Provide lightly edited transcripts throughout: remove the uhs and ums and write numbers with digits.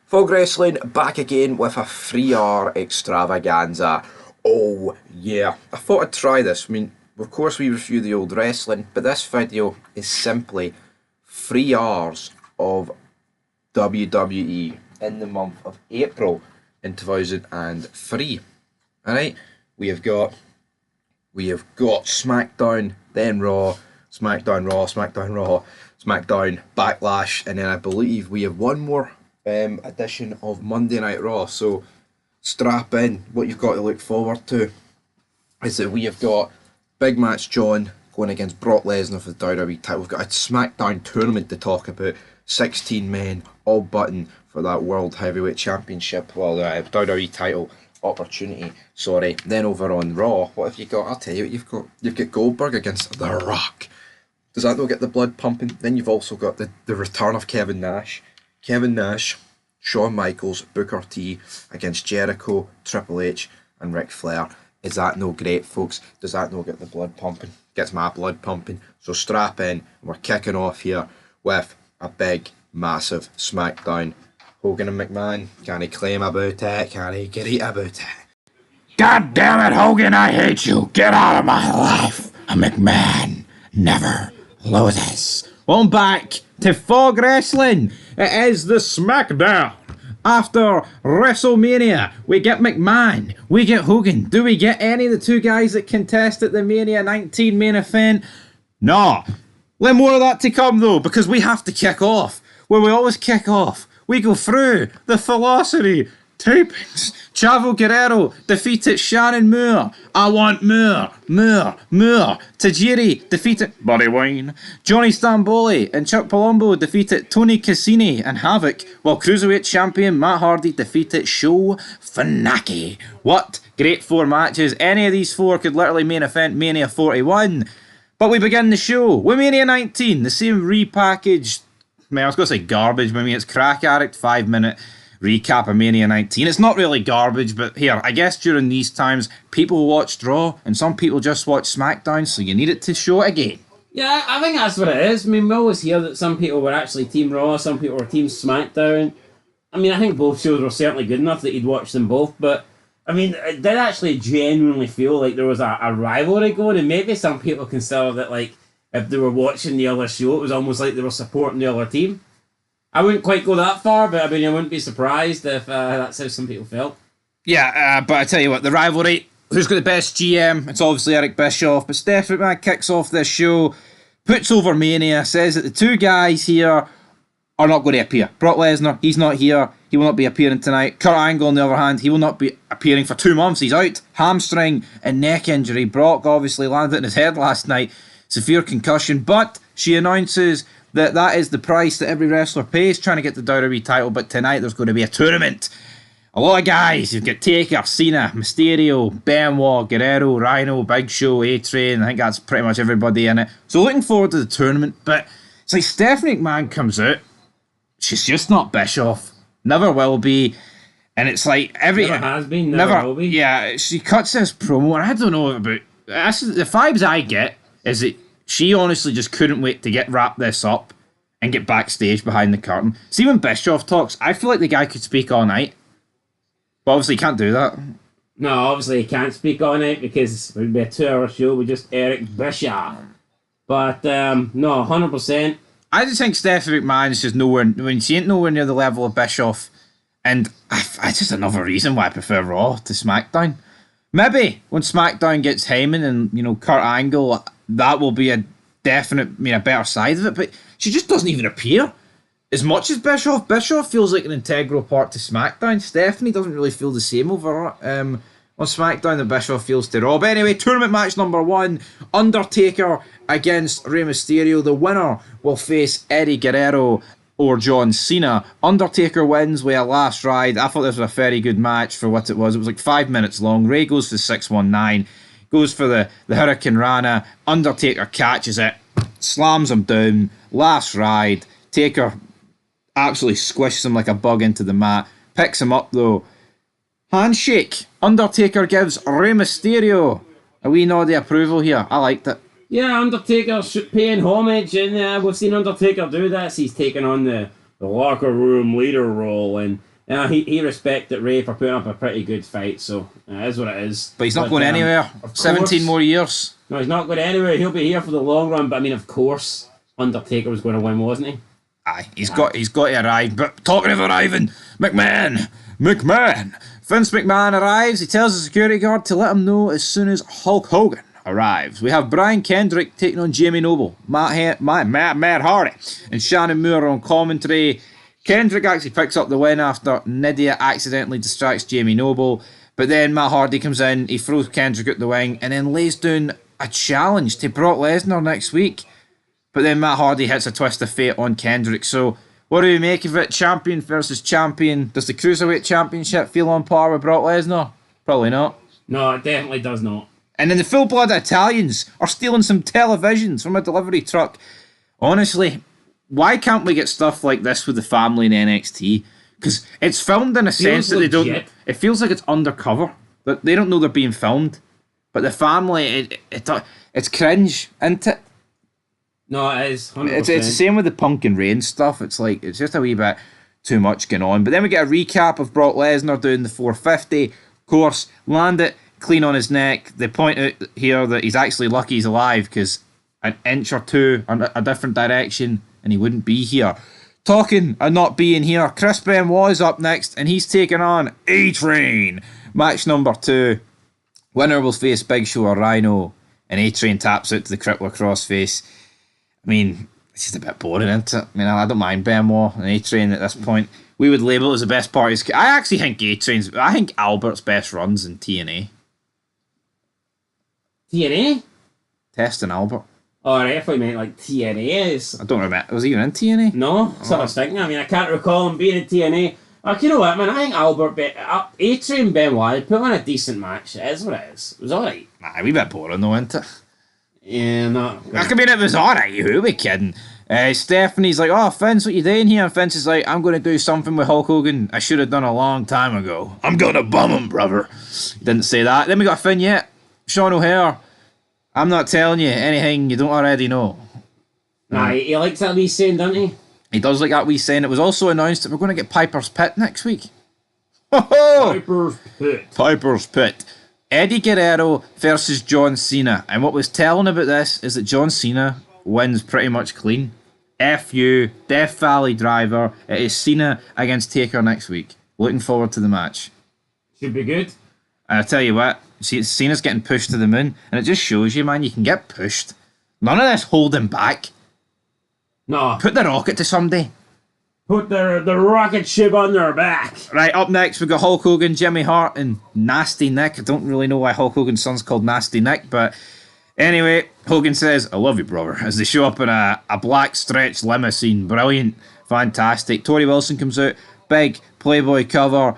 Fog Wrestling back again with a 3R extravaganza. Oh yeah, I thought I'd try this. I mean, of course we review the old wrestling, but this video is simply 3 hours of WWE in the month of April in 2003. Alright, we have got SmackDown, then Raw, SmackDown Raw, SmackDown Raw, SmackDown Backlash, and then I believe we have one more edition of Monday Night Raw. So strap in. What you've got to look forward to is that we have got Big Match John going against Brock Lesnar for the WWE title. We've got a SmackDown tournament to talk about. 16 men, all button for that World Heavyweight Championship, well, WWE title opportunity. Sorry. Then over on Raw, what have you got? I'll tell you what you've got. You've got Goldberg against The Rock. Does that not get the blood pumping? Then you've also got the return of Kevin Nash. Kevin Nash, Shawn Michaels, Booker T against Jericho, Triple H and Ric Flair. Is that no great, folks? Does that not get the blood pumping? Gets my blood pumping. So strap in. We're kicking off here with a big, massive SmackDown. Hogan and McMahon, can he claim about it? Can he get it about it? God damn it, Hogan, I hate you. Get out of my life. A McMahon never loses. Welcome back to Fog Wrestling. It is the SmackDown. After WrestleMania, we get McMahon, we get Hogan. Do we get any of the two guys that contest at the Mania 19 main event? No. Let more of that to come though, because we have to kick off where we always kick off. We go through the Velocity tapings. Chavo Guerrero defeated Shannon Moore. I want more. Tajiri defeated Buddy Wayne. Johnny Stamboli and Chuck Palumbo defeated Tony Cassini and Havoc, while Cruiserweight Champion Matt Hardy defeated Sho Funaki. What great 4 matches. Any of these 4 could literally main event Mania 41. But we begin the show with Mania 19, the same repackaged, I was going to say garbage, but I mean it's Crack Addict 5-minute recap of Mania 19. It's not really garbage, but here, I guess during these times, people watched Raw, and some people just watch SmackDown, so you need it to show it again. Yeah, I think that's what it is. I mean, we always hear that some people were actually Team Raw, some people were Team SmackDown. I mean, I think both shows were certainly good enough that you'd watch them both, but I mean, it did actually genuinely feel like there was a rivalry going, and maybe some people consider that, like, if they were watching the other show, it was almost like they were supporting the other team. I wouldn't quite go that far, but I mean, I wouldn't be surprised if that's how some people felt. Yeah, but I tell you what, the rivalry, who's got the best GM? It's obviously Eric Bischoff, but Steph McMahon kicks off this show, puts over Mania, says that the two guys here are not going to appear. Brock Lesnar, he's not here. He will not be appearing tonight. Kurt Angle, on the other hand, he will not be appearing for 2 months. He's out. Hamstring and neck injury. Brock obviously landed in his head last night. Severe concussion. But she announces that that is the price that every wrestler pays trying to get the WWE title. But tonight there's going to be a tournament. A lot of guys. You've got Taker, Cena, Mysterio, Benoit, Guerrero, Rhino, Big Show, A-Train. I think that's pretty much everybody in it. So looking forward to the tournament. But it's like Stephanie McMahon comes out. She's just not Bischoff. Never will be. And it's like never has been, never will be. Yeah, she cuts this promo, and I don't know about the vibes I get is that she honestly just couldn't wait to wrap this up and get backstage behind the curtain. See, when Bischoff talks, I feel like the guy could speak all night. But obviously he can't do that. No, obviously he can't speak all night because it would be a 2-hour show with just Eric Bischoff. But no, 100%. I just think Stephanie McMahon's just nowhere, when she ain't nowhere near the level of Bischoff, and it's just another reason why I prefer Raw to SmackDown. Maybe when SmackDown gets Heyman and, you know, Kurt Angle, that will be a definite, a better side of it, but she just doesn't even appear as much as Bischoff. Bischoff feels like an integral part to SmackDown. Stephanie doesn't really feel the same over on SmackDown that Bischoff feels to Raw. But anyway, tournament match number 1, Undertaker against Rey Mysterio. The winner will face Eddie Guerrero or John Cena. Undertaker wins with a last ride. I thought this was a very good match for what it was. It was like 5 minutes long. Rey goes for 619, goes for the Hurricane Rana. Undertaker catches it, slams him down. Last ride. Taker absolutely squishes him like a bug into the mat. Picks him up though. Handshake. Undertaker gives Rey Mysterio a wee nod of approval here. I liked it. Yeah, Undertaker's paying homage, and we've seen Undertaker do this. He's taken on the locker room leader role, and He respected Ray for putting up a pretty good fight, so it is what it is. But he's not going anywhere. Of 17 course- more years. No, he's not going anywhere. He'll be here for the long run. But I mean, of course, Undertaker was going to win, wasn't he? Aye, he's got to arrive. But talking of arriving, McMahon. Vince McMahon arrives. He tells the security guard to let him know as soon as Hulk Hogan arrives. We have Brian Kendrick taking on Jamie Noble, Matt Hardy, and Shannon Moore on commentary. Kendrick actually picks up the win after Nydia accidentally distracts Jamie Noble. But then Matt Hardy comes in, he throws Kendrick out the wing, and then lays down a challenge to Brock Lesnar next week. But then Matt Hardy hits a twist of fate on Kendrick. So what do we make of it? Champion versus champion. Does the Cruiserweight Championship feel on par with Brock Lesnar? Probably not. No, it definitely does not. And then the full-blood Italians are stealing some televisions from a delivery truck. Honestly, why can't we get stuff like this with the family in NXT? Because it's filmed in a sense that they don't... legit. It feels like it's undercover. That they don't know they're being filmed. But the family, it's cringe, isn't it? No, it is. 100%. It's the same with the Punk and Reigns stuff. It's like, it's just a wee bit too much going on. But then we get a recap of Brock Lesnar doing the 450. Of course, land it clean on his neck. They point out here that he's actually lucky he's alive because an inch or two in a different direction and he wouldn't be here. Talking and not being here, Chris Benoit is up next and he's taking on A-Train. Match number 2. Winner will face Big Show or Rhino, and A-Train taps out to the Crippler Crossface. I mean, it's just a bit boring, isn't it? I mean, I don't mind Benoit and A-Train at this point. We would label it as the best part of his... I actually think A-Train's... I think Albert's best runs in TNA. TNA? Test and Albert. Alright, I thought you meant like TNA is. I don't remember. Was he even in TNA? No, that's what I was thinking. I mean, I can't recall him being in TNA. You know what, man? I think A-Train Benoit put on a decent match. It is what it is. It was alright. Nah, a wee bit boring though, isn't it? Yeah, no. I mean, it was alright. Who are we kidding? Stephanie's like, oh, Vince, what you doing here? And Vince is like, I'm going to do something with Hulk Hogan I should have done a long time ago. I'm going to bum him, brother. Didn't say that. Then we got Finn yet. Sean O'Hare. I'm not telling you anything you don't already know. Nah, he likes that wee saying, doesn't he? He does like that wee saying. It was also announced that we're going to get Piper's Pit next week. Ho-ho! Piper's Pit. Piper's Pit. Eddie Guerrero versus John Cena. And what was telling about this is that John Cena wins pretty much clean. F you, Death Valley Driver. It is Cena against Taker next week. Looking forward to the match. Should be good. And I tell you what, Cena's getting pushed to the moon, and it just shows you, man, you can get pushed. None of this holding back. No. Put the rocket to somebody. Put the rocket ship on their back. Right, up next we've got Hulk Hogan, Jimmy Hart, and Nasty Nick. I don't really know why Hulk Hogan's son's called Nasty Nick, but anyway, Hogan says, I love you, brother, as they show up in a black stretch limousine. Brilliant. Fantastic. Tori Wilson comes out, big Playboy cover.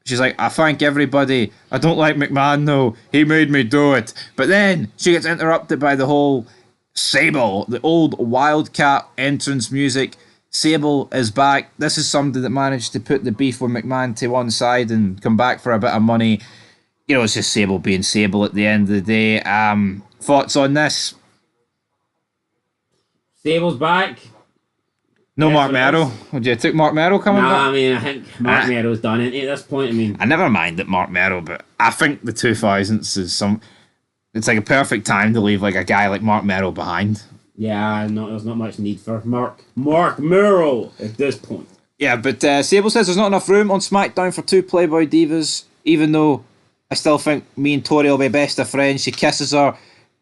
She's like, I thank everybody. I don't like McMahon though. He made me do it. But then she gets interrupted by the whole Sable, the old Wildcat entrance music. Sable is back. This is somebody that managed to put the beef with McMahon to one side and come back for a bit of money. You know, it's just Sable being Sable at the end of the day. Thoughts on this? Sable's back. No Yes, Mark it Merrow. is. Would you take Mark Merrow coming Nah, back? I mean, I think Mark Merrow's done it at this point. I mean, I never minded Mark Merrow, but I think the 2000s is some... It's like a perfect time to leave like a guy like Mark Merrow behind. yeah, no, there's not much need for Mark Merrow at this point. Yeah, but Sable says there's not enough room on SmackDown for 2 Playboy divas, even though I still think me and Tori will be best of friends. She kisses her.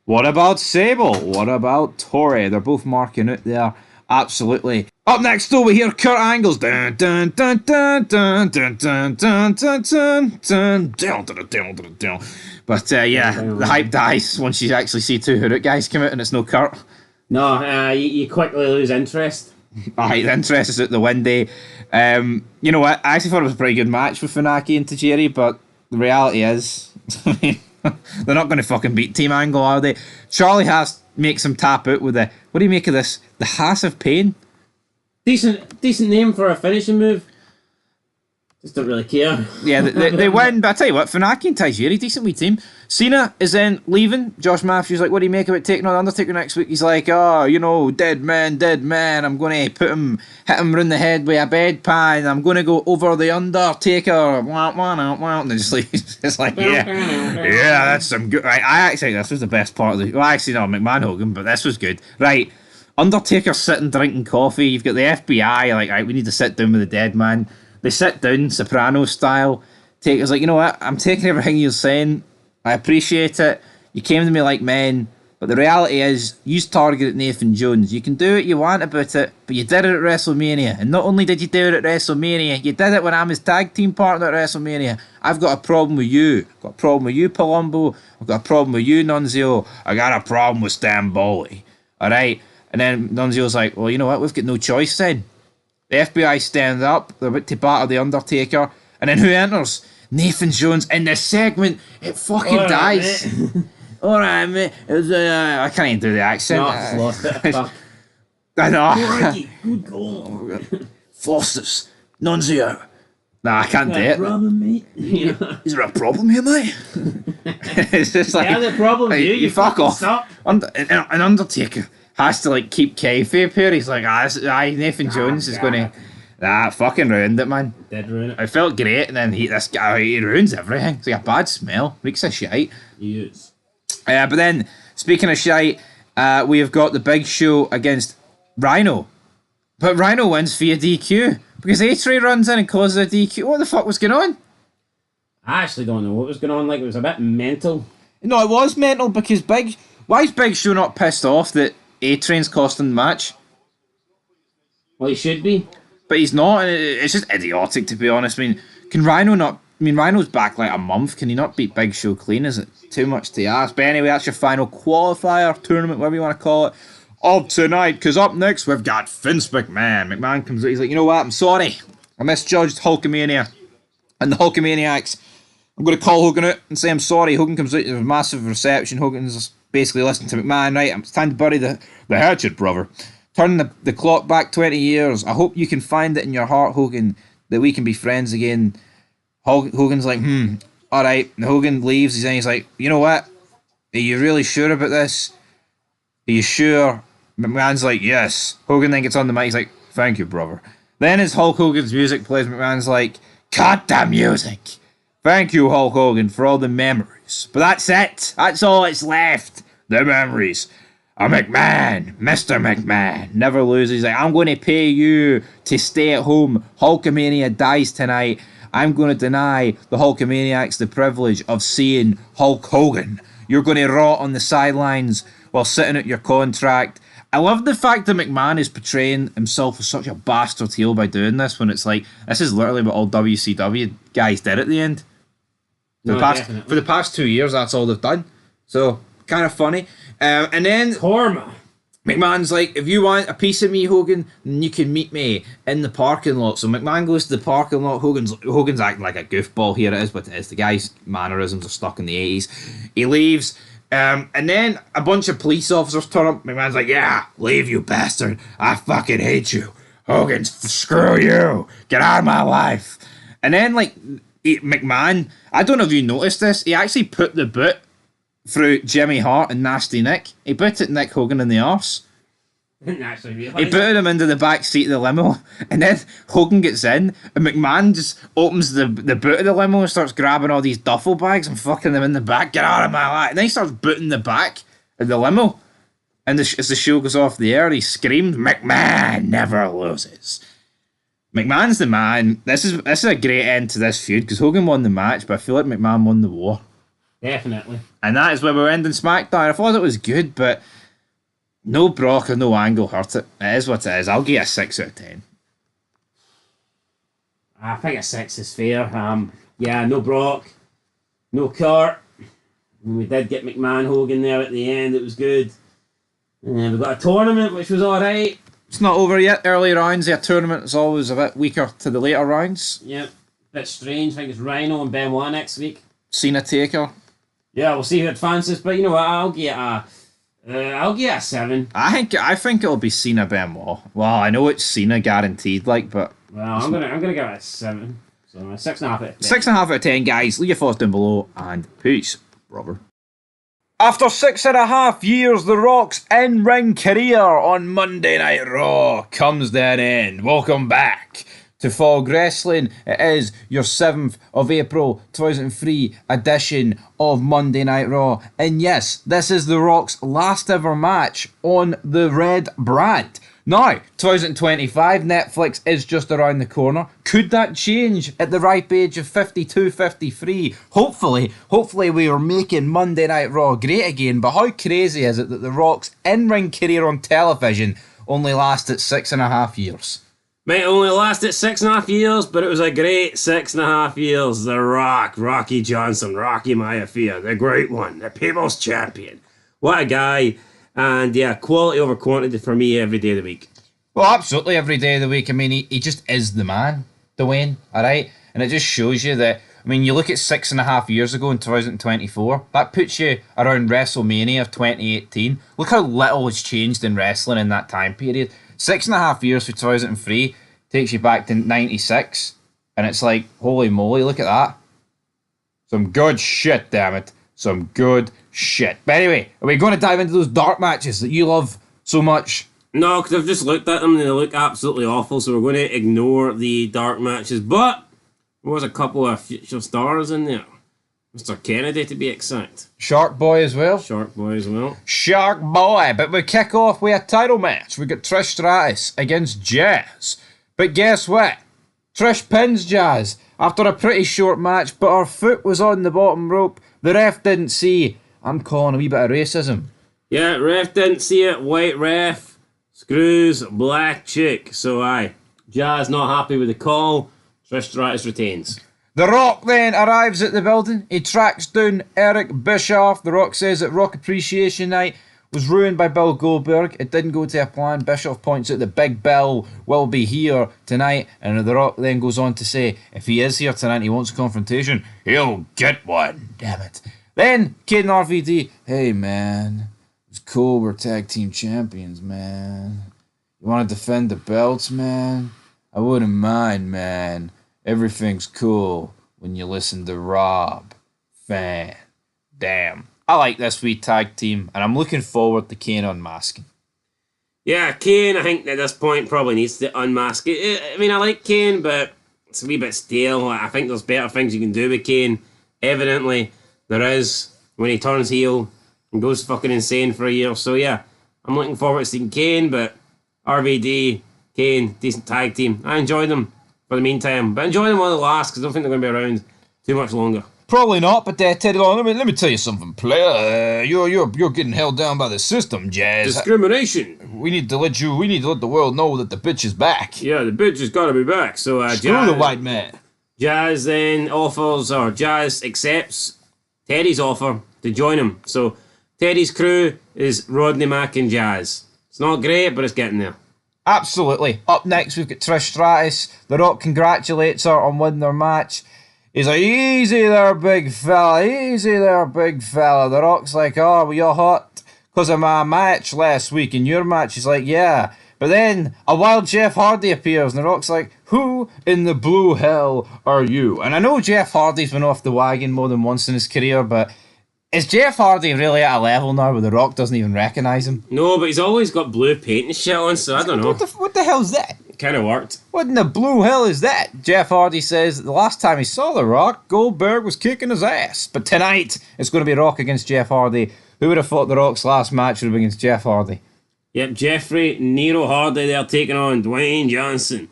What about Sable? What about Tori? They're both marking out there. Absolutely. Up next, though, we hear Kurt Angle's dun dun dun dun dun dun dun dun dun dun dun dun dun. But yeah, the hype dies once you actually see 2 Hoorut guys come out and it's no Kurt. No, you quickly lose interest. Alright, the interest is out the window. You know what? I actually thought it was a pretty good match with Funaki and Tajiri, but the reality is, I mean, they're not going to fucking beat Team Angle, are they? Charlie Haas makes him tap out with the... What do you make of this? The Haas of Pain? Decent name for a finishing move. Just don't really care. Yeah, they win, but I tell you what, Funaki and Tajiri, decent wee team. Cena is then leaving. Josh Matthews like, what do you make about taking on Undertaker next week? He's like, oh, you know, dead man. I'm going to hit him round the head with a bedpan. I'm going to go over the Undertaker. Wah, wah, wah, wah. And they just like, it's like, yeah, that's some good. Right, I actually think this was the best part of the. Well, actually, no, McMahon Hogan, but this was good. Right, Undertaker sitting drinking coffee. You've got the FBI like, right, we need to sit down with the dead man. They sit down, Soprano style. Taker's like, you know what? I'm taking everything you're saying. I appreciate it. You came to me like men. But the reality is, you targeted Nathan Jones. You can do what you want about it, but you did it at WrestleMania. And not only did you do it at WrestleMania, you did it when I'm his tag team partner at WrestleMania. I've got a problem with you. I've got a problem with you, Palumbo. I've got a problem with you, Nunzio. I got a problem with Stamboli. Alright? And then Nunzio's like, well, you know what? We've got no choice then. The FBI stand up, they're about to batter the Undertaker, and then who enters? Nathan Jones. In this segment, it fucking dies. Alright, mate. I can't even do the accent. No, I just lost it. Fuck. I know. Crikey, good goal. Foster's. Nunzio. Nah, I can't do it. Problem, mate. Is there a problem here, mate? It's just like... Yeah, the problem, hey, you fuck off. Stop. An Undertaker has to like keep kayfabe here. He's like, Nathan Jones is going to, fucking ruined it, man. Did ruin it. I felt great, and then this guy, he ruins everything. It's like a bad smell, makes a shite. He is. But then, speaking of shite, we have got the Big Show against Rhino, but Rhino wins via DQ because A-Tray runs in and causes a DQ. What the fuck was going on? I actually don't know what was going on. Like, it was a bit mental. No, it was mental because why is Big Show not pissed off that A-Train's costing the match? Well, he should be. But he's not, and it's just idiotic, to be honest. I mean, can Rhino not... I mean, Rhino's back like a month. Can he not beat Big Show clean? Is it too much to ask? But anyway, that's your final qualifier, tournament, whatever you want to call it, of tonight. Because up next, we've got Vince McMahon. McMahon comes out, he's like, you know what? I'm sorry. I misjudged Hulkamania. And the Hulkamaniacs, I'm going to call Hogan out and say I'm sorry. Hogan comes out, there's a massive reception. Hogan's basically listening to McMahon, right? It's time to bury the hatchet, brother. Turn the clock back 20 years. I hope you can find it in your heart, Hogan, that we can be friends again. Hogan's like, alright. And Hogan leaves. He's like, you know what? Are you really sure about this? Are you sure? McMahon's like, yes. Hogan then gets on the mic. He's like, thank you, brother. Then as Hulk Hogan's music plays, McMahon's like, cut the music. Thank you, Hulk Hogan, for all the memories. But that's it. That's all that's left. The memories. A McMahon, Mr. McMahon, never loses. He's like, I'm going to pay you to stay at home. Hulkamania dies tonight. I'm going to deny the Hulkamaniacs the privilege of seeing Hulk Hogan. You're going to rot on the sidelines while sitting at your contract. I love the fact that McMahon is portraying himself as such a bastard heel by doing this, when it's like, this is literally what all WCW guys did at the end. For the past 2 years, that's all they've done. So, kind of funny. And then Torma. McMahon's like, if you want a piece of me, Hogan, then you can meet me in the parking lot. So McMahon goes to the parking lot. Hogan's acting like a goofball. Here it is, but it is. The guy's mannerisms are stuck in the 80s. He leaves. And then a bunch of police officers turn up. McMahon's like, yeah, leave, you bastard. I fucking hate you. Hogan, screw you. Get out of my life. And then, like, McMahon, I don't know if you noticed this, he actually put the boot through Jimmy Hart and Nasty Nick. He booted Nick Hogan in the arse. He booted him into the back seat of the limo, and then Hogan gets in, and McMahon just opens the boot of the limo and starts grabbing all these duffel bags and fucking them in the back. Get out of my life. And then he starts booting the back of the limo. And as the show goes off the air, he screams, McMahon never loses. McMahon's the man. This is a great end to this feud, because Hogan won the match, but I feel like McMahon won the war. Definitely. And that is where we're ending SmackDown. I thought it was good, but no Brock or no Angle hurt it. It is what it is. I'll give it a 6 out of 10. I think a 6 is fair. Yeah, no Brock, no Kurt. We did get McMahon Hogan there at the end. It was good. And we got a tournament, which was alright. It's not over yet. Early rounds, the tournament is always a bit weaker to the later rounds. Yep. Bit strange. I think it's Rhino and Benoit next week. Cena Taker. Yeah, we'll see who advances, but you know what? I'll get a 7. I think it'll be Cena Benoit. Well, I know it's Cena guaranteed, but well, I'm gonna give it a 7. So 6.5 out of 10. 6.5 out of 10, guys. Leave your thoughts down below, and peace, brother. After 6.5 years, The Rock's in-ring career on Monday Night Raw comes to an end. Welcome back to Fog Wrestling. It is your 7th of April 2003 edition of Monday Night Raw. And yes, this is The Rock's last ever match on the red brand. Now, 2025, Netflix is just around the corner. Could that change at the ripe age of 52, 53? Hopefully we are making Monday Night Raw great again, but how crazy is it that The Rock's in-ring career on television only lasted 6.5 years? Might only lasted 6.5 years, but it was a great 6.5 years. The Rock, Rocky Johnson, Rocky Maifia, the great one, the People's Champion. What a guy. And yeah, quality over quantity for me every day of the week. Well, absolutely every day of the week. I mean, he just is the man, Dwayne, alright? And it just shows you that, I mean, you look at 6.5 years ago in 2024, that puts you around WrestleMania of 2018. Look how little has changed in wrestling in that time period. 6.5 years for 2003 takes you back to 96, and it's like, holy moly, look at that. Some good shit, damn it. Some good shit. But anyway, are we going to dive into those dark matches that you love so much? No, because I've just looked at them and they look absolutely awful, so we're going to ignore the dark matches. But there was a couple of future stars in there. Mr. Kennedy, to be exact. Shark Boy as well. Shark Boy as well. Shark Boy. But we kick off with a title match. We got Trish Stratus against Jazz. But guess what? Trish pins Jazz after a pretty short match, but her foot was on the bottom rope. The ref didn't see. I'm calling a wee bit of racism. Yeah, ref didn't see it. White ref. Screws. Black chick. So aye. Jazz not happy with the call. Trish Stratus retains. The Rock then arrives at the building. He tracks down Eric Bischoff. The Rock says that Rock Appreciation Night was ruined by Bill Goldberg. It didn't go to a plan. Bischoff points out that Big Bill will be here tonight, and The Rock then goes on to say if he is here tonight and he wants a confrontation, he'll get one. Damn it. Then Kid and RVD, hey man, it's cool, we're tag team champions, man. You want to defend the belts, man? I wouldn't mind, man. Everything's cool when you listen to Rob Van Dam. I like this wee tag team, and I'm looking forward to Kane unmasking. Yeah, Kane, I think at this point probably needs to unmask it. I mean, I like Kane, but it's a wee bit stale. I think there's better things you can do with Kane. Evidently, there is when he turns heel and goes fucking insane for a year. So yeah, I'm looking forward to seeing Kane, but RVD, Kane, decent tag team. I enjoy them for the meantime, but enjoy them while they last because I don't think they're going to be around too much longer. Probably not, but Teddy Long, let me tell you something, player. You're getting held down by the system, Jazz. Discrimination. We need to let the world know that the bitch is back. Yeah, the bitch has got to be back. So Screw the white man. Jazz then Jazz accepts Teddy's offer to join him. So Teddy's crew is Rodney Mack and Jazz. It's not great, but it's getting there. Absolutely. Up next, we've got Trish Stratus. The Rock congratulates her on winning their match. He's like, easy there, big fella. Easy there, big fella. The Rock's like, oh, were you hot because of my match last week and your match? He's like, yeah. But then a wild Jeff Hardy appears, and The Rock's like, who in the blue hell are you? And I know Jeff Hardy's been off the wagon more than once in his career, but is Jeff Hardy really at a level now where The Rock doesn't even recognise him? No, but he's always got blue paint and shit on, so I don't know. What the hell's that? Kind of worked. What in the blue hell is that? Jeff Hardy says that the last time he saw The Rock, Goldberg was kicking his ass. But tonight, it's going to be Rock against Jeff Hardy. Who would have thought The Rock's last match would have been against Jeff Hardy? Yep, Jeffrey Nero Hardy, they're taking on Dwayne Johnson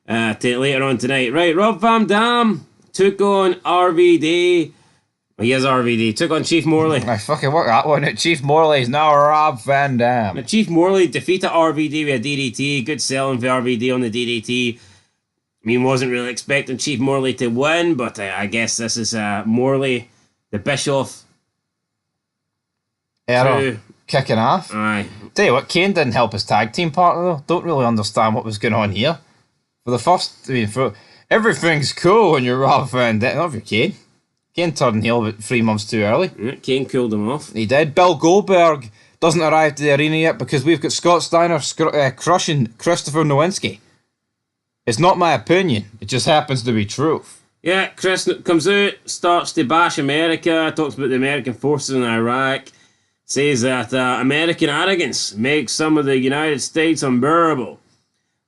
later on tonight. Right, Rob Van Dam took on RVD. He is RVD. Took on Chief Morley. I fucking work that one out. Chief Morley is now Rob Van Dam. Now, Chief Morley defeated RVD with a DDT. Good selling for RVD on the DDT. I mean, wasn't really expecting Chief Morley to win, but I guess this is Morley, the Bischoff. Error. Kicking off. Aye. Tell you what, Kane didn't help his tag team partner though. Don't really understand what was going on here. For the first, everything's cool when you're Rob Van Dam. Not if you're Kane. Kane turned heel about 3 months too early. Yeah, Kane cooled him off. He did. Bill Goldberg doesn't arrive to the arena yet because we've got Scott Steiner crushing Christopher Nowinski. It's not my opinion. It just happens to be truth. Yeah, Chris comes out, starts to bash America, talks about the American forces in Iraq, says that American arrogance makes some of the United States unbearable.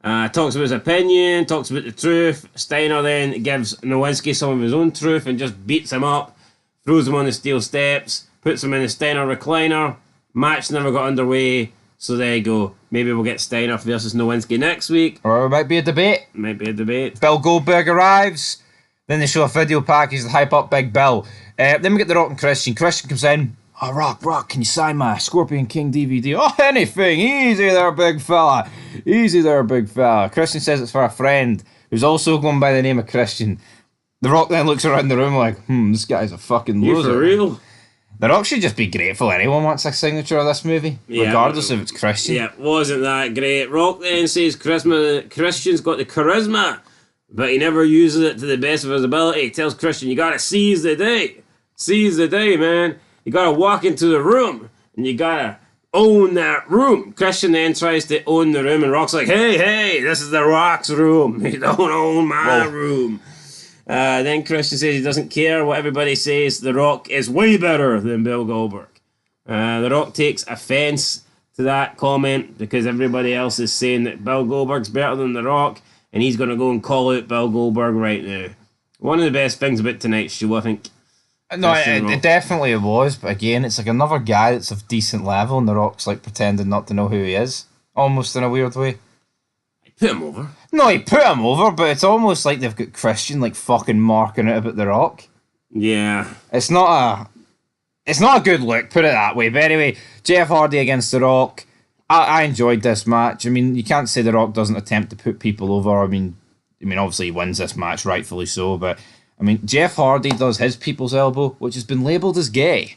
Talks about his opinion, talks about the truth. Steiner then gives Nowinski some of his own truth and just beats him up, throws him on the steel steps, puts him in the Steiner recliner. Match never got underway, so there you go. Maybe we'll get Steiner versus Nowinski next week. Or it might be a debate. Might be a debate. Bill Goldberg arrives. Then they show a video package to hype up Big Bill. Then we get The Rock and Christian. Christian comes in. Oh, Rock, can you sign my Scorpion King DVD? Oh, anything. Easy there, big fella. Easy there, big fella. Christian says it's for a friend who's also going by the name of Christian. The Rock then looks around the room like, this guy's a fucking You loser. for real? The Rock should just be grateful anyone wants a signature of this movie, regardless if it's Christian. Yeah, wasn't that great. Rock then says Christian's got the charisma, but he never uses it to the best of his ability. He tells Christian, you gotta seize the day. Seize the day, man. You gotta walk into the room, and you gotta own that room. Christian then tries to own the room, and Rock's like, hey, this is the Rock's room. You don't own my room. Then Christian says he doesn't care what everybody says. The Rock is way better than Bill Goldberg. The Rock takes offense to that comment because everybody else is saying that Bill Goldberg's better than The Rock, and he's going to go and call out Bill Goldberg right now. One of the best things about tonight's show, I think. No, it definitely was, but again, it's like another guy that's of decent level, and The Rock's like pretending not to know who he is, almost in a weird way. Put him over. No, he put him over, but it's almost like they've got Christian like fucking marking it about The Rock. Yeah. It's not a good look, put it that way. But anyway, Jeff Hardy against The Rock. I enjoyed this match. I mean, you can't say The Rock doesn't attempt to put people over. I mean, obviously he wins this match, rightfully so, but I mean, Jeff Hardy does his people's elbow, which has been labelled as gay.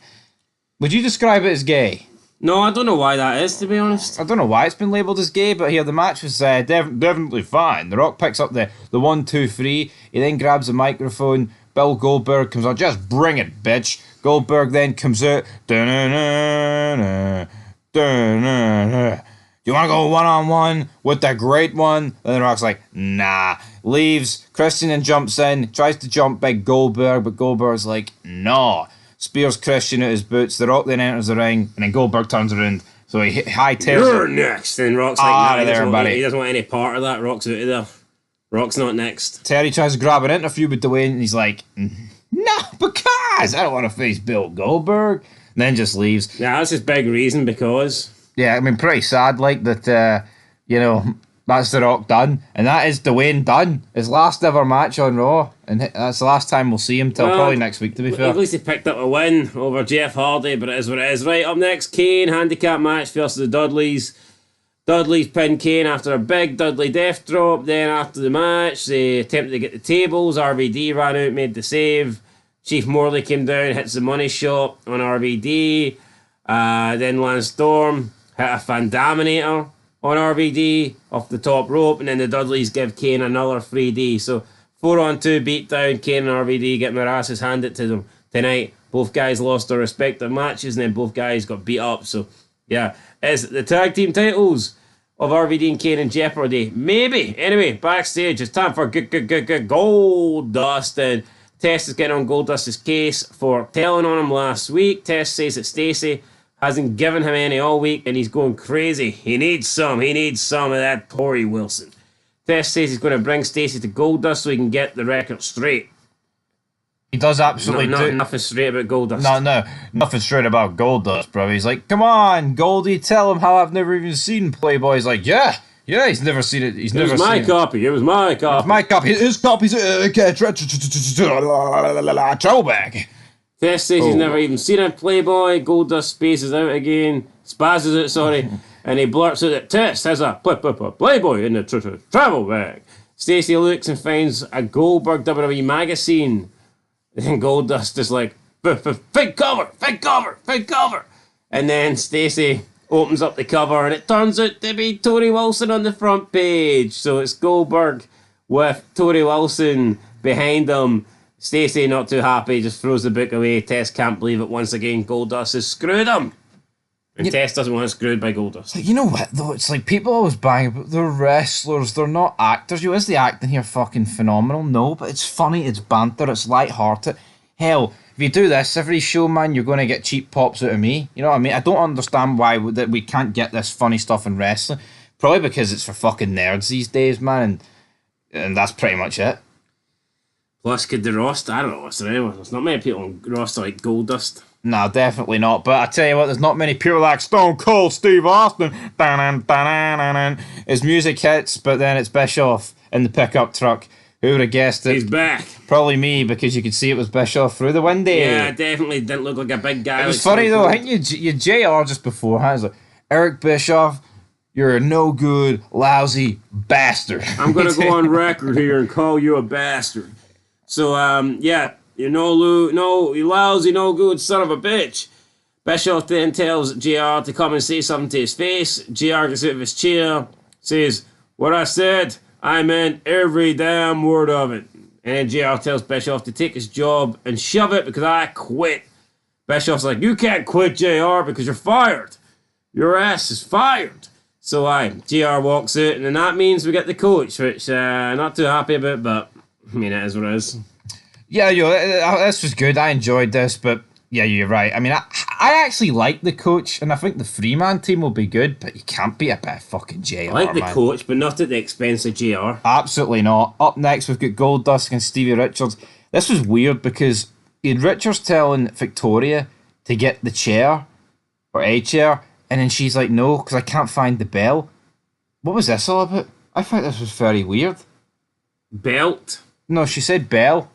Would you describe it as gay? No, I don't know why that is, to be honest. I don't know why it's been labelled as gay, but here the match was definitely fine. The Rock picks up the 1, 2, 3. He then grabs the microphone. Bill Goldberg comes on. Just bring it, bitch. Goldberg then comes out. Da-na-na-na, da-na-na. Do you want to go one-on-one with the great one? And the Rock's like, nah. Leaves. Christian then jumps in. Tries to jump Big Goldberg, but Goldberg's like, no. Spears Christian at his boots. The Rock then enters the ring, and then Goldberg turns around. So he hightails. You're next. And Rock's like, no, he doesn't want any part of that. Rock's out of there. Rock's not next. Terry tries to grab an interview with Dwayne, and he's like, no, because I don't want to face Bill Goldberg. And then just leaves. Yeah, that's his big reason, because. Yeah, I mean, pretty sad, like, that, that's The Rock done. And that is Dwayne done. His last ever match on Raw. And that's the last time we'll see him till probably next week, to be fair. At least he picked up a win over Jeff Hardy, but it is what it is. Right, up next, Kane, handicap match versus the Dudleys. Dudleys pinned Kane after a big Dudley death drop. Then after the match, they attempted to get the tables. RVD ran out, made the save. Chief Morley came down, hits the money shot on RVD. Then Lance Storm hit a Fandaminator on RVD off the top rope, and then the Dudleys give Kane another 3D. So 4-on-2 beatdown. Kane and RVD getting their asses handed to them tonight. Both guys lost their respective matches, and then both guys got beat up. So yeah, is the tag team titles of RVD and Kane in jeopardy? Maybe. Anyway, backstage, it's time for Goldust, and Test is getting on Goldust's case for telling on him last week. Test says that Stacey hasn't given him any all week, and he's going crazy. He needs some of that Tori Wilson. Test says he's going to bring Stacey to Goldust so he can get the record straight. He does absolutely not nothing straight about Goldust. No, nothing straight about Goldust, bro. He's like, come on, Goldie, tell him how I've never even seen Playboy. He's like, yeah, he's never seen it. It was my copy. His copy's throwback. Test says he's never even seen a Playboy. Goldust spazzes out, and he blurts out that Test has a Playboy in the travel bag. Stacey looks and finds a Goldberg WWE magazine. And Goldust is like, fake cover. And then Stacey opens up the cover, and it turns out to be Tori Wilson on the front page. So it's Goldberg with Tori Wilson behind him. Stacey, not too happy, just throws the book away. Tess can't believe it once again. Goldust has screwed him. And Tess doesn't want it screwed by Goldust. You know what though? It's like people always bang about they're wrestlers, they're not actors. Is the acting here fucking phenomenal? No, but it's funny, it's banter, it's light-hearted. Hell, if you do this every show, man, you're going to get cheap pops out of me. You know what I mean? I don't understand why that we can't get this funny stuff in wrestling. Probably because it's for fucking nerds these days, man, and that's pretty much it. Plus, could the roster? I don't know what's there anymore. There's not many people on roster like Goldust. No, definitely not. But I tell you what, there's not many people like Stone Cold Steve Austin. His music hits, but then it's Bischoff in the pickup truck. Who would have guessed it? He's back. Probably me, because you could see it was Bischoff through the window. Yeah, definitely didn't look like a big guy. It was funny though. I think you JR just beforehand. It's like, Eric Bischoff, you're a no good, lousy bastard. I'm gonna go on record here and call you a bastard. So yeah. You lousy, no good son of a bitch. Bischoff then tells JR to come and say something to his face. JR gets out of his chair, says, "What I said, I meant every damn word of it." And then JR tells Bischoff to take his job and shove it because I quit. Bischoff's like, "You can't quit, JR, because you're fired. Your ass is fired." So JR walks out, and then that means we get the coach, which not too happy about, but I mean, it is what it is. Yeah, this was good. I enjoyed this, but yeah, you're right. I mean, I actually like the coach, and I think the three-man team will be good, but you can't beat a bit of fucking JR, I like the coach, but not at the expense of JR. Absolutely not. Up next, we've got Goldust against Stevie Richards. This was weird because Richards telling Victoria to get the chair, or a chair, and then she's like, no, because I can't find the bell. What was this all about? I thought this was very weird. Belt? No, she said bell.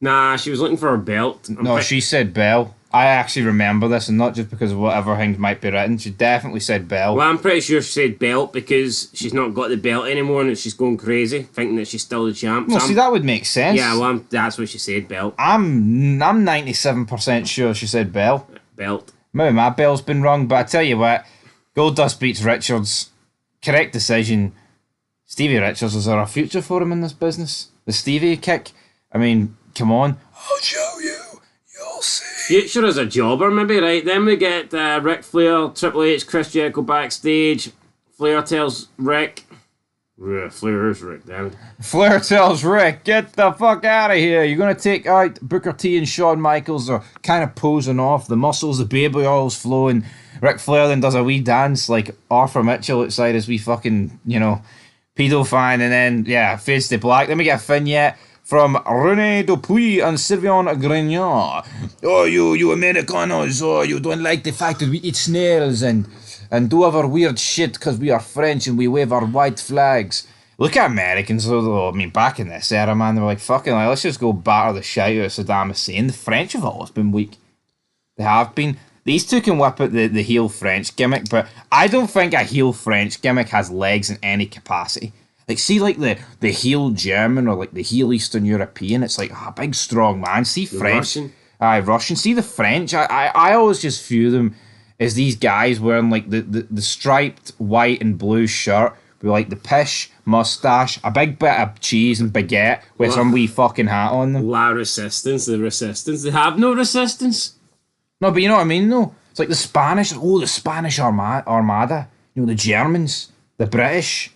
Nah, she was looking for her belt. She said bell. I actually remember this, and not just because of whatever things might be written. She definitely said bell. Well, I'm pretty sure she said belt because she's not got the belt anymore and she's going crazy, thinking that she's still the champ. Well, see, that would make sense. Yeah, well, that's what she said, belt. I'm 97% sure she said bell. Belt. Maybe my bell's been wrong, but I tell you what, Goldust beats Richards. Correct decision. Stevie Richards, is there a future for him in this business? The Stevie kick? I mean, come on. I'll show you. You'll see. Future as a jobber, maybe, right? Then we get Ric Flair, Triple H, Chris Jericho backstage. Flair tells Rick... Flair is Rick, damn it. Flair tells Rick, get the fuck out of here. You're going to take out Booker T and Shawn Michaels. Are kind of posing off. The muscles, the baby oil's flowing. Ric Flair then does a wee dance like Arthur Mitchell outside his wee fucking, pedo fan. And then, fades to black. Then we get a vignette from René Dupuis and Sylvain Grenier. Oh, you Americanos, you don't like the fact that we eat snails and do our weird shit because we are French and we wave our white flags. Look at Americans though. I mean, back in this era, man, they were like, fucking, let's just go batter the shit out of Saddam Hussein. The French have always been weak. They have been. These two can whip out the heel French gimmick, but I don't think a heel French gimmick has legs in any capacity. Like, see, like, the heel German or, like, the heel Eastern European, it's like, a big, strong man. See French. Russian. See the French. I always just view them as these guys wearing, like, the striped white and blue shirt with, like, the pish, mustache, a big bit of cheese and baguette with some wee fucking hat on them. La Resistance, the Resistance. They have no resistance. No, but you know what I mean, though? It's like the Spanish. Oh, the Spanish Armada. The Germans. The British.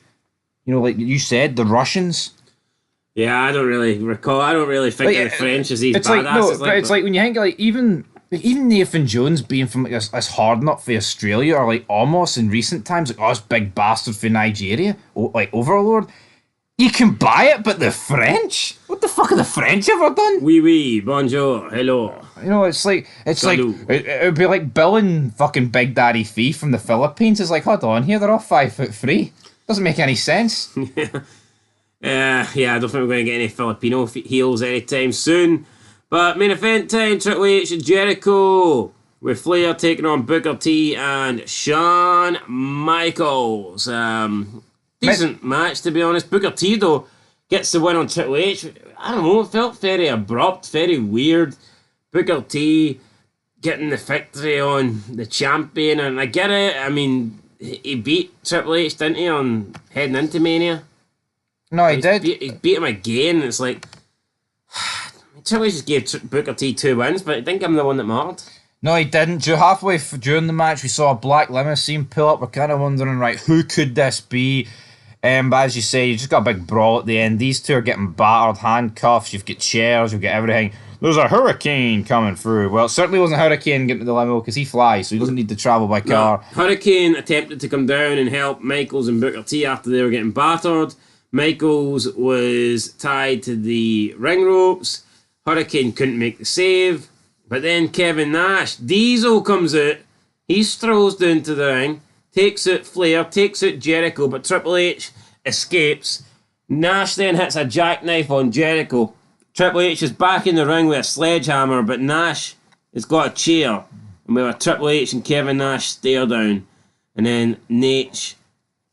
Like you said, the Russians. Yeah, I don't really recall. I don't really think of the French as these badasses. It's like when you think, like, even Nathan Jones being from, like, this hard nut for Australia, or like Amos in recent times, like, this big bastard for Nigeria, like Overlord. You can buy it, but the French? What the fuck have the French ever done? Oui, bonjour, hello. It's like it would be like billing fucking Big Daddy Fee from the Philippines. It's like, hold on here, they're all 5'3". Doesn't make any sense. Yeah, I don't think we're going to get any Filipino heels anytime soon. But main event time, Triple H and Jericho, with Flair taking on Booker T and Shawn Michaels. Decent match, to be honest. Booker T, though, gets the win on Triple H. I don't know, it felt very abrupt, very weird. Booker T getting the victory on the champion, and I get it. I mean, he beat Triple H, didn't he, on heading into Mania? No, he did. He beat him again, and it's like... Triple H just gave Booker T 2 wins, but I didn't give him the one that mattered. No, he didn't. During the match, we saw a black limousine pull up. We're kind of wondering, right, who could this be? But as you say, you just got a big brawl at the end. These two are getting battered, handcuffs, you've got chairs, you've got everything. There's a hurricane coming through. Well, it certainly wasn't Hurricane getting to the limo because he flies, so he doesn't need to travel by car. No, Hurricane attempted to come down and help Michaels and Booker T after they were getting battered. Michaels was tied to the ring ropes. Hurricane couldn't make the save. But then Kevin Nash, Diesel comes out. He strolls down to the ring, takes out Flair, takes out Jericho, but Triple H escapes. Nash then hits a jackknife on Jericho. Triple H is back in the ring with a sledgehammer, but Nash has got a chair. And we have a Triple H and Kevin Nash stare down. And then Nate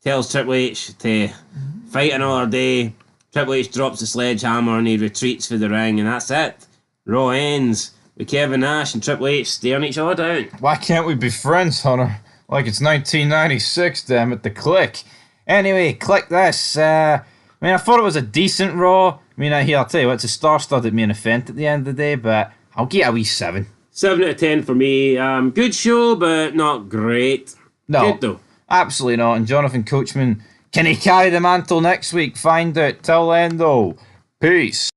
tells Triple H to fight another day. Triple H drops the sledgehammer and he retreats for the ring, and that's it. Raw ends with Kevin Nash and Triple H staring each other down. Why can't we be friends, Hunter? Like it's 1996, damn it, the Click. Anyway, click this. I thought it was a decent Raw. I'll tell you what, it's a star-studded main event at the end of the day, but I'll get a wee 7. 7 out of 10 for me. Good show, but not great. No, good though. Absolutely not. And Jonathan Coachman, can he carry the mantle next week? Find out. Till then, though, peace.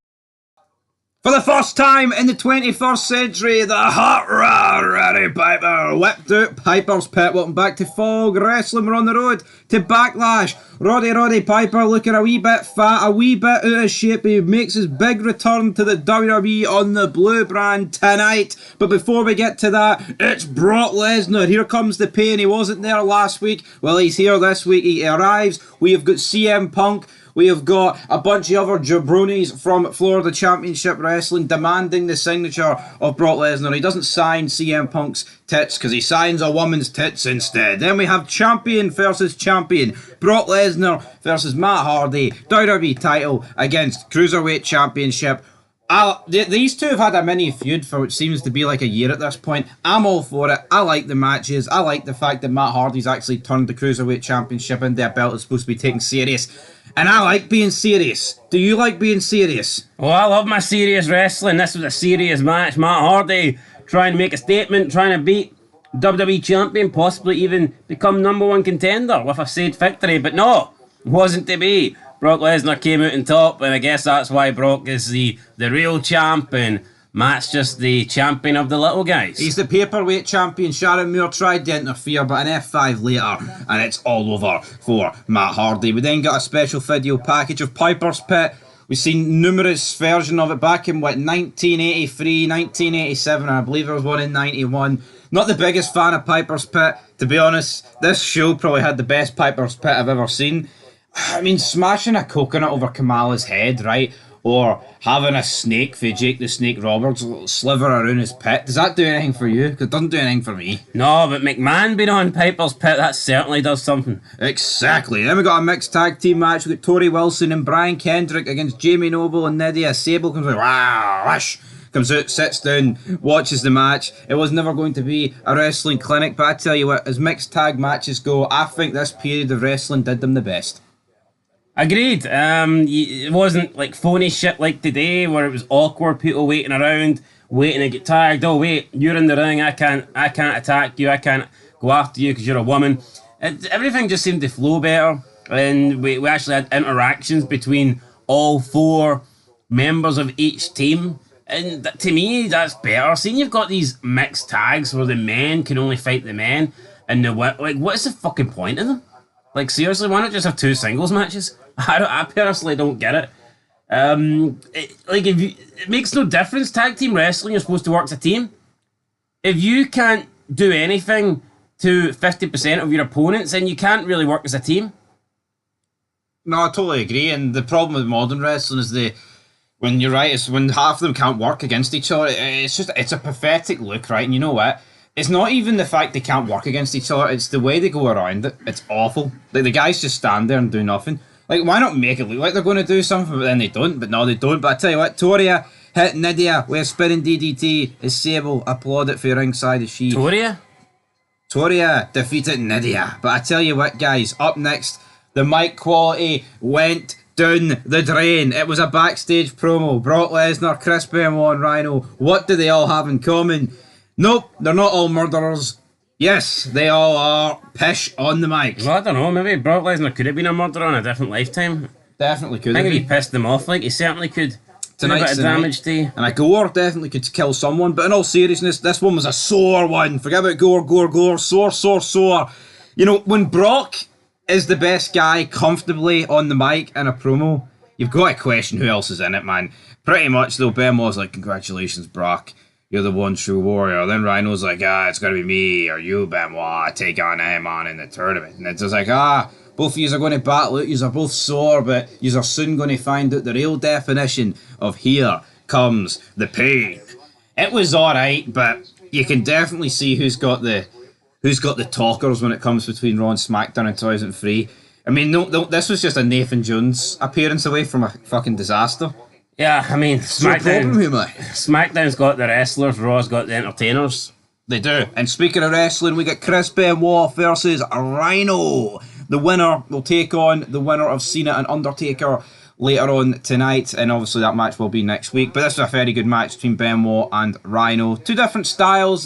For the first time in the 21st century, the hot rod Roddy Piper whipped out Piper's Pit. Welcome back to Fog Wrestling. We're on the road to Backlash. Roddy Piper looking a wee bit fat, a wee bit out of shape. He makes his big return to the WWE on the blue brand tonight. But before we get to that, it's Brock Lesnar. Here comes the pain. He wasn't there last week. Well, he's here this week. He arrives. We have got CM Punk. We have got a bunch of other jabronis from Florida Championship Wrestling demanding the signature of Brock Lesnar. He doesn't sign CM Punk's tits because he signs a woman's tits instead. Then we have champion versus champion. Brock Lesnar versus Matt Hardy. WWE title against Cruiserweight Championship. These two have had a mini feud for what seems to be like a year at this point. I'm all for it. I like the matches. I like the fact that Matt Hardy's actually turned the Cruiserweight Championship into a belt that's supposed to be taken serious. And I like being serious. Do you like being serious? Oh, I love my serious wrestling. This was a serious match. Matt Hardy trying to make a statement, trying to beat WWE Champion, possibly even become #1 contender with a said victory. But no, wasn't to be. Brock Lesnar came out on top, and I guess that's why Brock is the real champ, and Matt's just the champion of the little guys. He's the paperweight champion. Sharon Moore tried to interfere, but an F5 later, and it's all over for Matt Hardy. We then got a special video package of Piper's Pit. We've seen numerous versions of it back in, 1983, 1987, and I believe there was one in 91. Not the biggest fan of Piper's Pit. To be honest, this show probably had the best Piper's Pit I've ever seen. Smashing a coconut over Kamala's head, right? Or having a snake for Jake the Snake Roberts sliver around his pit. Does that do anything for you? Because it doesn't do anything for me. No, but McMahon being on Piper's Pit, that certainly does something. Exactly. Then we got a mixed tag team match. We got Tori Wilson and Brian Kendrick against Jamie Noble and Nydia. Sable comes out, rush. Comes out, sits down, watches the match. It was never going to be a wrestling clinic, but I tell you what, as mixed tag matches go, I think this period of wrestling did them the best. Agreed. It wasn't like phony shit like today where it was awkward, people waiting around, waiting to get tagged. Oh wait, you're in the ring, I can't attack you, I can't go after you because you're a woman. Everything just seemed to flow better, and we actually had interactions between all 4 members of each team, and to me that's better. Seeing you've got these mixed tags where the men can only fight the men, and what's the fucking point of them? Like, seriously, why not just have 2 singles matches? I personally don't get it. It makes no difference. Tag team wrestling, you're supposed to work as a team. If you can't do anything to 50% of your opponents, then you can't really work as a team. No, I totally agree. And the problem with modern wrestling is when you're right, it's when half of them can't work against each other. It's a pathetic look, right? And you know what? It's not even the fact they can't work against each other, it's the way they go around it. It's awful. Like, the guys just stand there and do nothing. Like, why not make it look like they're going to do something, but then they don't? But no, they don't. But I tell you what, Toria hit Nydia with a spinning DDT. As Sable applauded for ringside as she... Toria defeated Nydia. But I tell you what, guys, up next, the mic quality went down the drain. It was a backstage promo. Brock Lesnar, Chris Benoit and Rhino. What do they all have in common? Nope, they're not all murderers. Yes, they all are pish on the mic. Well, I don't know. Maybe Brock Lesnar could have been a murderer in a different lifetime. Definitely could I have think if been. he pissed them off, like he certainly could. Do a Tonight's bit of the night. damage to you. And a gore definitely could kill someone, but in all seriousness, this one was a sore one. Forget about gore, sore. You know, when Brock is the best guy comfortably on the mic in a promo, you've got to question who else is in it, man. Pretty much, though, Benoit's like, congratulations, Brock. You're the one true warrior. Then Rhino's like, it's going to be me or you, Benoit. Take on him on in the tournament. And it's just like, both of you are going to battle it. You are both sore, but you are soon going to find out the real definition of here comes the pain. It was alright, but you can definitely see who's got the talkers when it comes between Raw and SmackDown in 2003. I mean, no, this was just a Nathan Jones appearance away from a fucking disaster. Yeah, I mean, SmackDown's got the wrestlers, Raw's got the entertainers. They do. And speaking of wrestling, we got Chris Benoit versus Rhino. The winner will take on the winner of Cena and Undertaker later on tonight, and obviously that match will be next week. But this is a very good match between Benoit and Rhino. Two different styles.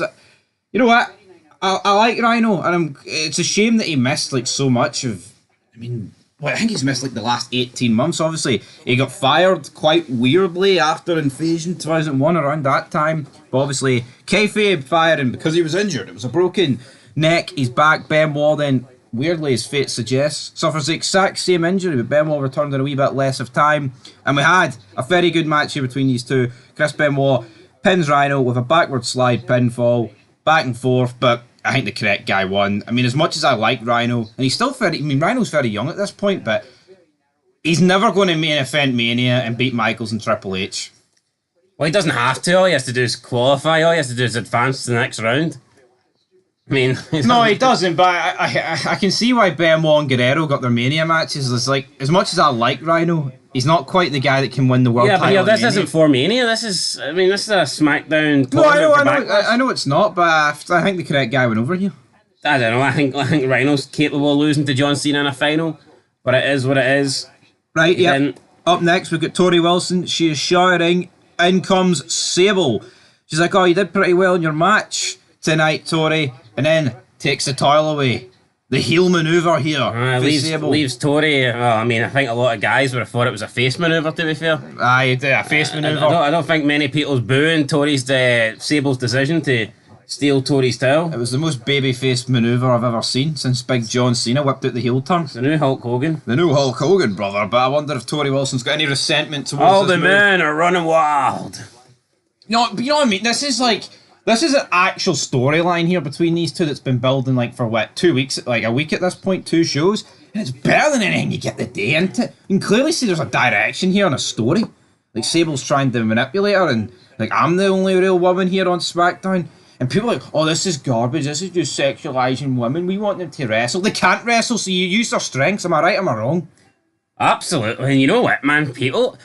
You know what? I like Rhino, and it's a shame that he missed like so much of. I think he's missed like the last 18 months. Obviously, he got fired quite weirdly after Invasion 2001 around that time. But obviously, kayfabe fired him because he was injured. It was a broken neck. He's back. Benoit then, weirdly as fate suggests, suffers the exact same injury, but Benoit returned in a wee bit less of time. And we had a very good match here between these two. Chris Benoit pins Rhino with a backward slide pinfall, back and forth, but I think the correct guy won. I mean, as much as I like Rhino, and he's still Rhino's very young at this point, but he's never going to main event Mania and beat Michaels and Triple H. Well, he doesn't have to. All he has to do is qualify. All he has to do is advance to the next round. I mean, no, he doesn't. But I can see why Benoit and Guerrero got their Mania matches. It's like, as much as I like Rhino, he's not quite the guy that can win the world title. Yeah, but this isn't for Mania. This is a SmackDown. No, I know it's not, but I think the correct guy went over here. I don't know. I think Rhino's capable of losing to John Cena in a final, but it is what it is. Right. Yeah. Up next, we've got Tori Wilson. She is showering. In comes Sable. She's like, "Oh, you did pretty well in your match tonight, Tori," and then takes the tile away. The heel maneuver here. Leaves Tori. I mean, I think a lot of guys would have thought it was a face maneuver, to be fair. Aye, a face maneuver. I don't think many people's booing Tori's Sable's decision to steal Tori's towel. It was the most babyface maneuver I've ever seen since Big John Cena whipped out the heel turn. It's the new Hulk Hogan. The new Hulk Hogan, brother. But I wonder if Tori Wilson's got any resentment towards all this the men are running wild. You know what I mean? This is an actual storyline here between these two that's been building like for what, 2 weeks, like a week at this point, 2 shows, and it's better than anything you get the day into. You can clearly see there's a direction here and a story. Like Sable's trying to manipulate her, and like I'm the only real woman here on SmackDown. And people are like, oh, this is garbage, this is just sexualising women, we want them to wrestle. They can't wrestle, so you use their strengths, am I right, am I wrong? Absolutely, and you know what, man, people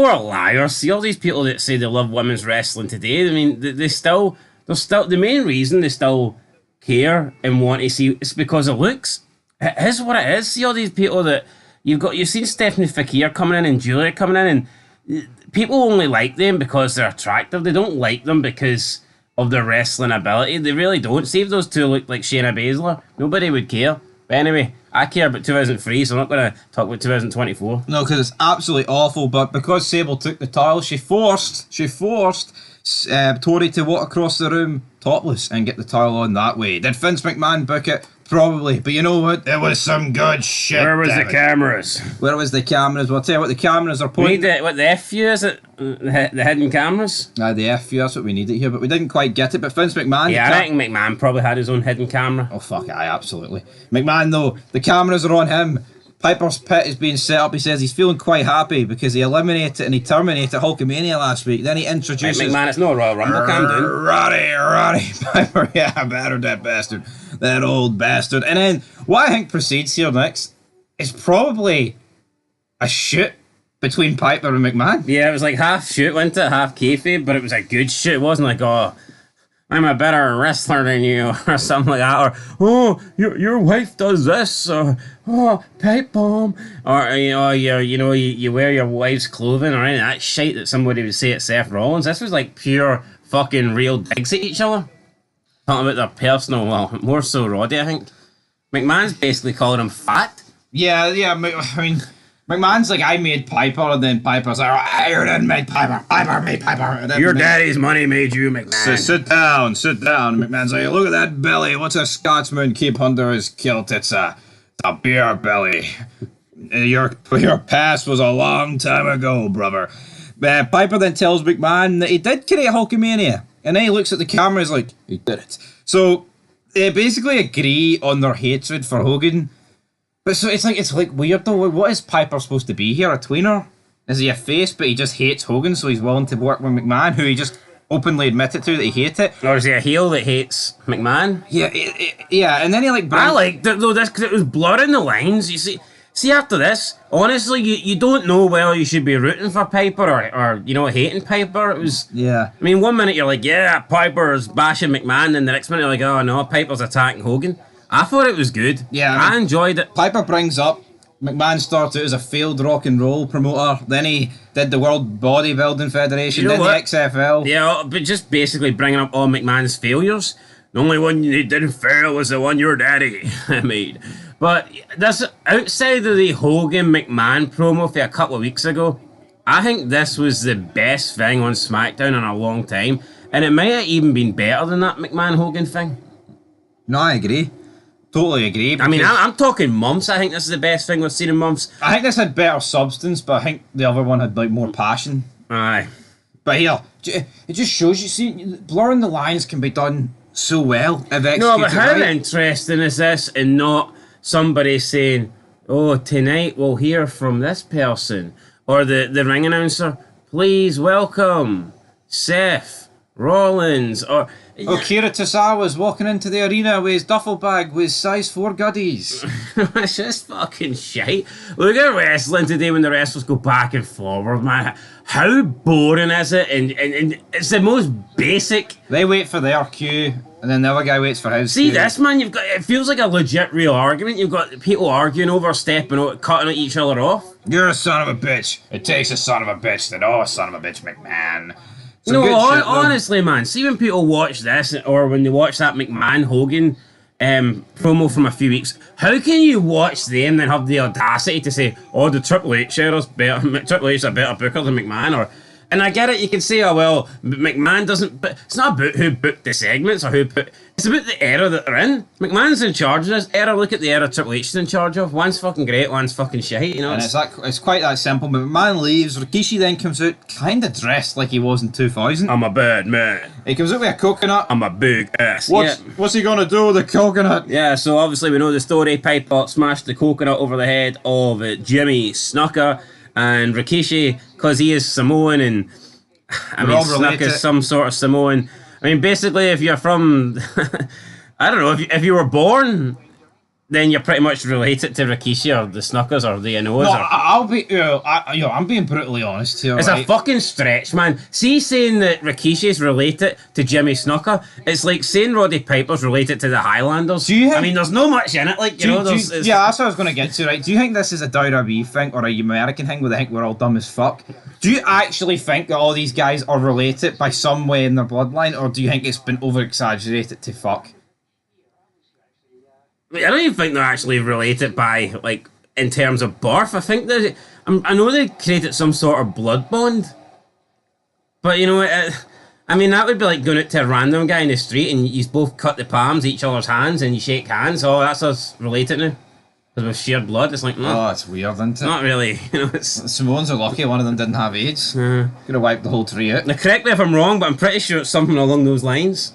are liars. See all these people that say they love women's wrestling today, I mean, they're still, the main reason they still care and want to see it's because of looks. It is what it is. See all these people that you've seen Stephanie Fakir coming in and Julia coming in, and people only like them because they're attractive. They don't like them because of their wrestling ability. They really don't. See if those two look like Shayna Baszler, nobody would care. But anyway, I care about 2003, so I'm not going to talk about 2024. No, because it's absolutely awful, but because Sable took the tile, she forced Tori to walk across the room topless and get the tile on that way. Did Vince McMahon book it? Probably, but you know what? It was some good shit. Where was the cameras? Where was the cameras? Well, I'll tell you what, the cameras are pointing. What the FU is it? The hidden cameras? The FU, that's what we needed here, but we didn't quite get it. But Vince McMahon... Yeah, I think McMahon probably had his own hidden camera. Oh, fuck, aye, absolutely. McMahon, though, the cameras are on him. Piper's Pit is being set up. He says he's feeling quite happy because he eliminated and he terminated Hulkamania last week. Then he introduces... Hey, McMahon, it's no Royal Rumble cam, dude. Roddy Piper. Yeah, I battered that bastard. That old bastard. And then what I think proceeds here next is probably a shoot between Piper and McMahon. Yeah, it was like half shoot, wasn't it? Half kayfabe, but it was a good shoot. It wasn't like, oh, I'm a better wrestler than you, or something like that, or oh, your wife does this, or oh, pipe bomb, or you wear your wife's clothing, or any of that shit that somebody would say at Seth Rollins. This was like pure fucking real digs at each other. talking about their personal, well, more so Roddy, I think. McMahon's basically calling him fat. Yeah. I mean, McMahon's like, I made Piper, and then Piper's like, I didn't make Piper. Piper made Piper. Your daddy's money made you, McMahon. So sit down. McMahon's like, look at that belly. What's a Scotsman keep under his kilt? It's a beer belly. Your past was a long time ago, brother. Piper then tells McMahon that he did create Hulkamania. And then he looks at the camera and is like, he did it. So they basically agree on their hatred for Hogan. But so it's like weird though. What is Piper supposed to be here? A tweener? Is he a face but he just hates Hogan, so he's willing to work with McMahon, who he just openly admitted to that he hated it? Or is he a heel that hates McMahon? Yeah, yeah. And then he like... I liked it though, this, because it was blurring the lines. You see after this, honestly, you don't know whether you should be rooting for Piper or you know, hating Piper. It was... Yeah. I mean, one minute you're like, yeah, Piper's bashing McMahon, and the next minute you're like, oh no, Piper's attacking Hogan. I thought it was good. Yeah, I enjoyed it. Piper brings up McMahon started out as a failed rock and roll promoter. Then he did the World Bodybuilding Federation, You know then what? the XFL. Yeah, but just basically bringing up all McMahon's failures. The only one he didn't fail was the one your daddy made. But this, outside of the Hogan McMahon promo for a couple of weeks ago, I think this was the best thing on SmackDown in a long time. And it might have even been better than that McMahon Hogan thing. No, I agree. Totally agree. I mean, I'm talking months. I think this is the best thing we've seen in months. I think this had better substance, but I think the other one had like more passion. Aye. But here, it just shows you, see, blurring the lines can be done so well if executed No, but how right. interesting is this, and not somebody saying, oh, tonight we'll hear from this person, or the ring announcer, please welcome Seth Rollins, or... Kira Tosawa's walking into the arena with his duffel bag with size 4 goodies. It's just fucking shite. Look at wrestling today when the wrestlers go back and forward, man. How boring is it? And it's the most basic. They wait for their cue, and then the other guy waits for his See cue. this, man, you've got, it feels like a legit real argument. You've got people arguing over, stepping out, cutting each other off. You're a son of a bitch. It takes a son of a bitch to know a son of a bitch, McMahon. No, honestly, man, see when people watch this, or when they watch that McMahon Hogan promo from a few weeks, how can you watch them and then have the audacity to say, oh, the Triple H era's better, Triple H's a better booker than McMahon, or... And I get it, you can say, oh, well, McMahon doesn't... But it's not about who booked the segments or who put... It's about the era that they're in. McMahon's in charge of this era. Look at the era Triple H is in charge of. One's fucking great, one's fucking shite, you know? And it's quite that simple. But McMahon leaves. Rikishi then comes out kind of dressed like he was in 2000. I'm a bad man. He comes out with a coconut. I'm a big ass. What's he going to do with the coconut? Yeah, so obviously we know the story. Piper smashed the coconut over the head of Jimmy Snuka, and Rikishi, because he is Samoan, and I mean Snuka is some sort of Samoan. I mean, basically, if you're from, I don't know, if you were born, then you're pretty much related to Rikishi or the Snukas or the Inoas. No, I'll be, I'm being brutally honest here. It's right? a fucking stretch, man. See, saying that Rikishi is related to Jimmy Snuka, it's like saying Roddy Piper's related to the Highlanders. I mean, there's no much in it, like, yeah, that's what I was going to get to, right? Do you think this is a WWE thing or a American thing where they think we're all dumb as fuck? Do you actually think that all these guys are related by some way in their bloodline, or do you think it's been over-exaggerated to fuck? I don't even think they're actually related by, like, in terms of birth. I think that I know they created some sort of blood bond, but you know, I mean, that would be like going out to a random guy in the street and you both cut the palms, each other's hands, and you shake hands. Oh, that's us related now because we've shared blood. It's like, no, that's weird, isn't it? Not really. You know, it's Samoans are lucky one of them didn't have AIDS. Could have wiped the whole tree out. Now, correct me if I'm wrong, but I'm pretty sure it's something along those lines.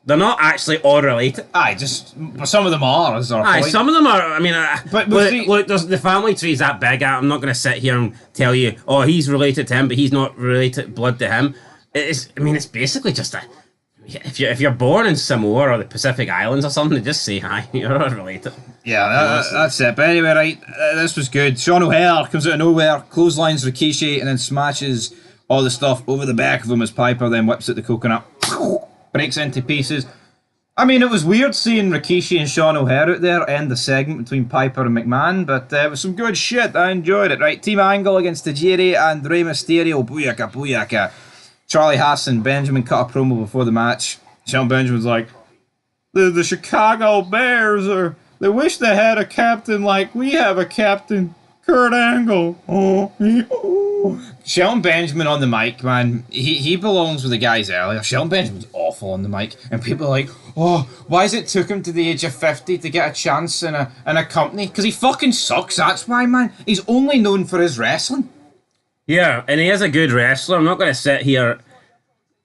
They're not actually all related. But some of them are, is our point. Some of them are. I mean, but look, the family tree is that big. I'm not going to sit here and tell you, oh, he's related to him, but he's not related blood to him. It's basically just a. If you're born in Samoa or the Pacific Islands or something, they just say hi. You're not related. Yeah, that's it. But anyway, right, this was good. Sean O'Hare comes out of nowhere, clotheslines Rikishi, and then smashes all the stuff over the back of him as Piper then whips out the coconut. Breaks into pieces. I mean, it was weird seeing Rikishi and Sean O'Hare out there end the segment between Piper and McMahon, but it was some good shit. I enjoyed it. Right, Team Angle against Tajiri and Rey Mysterio. Booyaka, booyaka. Charlie Haas and Benjamin cut a promo before the match. Sean Benjamin's like, the Chicago Bears are. They wish they had a captain like we have a captain, Kurt Angle. Shelton Benjamin on the mic, man. He belongs with the guys earlier. Shelton Benjamin's awful on the mic, and people are like, oh, why has it took him to the age of 50 to get a chance in a company? Because he fucking sucks. That's why, man. He's only known for his wrestling. Yeah, and he is a good wrestler. I'm not going to sit here.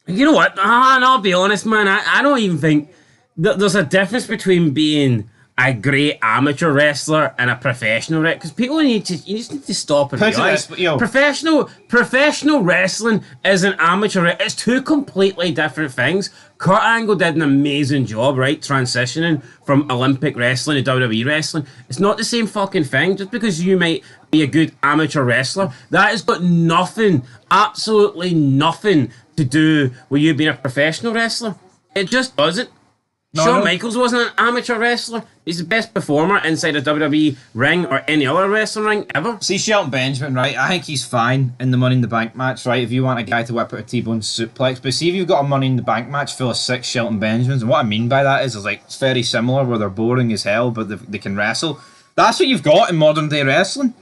You know what? I'll be honest, man. I don't even think there's a difference between being a great amateur wrestler and a professional wrestler, because people you just need to stop and realize professional wrestling is an amateur. It's two completely different things. Kurt Angle did an amazing job, right, transitioning from Olympic wrestling to WWE wrestling. It's not the same fucking thing. Just because you might be a good amateur wrestler, that has got nothing, absolutely nothing to do with you being a professional wrestler. It just doesn't. Shawn Michaels wasn't an amateur wrestler. He's the best performer inside a WWE ring or any other wrestling ring ever. See, Shelton Benjamin, right? I think he's fine in the Money in the Bank match, right? If you want a guy to whip out a T-bone suplex. But see, if you've got a Money in the Bank match full of 6 Shelton Benjamins, and what I mean by that is like it's very similar where they're boring as hell, but they can wrestle. That's what you've got in modern day wrestling.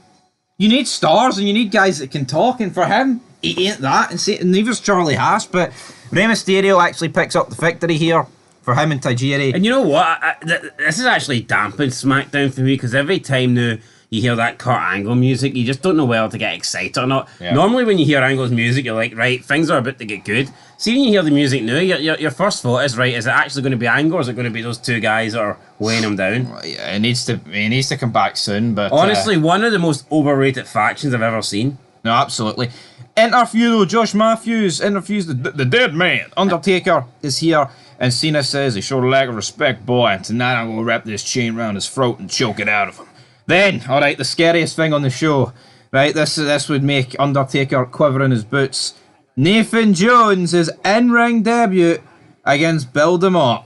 You need stars and you need guys that can talk, and for him, he ain't that. And neither's Charlie Haas, but Rey Mysterio actually picks up the victory here for him and Tajiri. And you know what? This has actually dampened SmackDown for me, because every time now you hear that Kurt Angle music, you just don't know whether to get excited or not. Yeah. Normally when you hear Angle's music, you're like, right, things are about to get good. See, when you hear the music now, your first thought is, right, is it actually going to be Angle, or is it going to be those two guys that are weighing him down? Yeah, he needs to come back soon. But honestly, one of the most overrated factions I've ever seen. No, absolutely. Interview though, Josh Matthews interviews the dead man. Undertaker is here. And Cena says, he showed a lack of respect, boy, and tonight I'm going to wrap this chain around his throat and choke it out of him. Then, alright, the scariest thing on the show, right, this would make Undertaker quiver in his boots. Nathan Jones' in-ring debut against Bill DeMott.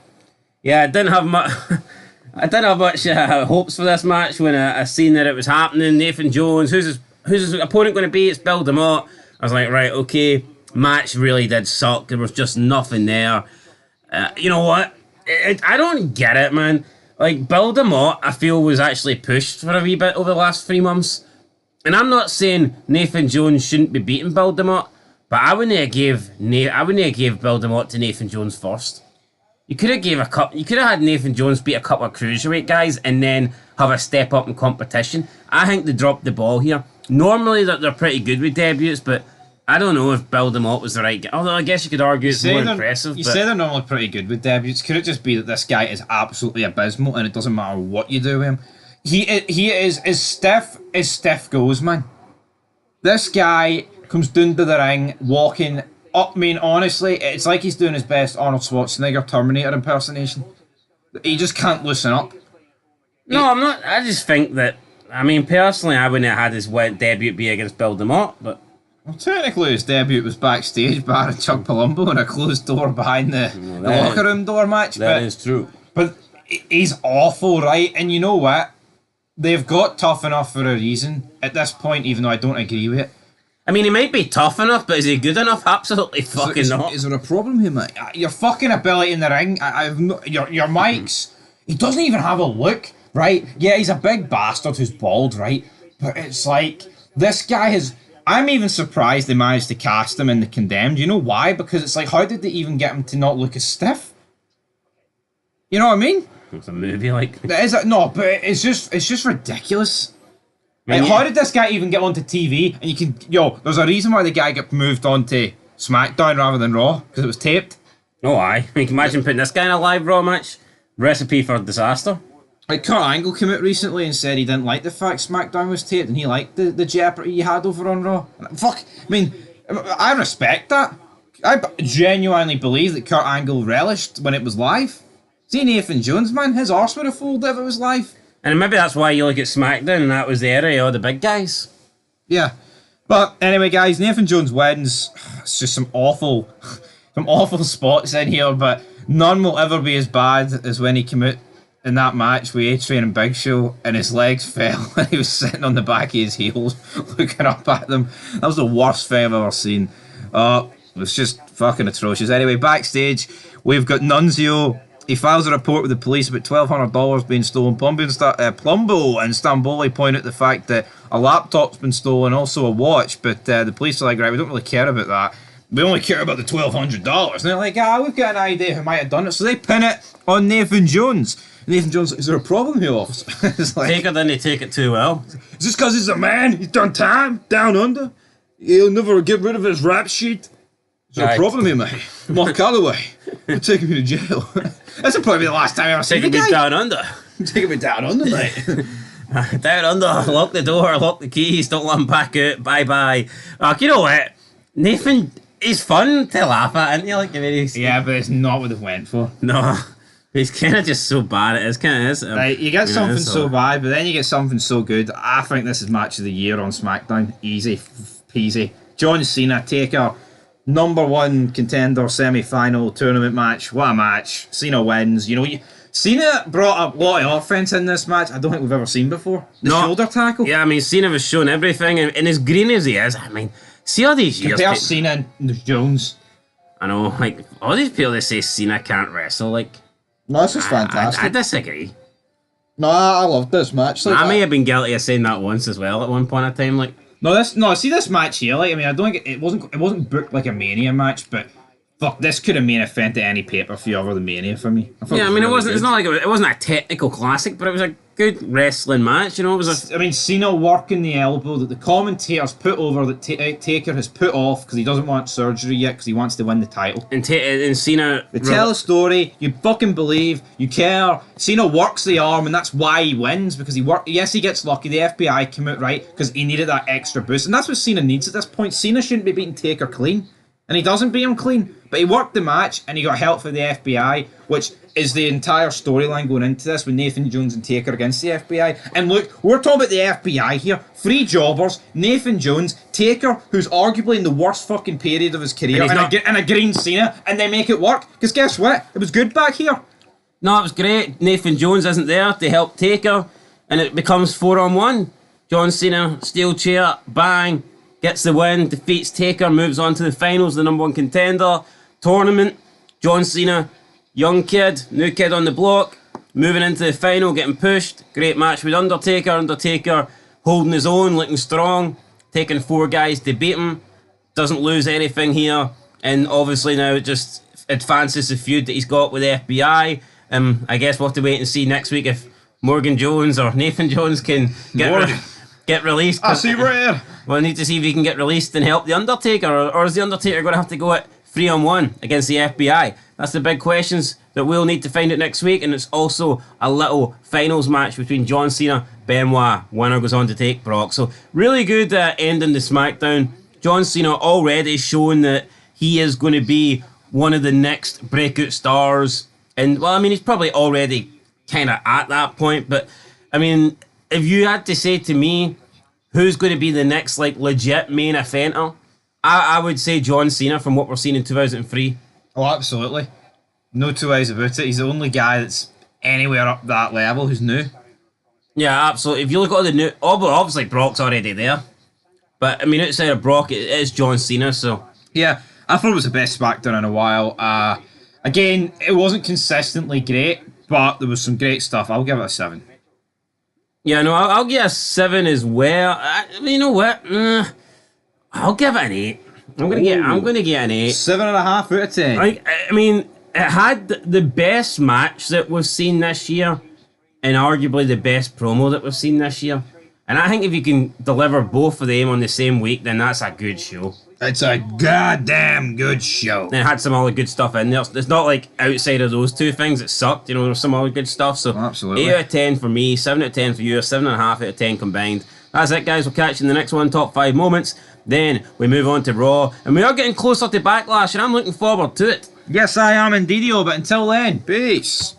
Yeah, I didn't have much hopes for this match when I seen that it was happening. Nathan Jones, who's his opponent going to be? It's Bill DeMott. I was like, right, okay, match really did suck. There was just nothing there. You know what? I don't get it, man. Like, Bill DeMott, I feel, was actually pushed for a wee bit over the last 3 months. And I'm not saying Nathan Jones shouldn't be beating Bill DeMott, but I wouldn't have gave Bill DeMott to Nathan Jones first. You could have had Nathan Jones beat a couple of cruiserweight guys and then have a step up in competition. I think they dropped the ball here. Normally they're pretty good with debuts, but I don't know if Bill DeMott was the right guy. Although I guess you could argue it's more impressive. You say they're normally pretty good with debuts. Could it just be that this guy is absolutely abysmal and it doesn't matter what you do with him? He is as stiff goes, man. This guy comes down to the ring, walking up. I mean, honestly, it's like he's doing his best Arnold Schwarzenegger Terminator impersonation. He just can't loosen up. No, I'm not. I just think that, I mean, personally, I wouldn't have had his debut be against Bill DeMott, but... Well, technically his debut was backstage by Chuck Palumbo in a closed door behind the locker room door match. That is true. But he's awful, right? And you know what? They've got tough enough for a reason at this point, even though I don't agree with it. I mean, he might be tough enough, but is he good enough? Absolutely fucking not. Is there a problem here, mate? Your fucking ability in the ring, your mics, he doesn't even have a look, right? Yeah, he's a big bastard who's bald, right? But it's like, this guy has... I'm even surprised they managed to cast him in The Condemned. You know why? Because it's like, how did they even get him to not look as stiff? You know what I mean? It's a movie, like... No, but it's just ridiculous. Like, how did this guy even get onto TV? And you can... there's a reason why the guy got moved onto SmackDown rather than Raw. Because it was taped. Oh, aye. You can imagine putting this guy in a live Raw match. Recipe for disaster. Like, Kurt Angle came out recently and said he didn't like the fact SmackDown was taped and he liked the jeopardy he had over on Raw. Fuck, I mean, I respect that. I genuinely believe that Kurt Angle relished when it was live. See Nathan Jones, man, his arse would have folded if it was live. And maybe that's why you look at SmackDown and that was the area of the big guys. Yeah. But anyway, guys, Nathan Jones wins. It's just some awful spots in here, but none will ever be as bad as when he came out in that match with A-Train and Big Show and his legs fell and he was sitting on the back of his heels looking up at them. That was the worst thing I've ever seen. It was just fucking atrocious. Anyway, backstage, we've got Nunzio. He files a report with the police about $1,200 being stolen. Plumbo and Stamboli point out the fact that a laptop's been stolen, also a watch, but the police are like, right, we don't really care about that. We only care about the $1,200. And they're like, we've got an idea who might have done it. So they pin it on Nathan Jones. And Nathan Jones, is there a problem here, officer? It's like, Taker didn't take it too well. is this because he's a man? He's done time down under? He'll never get rid of his rap sheet? Is there a problem here, mate? Mark Calloway, you're taking me to jail. That's probably the last time I ever seen the Taking guy. me down under. Taking me down under, mate. Down under. Lock the door. Lock the keys. Don't let him back out. Bye bye. You know what? Nathan is fun to laugh at, isn't he? Like, Yeah, but it's not what they went for. No. He's kind of just so bad. It is kind of is. Right, you get something it's so bad, but then you get something so good. I think this is match of the year on SmackDown. Easy peasy. John Cena, Taker, #1 contender, semi-final tournament match. What a match! Cena wins. You know, Cena brought a lot of offense in this match. I don't think we've ever seen before. The shoulder tackle. Yeah, I mean, Cena was showing everything, and as green as he is, I mean, see all these years. Compare Cena and Jones. I know, like all these people that say Cena can't wrestle, like. No, this is fantastic. I disagree. No, I loved this match. Like, I may have been guilty of saying that once as well at one point in time. Like, see this match here. Like, I mean, I don't think it wasn't booked like a Mania match, but fuck, this could have main evented any pay-per-view over the Mania for me. Yeah, I mean, it wasn't. It's not like it wasn't a technical classic, but it was a good wrestling match. You know, it was. I mean, Cena working the elbow that the commentators put over that Taker has put off because he doesn't want surgery yet because he wants to win the title. And Cena. They tell a story. You fucking believe. You care. Cena works the arm, and that's why he wins because he worked. Yes, he gets lucky. The FBI came out right because he needed that extra boost, and that's what Cena needs at this point. Cena shouldn't be beating Taker clean. And he doesn't beat him clean, but he worked the match and he got help from the FBI, which is the entire storyline going into this with Nathan Jones and Taker against the FBI. And look, we're talking about the FBI here. 3 jobbers, Nathan Jones, Taker, who's arguably in the worst fucking period of his career, and a green Cena, and they make it work. Because guess what? It was good back here. No, it was great. Nathan Jones isn't there to help Taker, and it becomes 4-on-1. John Cena, steel chair, bang. Gets the win, defeats Taker, moves on to the finals, the #1 contender, tournament. John Cena, young kid, new kid on the block, moving into the final, getting pushed. Great match with Undertaker. Undertaker holding his own, looking strong, taking 4 guys to beat him. Doesn't lose anything here, and obviously now it just advances the feud that he's got with the FBI. I guess we'll have to wait and see next week if Morgan Jones or Nathan Jones can get released. I see right here. We'll need to see if he can get released and help the Undertaker, or is the Undertaker going to have to go at 3-on-1 against the FBI? That's the big questions that we'll need to find out next week, and it's also a little finals match between John Cena, Benoit. Winner goes on to take Brock. So really good ending to SmackDown. John Cena already showing that he is going to be one of the next breakout stars, and well, I mean, he's probably already kind of at that point, but I mean, if you had to say to me who's going to be the next like legit main eventer, I would say John Cena from what we're seeing in 2003. Oh, absolutely. No two ways about it. He's the only guy that's anywhere up that level who's new. Yeah, absolutely. If you look at all the new, obviously Brock's already there, but I mean outside of Brock, it is John Cena. So yeah, I thought it was the best SmackDown in a while. Again, it wasn't consistently great, but there was some great stuff. I'll give it a 7. Yeah, no, I'll give it a 7 as well. You know what? I'll give it an 8. I'm gonna get an 8. 7.5 out of 10. I mean, it had the best match that we've seen this year, and arguably the best promo that we've seen this year. And I think if you can deliver both of them on the same week, then that's a good show. It's a goddamn good show. And it had some other good stuff in there. It's not like outside of those 2 things it sucked. You know, there's some other good stuff. So absolutely. 8 out of 10 for me, 7 out of 10 for you, 7.5 out of 10 combined. That's it, guys. We'll catch you in the next one, top 5 moments. Then we move on to Raw, and we are getting closer to Backlash, and I'm looking forward to it. Yes, I am indeed, but until then, peace.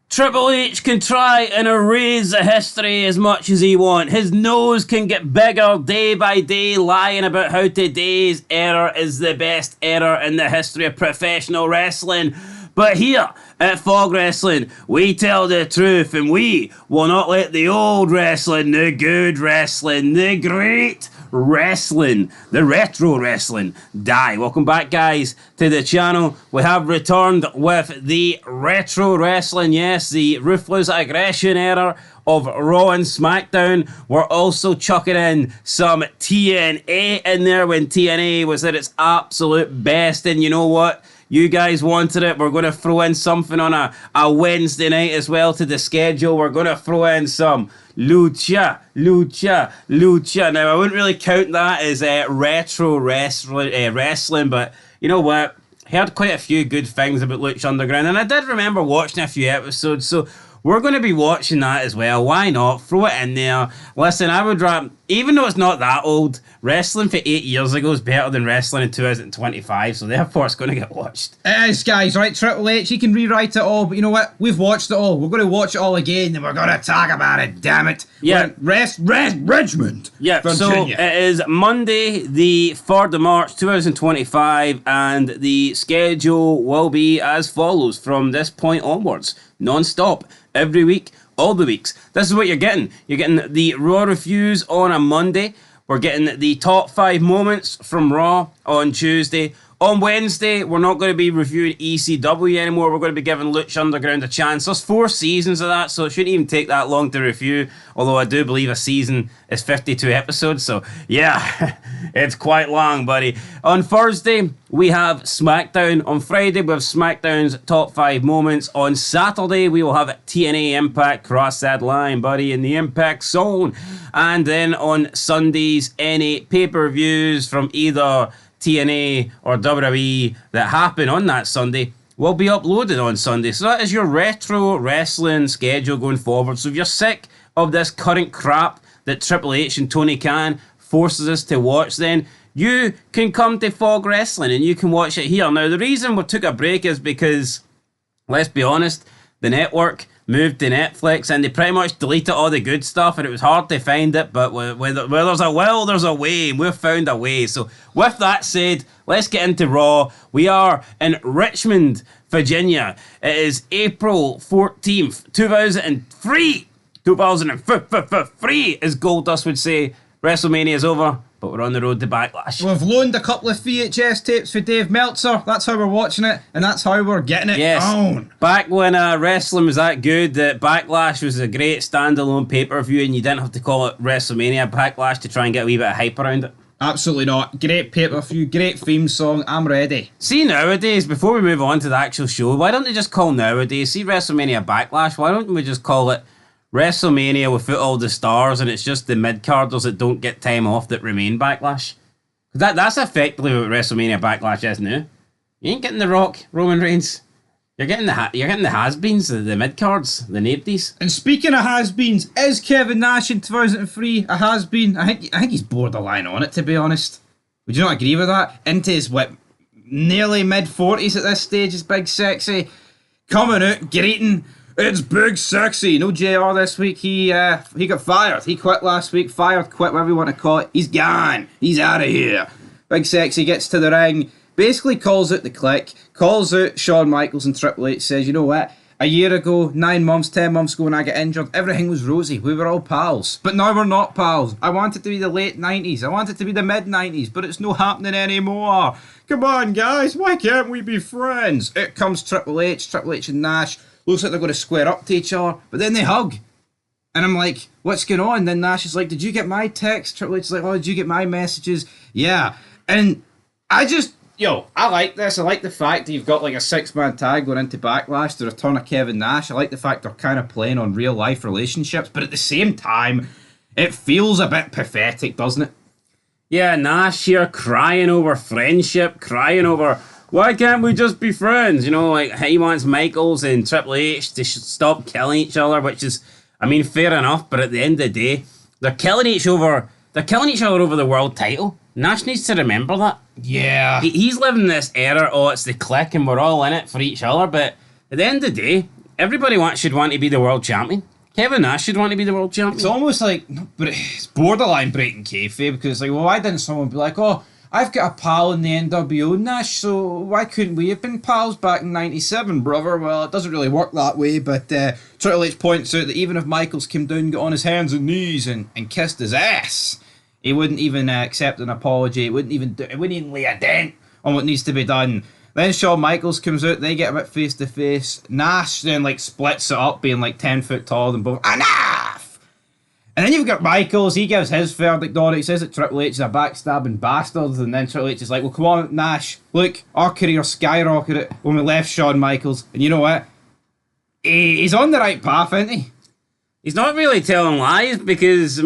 Triple H can try and erase the history as much as he wants. His nose can get bigger day by day, lying about how today's era is the best era in the history of professional wrestling. But here at Fog Wrestling, we tell the truth and we will not let the old wrestling, the good wrestling, the great wrestling, the retro wrestling die. Welcome back, guys, to the channel. We have returned with the retro wrestling, yes, the ruthless aggression era of Raw and SmackDown. We're also chucking in some TNA in there when TNA was at its absolute best, and you know what? You guys wanted it. We're going to throw in something on a Wednesday night as well to the schedule. We're going to throw in some Lucha. Now, I wouldn't really count that as retro wrestling, but you know what? I heard quite a few good things about Lucha Underground, and I did remember watching a few episodes, so we're going to be watching that as well. Why not? Throw it in there. Listen, I would rather, even though it's not that old, wrestling for 8 years ago is better than wrestling in 2025, so therefore it's going to get watched. It is, guys, right? Triple H, he can rewrite it all, but you know what? We've watched it all. We're going to watch it all again, and we're going to talk about it, damn it. Yeah. Richmond. Yeah, Virginia. so it is Monday, the 3rd of March, 2025, and the schedule will be as follows from this point onwards. Non-stop, every week, all the weeks. This is what you're getting. You're getting the Raw reviews on a Monday. We're getting the top 5 moments from Raw on Tuesday. On Wednesday, we're not going to be reviewing ECW anymore. We're going to be giving Lucha Underground a chance. There's 4 seasons of that, so it shouldn't even take that long to review. Although I do believe a season is 52 episodes, so yeah, it's quite long, buddy. On Thursday, we have SmackDown. On Friday, we have SmackDown's top 5 moments. On Saturday, we will have TNA Impact. Cross that line, buddy, in the Impact Zone. And then on Sundays, any pay-per-views from either TNA or WWE that happen on that Sunday will be uploaded on Sunday. So that is your retro wrestling schedule going forward. So if you're sick of this current crap that Triple H and Tony Khan forces us to watch, then you can come to Fog Wrestling and you can watch it here. Now, the reason we took a break is because, let's be honest, the network moved to Netflix and they pretty much deleted all the good stuff, and it was hard to find it, but where there's a will, there's a way, and we've found a way. So with that said, let's get into Raw. We are in Richmond, Virginia. It is April 14th, 2003. 2003, as Goldust would say. WrestleMania is over, but we're on the road to Backlash. We've loaned a couple of VHS tapes for Dave Meltzer. That's how we're watching it, and that's how we're getting it on. Back when wrestling was that good, that Backlash was a great standalone pay-per-view, and you didn't have to call it WrestleMania Backlash to try and get a wee bit of hype around it. Absolutely not. Great pay-per-view, great theme song. I'm ready. See, nowadays, before we move on to the actual show, why don't they just call nowadays, see WrestleMania Backlash, why don't we just call it WrestleMania without all the stars, and it's just the mid-carders that don't get time off that remain Backlash? That's effectively what WrestleMania Backlash is now. You ain't getting The Rock, Roman Reigns. You're getting the has-beens, the mid-cards, the nabdies. And speaking of has-beens, is Kevin Nash in 2003 a has-been? I think he's borderline on it, to be honest. Would you not agree with that? Into his, nearly mid-40s at this stage, is Big Sexy. Coming out, greeting, it's Big Sexy. No JR this week. He got fired. He quit last week. Fired, quit, whatever you want to call it. He's gone. He's out of here. Big Sexy gets to the ring, basically calls out the Clique, calls out Shawn Michaels and Triple H, says, you know what? A year ago, 9 months, 10 months ago when I got injured, everything was rosy. We were all pals. But now we're not pals. I want it to be the late 90s. I want it to be the mid 90s, but it's not happening anymore. Come on, guys. Why can't we be friends? Out comes Triple H and Nash. Looks like they're going to square up to each other, but then they hug. And I'm like, what's going on? Then Nash is like, did you get my text? Triple H is like, oh, did you get my messages? Yeah. And I like this. I like the fact that you've got like a 6-man tag going into Backlash, the return of Kevin Nash. I like the fact they're kind of playing on real life relationships, but at the same time, it feels a bit pathetic, doesn't it? Yeah, Nash here crying over friendship, crying over, why can't we just be friends? You know, like he wants Michaels and Triple H to stop killing each other, which is, I mean, fair enough, but at the end of the day, they're killing each other over the world title. Nash needs to remember that. Yeah. He's living this era, oh, it's the Clique and we're all in it for each other, but at the end of the day, everybody should want to be the world champion. Kevin Nash should want to be the world champion. It's almost like, but it's borderline breaking kayfabe, because it's like, well, why didn't someone be like, oh, I've got a pal in the NWO, Nash, so why couldn't we have been pals back in 97, brother? Well, it doesn't really work that way, but Triple H points out that even if Michaels came down, got on his hands and knees and kissed his ass, he wouldn't even accept an apology. It wouldn't even lay a dent on what needs to be done. Then Shawn Michaels comes out, they get a bit face to face. Nash then splits it up, being 10 foot taller than both. Enough! And then you've got Michaels, he gives his verdict on it. He says that Triple H is a backstabbing bastard, and then Triple H is like, well, come on, Nash, look, our career skyrocketed when we left Shawn Michaels, and you know what? He's on the right path, isn't he? He's not really telling lies, because,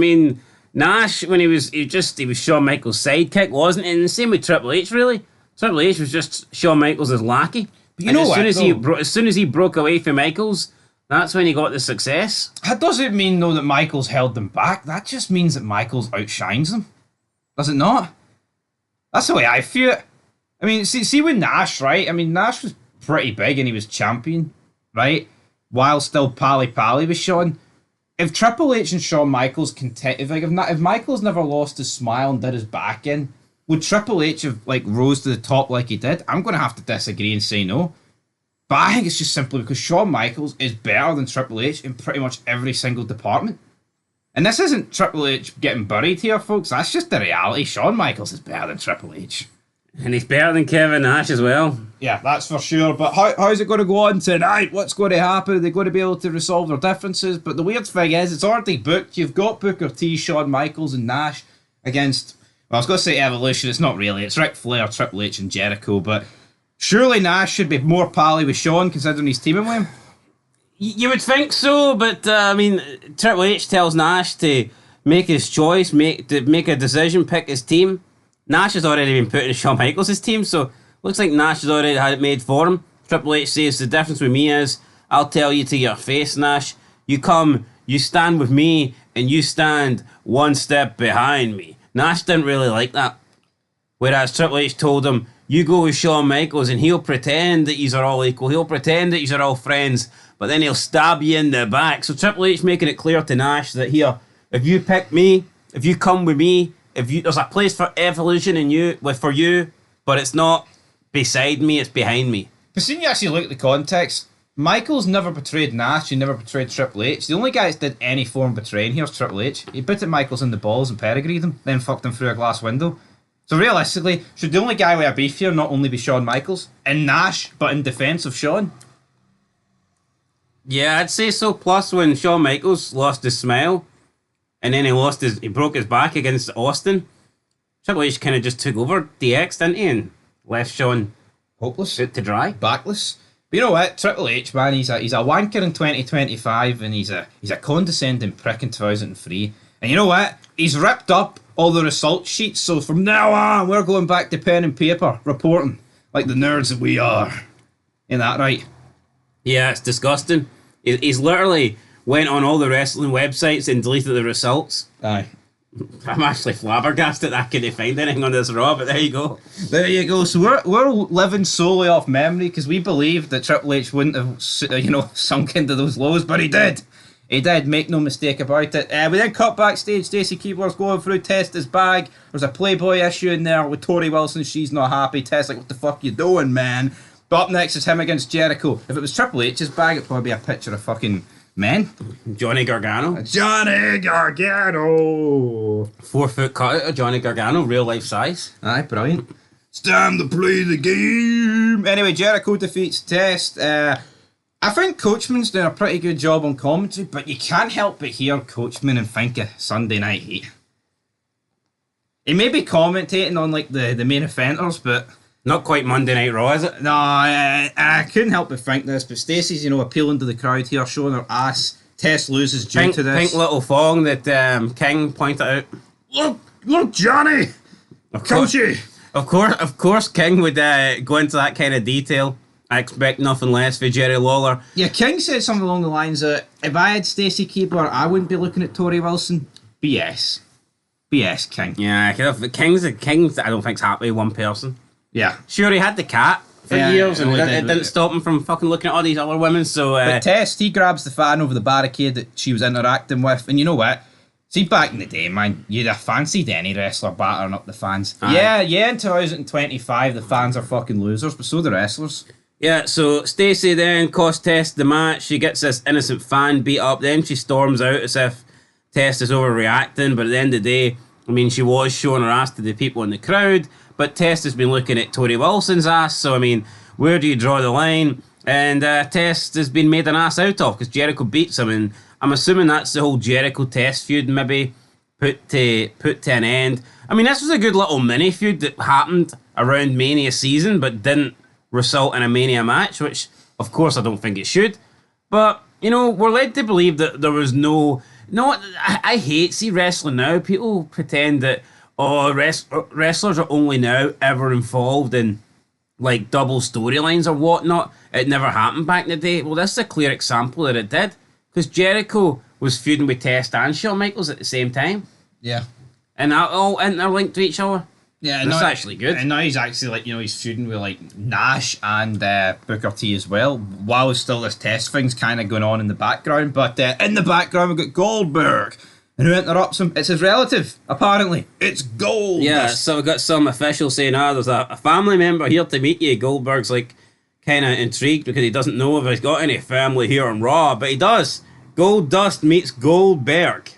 Nash, when he was Shawn Michaels' sidekick, wasn't he? And the same with Triple H, really. Triple H was just Shawn Michaels' lackey. But you know what? As soon as he broke away from Michaels, that's when he got the success. That doesn't mean, though, that Michaels held them back. That just means that Michaels outshines them. Does it not? That's the way I feel it. See with Nash, right? Nash was pretty big and he was champion, right? While still pally with Shawn. If Triple H and Shawn Michaels if Michaels never lost his smile and did his back in, would Triple H have rose to the top like he did? I'm going to have to disagree and say no. But I think it's just simply because Shawn Michaels is better than Triple H in pretty much every single department. And this isn't Triple H getting buried here, folks. That's just the reality. Shawn Michaels is better than Triple H. And he's better than Kevin Nash as well. Yeah, that's for sure. But how's it going to go on tonight? What's going to happen? Are they going to be able to resolve their differences? But the weird thing is, it's already booked. You've got Booker T, Shawn Michaels, and Nash against... Well, I was going to say Evolution. It's not really. It's Ric Flair, Triple H, and Jericho. But surely Nash should be more pally with Shawn, considering he's teaming with him. You would think so, but Triple H tells Nash to make his choice, make a decision, pick his team. Nash has already been put in Shawn Michaels' team, so looks like Nash has already had it made for him. Triple H says the difference with me is, I'll tell you to your face, Nash. You come, you stand with me, and you stand one step behind me. Nash didn't really like that. Whereas Triple H told him, you go with Shawn Michaels and he'll pretend that yous are all equal. He'll pretend that yous are all friends, but then he'll stab you in the back. So Triple H making it clear to Nash that here, if you pick me, if you come with me, there's a place for evolution for you, but it's not beside me, it's behind me. But seeing you actually look at the context, Michaels never betrayed Nash, he never betrayed Triple H. The only guy that did any form of betraying here's Triple H. He put Michaels in the balls and pedigreed him, then fucked him through a glass window. So realistically, should the only guy with a beef here not only be Shawn Michaels and Nash, but in defence of Shawn? Yeah, I'd say so. Plus, when Shawn Michaels lost his smile, and then he broke his back against Austin, Triple H kind of just took over DX, didn't he, and left Shawn hopeless to dry, backless. But you know what, Triple H, man, he's a wanker in 2025, and he's a condescending prick in 2003. And you know what? He's ripped up all the result sheets, so from now on, we're going back to pen and paper, reporting, like the nerds that we are. Ain't that right? Yeah, it's disgusting. He's literally went on all the wrestling websites and deleted the results. Aye. I'm actually flabbergasted I couldn't find anything on this Raw, but there you go. There you go. So we're living solely off memory because we believed that Triple H wouldn't have, sunk into those lows, but he did. He did, make no mistake about it. We then cut backstage. Stacey Keebler's going through, test his bag. There's a Playboy issue in there with Tori Wilson. She's not happy. Test like, what the fuck you doing, man? But up next is him against Jericho. If it was Triple H's bag, it'd probably be a picture of fucking men. Johnny Gargano. Johnny Gargano. 4 foot cut of Johnny Gargano, real life size. Aye, brilliant. It's time to play the game. Anyway, Jericho defeats Test. I think Coachman's doing a pretty good job on commentary, but you can't help but hear Coachman and think of Sunday Night Heat. He may be commentating on the main eventers, but not quite Monday Night Raw, is it? No, I couldn't help but think this. But Stacey's, appealing to the crowd here, showing her ass. Test loses due to this. Pink little thong that King pointed out. Look, Johnny, Coachy. Of course, King would go into that kind of detail. I expect nothing less for Jerry Lawler. Yeah, King said something along the lines of, if I had Stacey Keebler, I wouldn't be looking at Tori Wilson. BS, King. Yeah, King's I don't think's happy with one person. Yeah. Sure, he had the cat for years, and it didn't stop him from fucking looking at all these other women, so... But Test, he grabs the fan over the barricade that she was interacting with, and you know what? See, back in the day, man, you'd have fancied any wrestler battering up the fans. Aye. Yeah, in 2025, the fans are fucking losers, but so the wrestlers. Yeah, so Stacey then cost Test the match. She gets this innocent fan beat up. Then she storms out as if Test is overreacting. But at the end of the day, I mean, she was showing her ass to the people in the crowd. But Test has been looking at Tori Wilson's ass. So, I mean, where do you draw the line? And Test has been made an ass out of because Jericho beats him. And I'm assuming that's the whole Jericho Test feud maybe put to an end. I mean, this was a good little mini feud that happened around Mania season, but didn't result in a Mania match, which of course I don't think it should. But you know, we're led to believe that there was no. I hate see wrestling now. People pretend that wrestlers are only now ever involved in like double storylines or whatnot. It never happened back in the day. Well, this is a clear example that it did. Because Jericho was feuding with Test and Shawn Michaels at the same time. Yeah. And that all interlinked to each other. Yeah, That's actually good. And now he's actually like, you know, he's feuding with like Nash and Booker T as well. While still this Test thing's kind of going on in the background. But in the background we've got Goldberg. And who interrupts him? It's his relative, apparently. It's Gold. Yeah, so we got some official saying, there's a family member here to meet you. Goldberg's like kind of intrigued because he doesn't know if he's got any family here on Raw, but he does. Goldust meets Goldberg.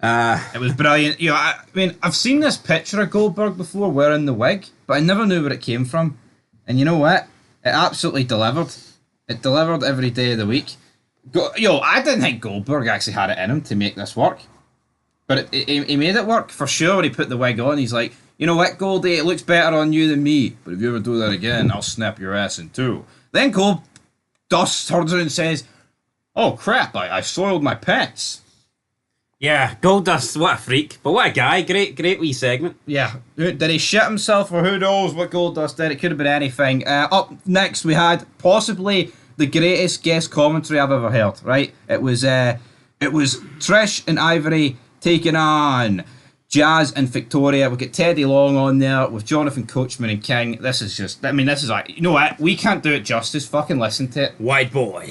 It was brilliant. You know, I mean, I've seen this picture of Goldberg before wearing the wig, but I never knew where it came from. And you know what? It absolutely delivered. It delivered every day of the week. I didn't think Goldberg actually had it in him to make this work. But he made it work for sure when he put the wig on. He's like, you know what, Goldie, it looks better on you than me. But if you ever do that again, I'll snap your ass in two. Then Goldust turns around and says, oh crap, I soiled my pants. Yeah, Goldust, what a freak. But what a guy. Great wee segment. Yeah. Did he shit himself or who knows what Goldust did? It could have been anything. Up next we had possibly the greatest guest commentary I've ever heard, right? It was Trish and Ivory taking on Jazz and Victoria. We've got Teddy Long on there with Jonathan Coachman and King. This is like, you know what? We can't do it justice. Fucking listen to it. White boy.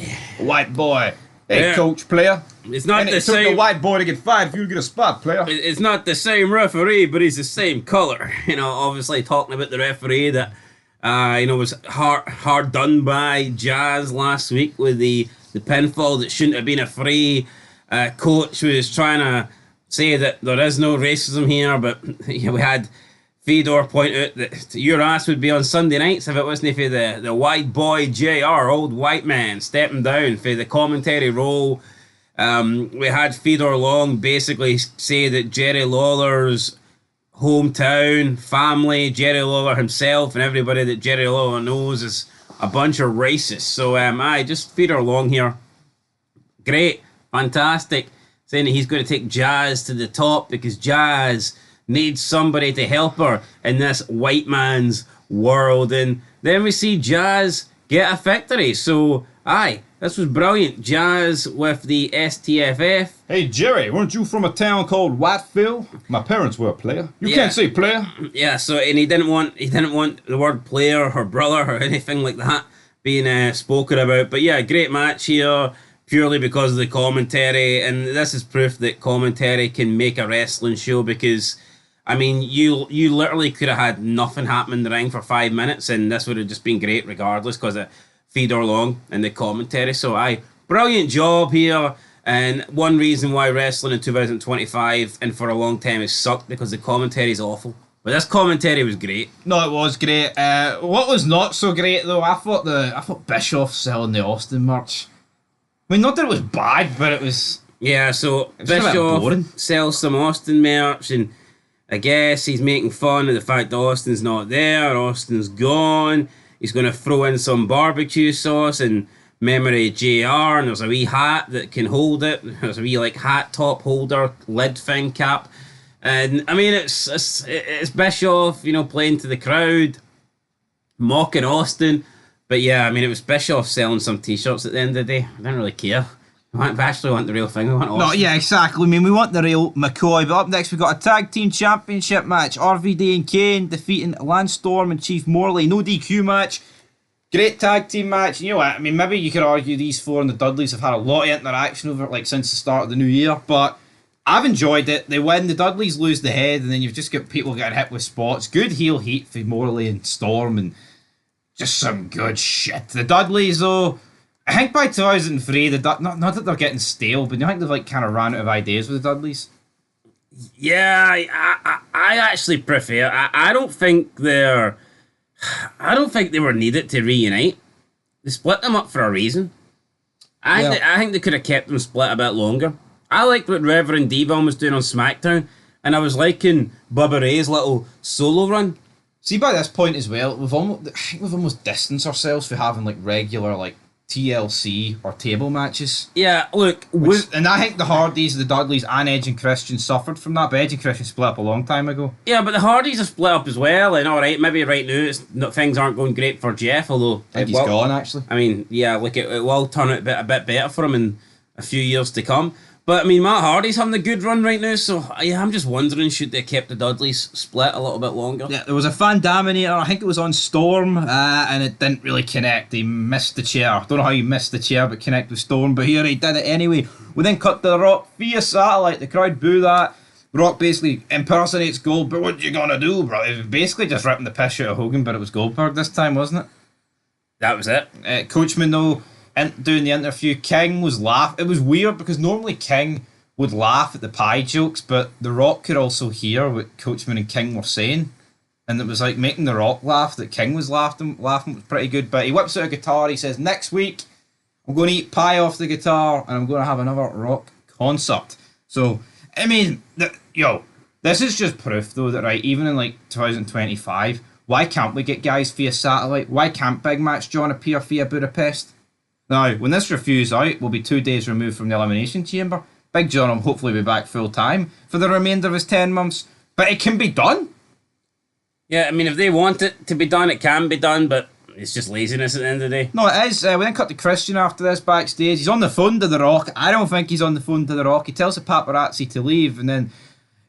Hey, Yeah. coach, player. It's not And the it took same. the white boy to get fired if you get a spot, player. It's not the same referee, but he's the same color. You know, obviously talking about the referee that, was hard done by Jazz last week with the pinfall that shouldn't have been a free. Coach was trying to say that there is no racism here, but we had Fedor point out that your ass would be on Sunday nights if it wasn't for the white boy JR, old white man, stepping down for the commentary role. We had Fedor Long basically say that Jerry Lawler's hometown, family, Jerry Lawler himself, and everybody that Jerry Lawler knows is a bunch of racists. So, just Fedor Long here. Great, fantastic. Saying that he's going to take Jazz to the top because Jazz needs somebody to help her in this white man's world. And then we see Jazz get a victory. So, this was brilliant. Jazz with the STFF. Hey, Jerry, weren't you from a town called Whiteville? My parents were a player. You can't say player. Yeah, so, and he didn't want the word player or brother or anything like that being spoken about. But yeah, great match here. Purely because of the commentary, and this is proof that commentary can make a wrestling show because, I mean, you literally could have had nothing happen in the ring for 5 minutes and this would have just been great regardless because of Fedor Long and the commentary. So, brilliant job here, and one reason why wrestling in 2025 and for a long time has sucked because the commentary is awful. But this commentary was great. No, it was great. What was not so great though, I thought Bischoff selling the Austin merch. I mean, not that it was bad, but it was... Yeah, so It's just a bit boring. Bischoff sells some Austin merch, and I guess he's making fun of the fact that Austin's not there, Austin's gone. He's going to throw in some barbecue sauce in memory of JR, and there's a wee hat that can hold it. There's a wee, like, hat top holder, lid thing cap. And, I mean, it's Bischoff, playing to the crowd, mocking Austin. But yeah, I mean, it was Bischoff selling some t-shirts at the end of the day. I didn't really care. We actually want the real thing. We want Austin. No, yeah, exactly. I mean, we want the real McCoy. But up next, we've got a tag team championship match. RVD and Kane defeating Lance Storm and Chief Morley. No DQ match. Great tag team match. You know what? I mean, maybe you could argue these four and the Dudleys have had a lot of interaction over since the start of the new year. But I've enjoyed it. They win, the Dudleys lose the head, and then you've just got people getting hit with spots. Good heel heat for Morley and Storm, and just some good shit. The Dudleys, though, I think by 2003, not that they're getting stale, but I think they've like kind of ran out of ideas with the Dudleys. Yeah, I actually prefer. I don't think they're. I don't think they were needed to reunite. They split them up for a reason. I think they could have kept them split a bit longer. I liked what Reverend Devon was doing on SmackDown, and I was liking Bubba Ray's little solo run. See, by this point as well, I think we've almost distanced ourselves for having like regular like TLC or table matches. Yeah, look, and I think the Hardys, the Dudleys, and Edge and Christian suffered from that. But Edge and Christian split up a long time ago. Yeah, but the Hardys are split up as well, and all right, maybe right now things aren't going great for Jeff. Although I think he's gone actually. I mean, yeah, look, it will turn out a bit better for him in a few years to come. But I mean, Matt Hardy's having a good run right now, so yeah, I'm just wondering, should they have kept the Dudleys split a little bit longer? Yeah, there was a fan dominator, I think it was on Storm, and it didn't really connect. He missed the chair. Don't know how he missed the chair, but connect with Storm. But here he did it anyway. We then cut to The Rock via satellite. The crowd boo that. Rock basically impersonates Goldberg. What you gonna do, bro? It was basically just ripping the piss out of Hogan, but it was Goldberg this time, wasn't it? That was it. Coachman, though, doing the interview, King was laugh. It was weird because normally King would laugh at the pie jokes, but The Rock could also hear what Coachman and King were saying, and it was like making The Rock laugh that King was laughing was pretty good. But he whips out a guitar. He says, "Next week, I'm going to eat pie off the guitar, and I'm going to have another Rock concert." So I mean, this is just proof though that right, even in like 2025, why can't we get guys via satellite? Why can't Big Match John appear via Budapest? Now, when this review's out, we'll be 2 days removed from the Elimination Chamber. Big John will hopefully be back full time for the remainder of his 10 months. But it can be done. Yeah, I mean, if they want it to be done, it can be done, but it's just laziness at the end of the day. No, it is. We then cut to Christian after this backstage. He's on the phone to The Rock. I don't think he's on the phone to The Rock. He tells the paparazzi to leave, and then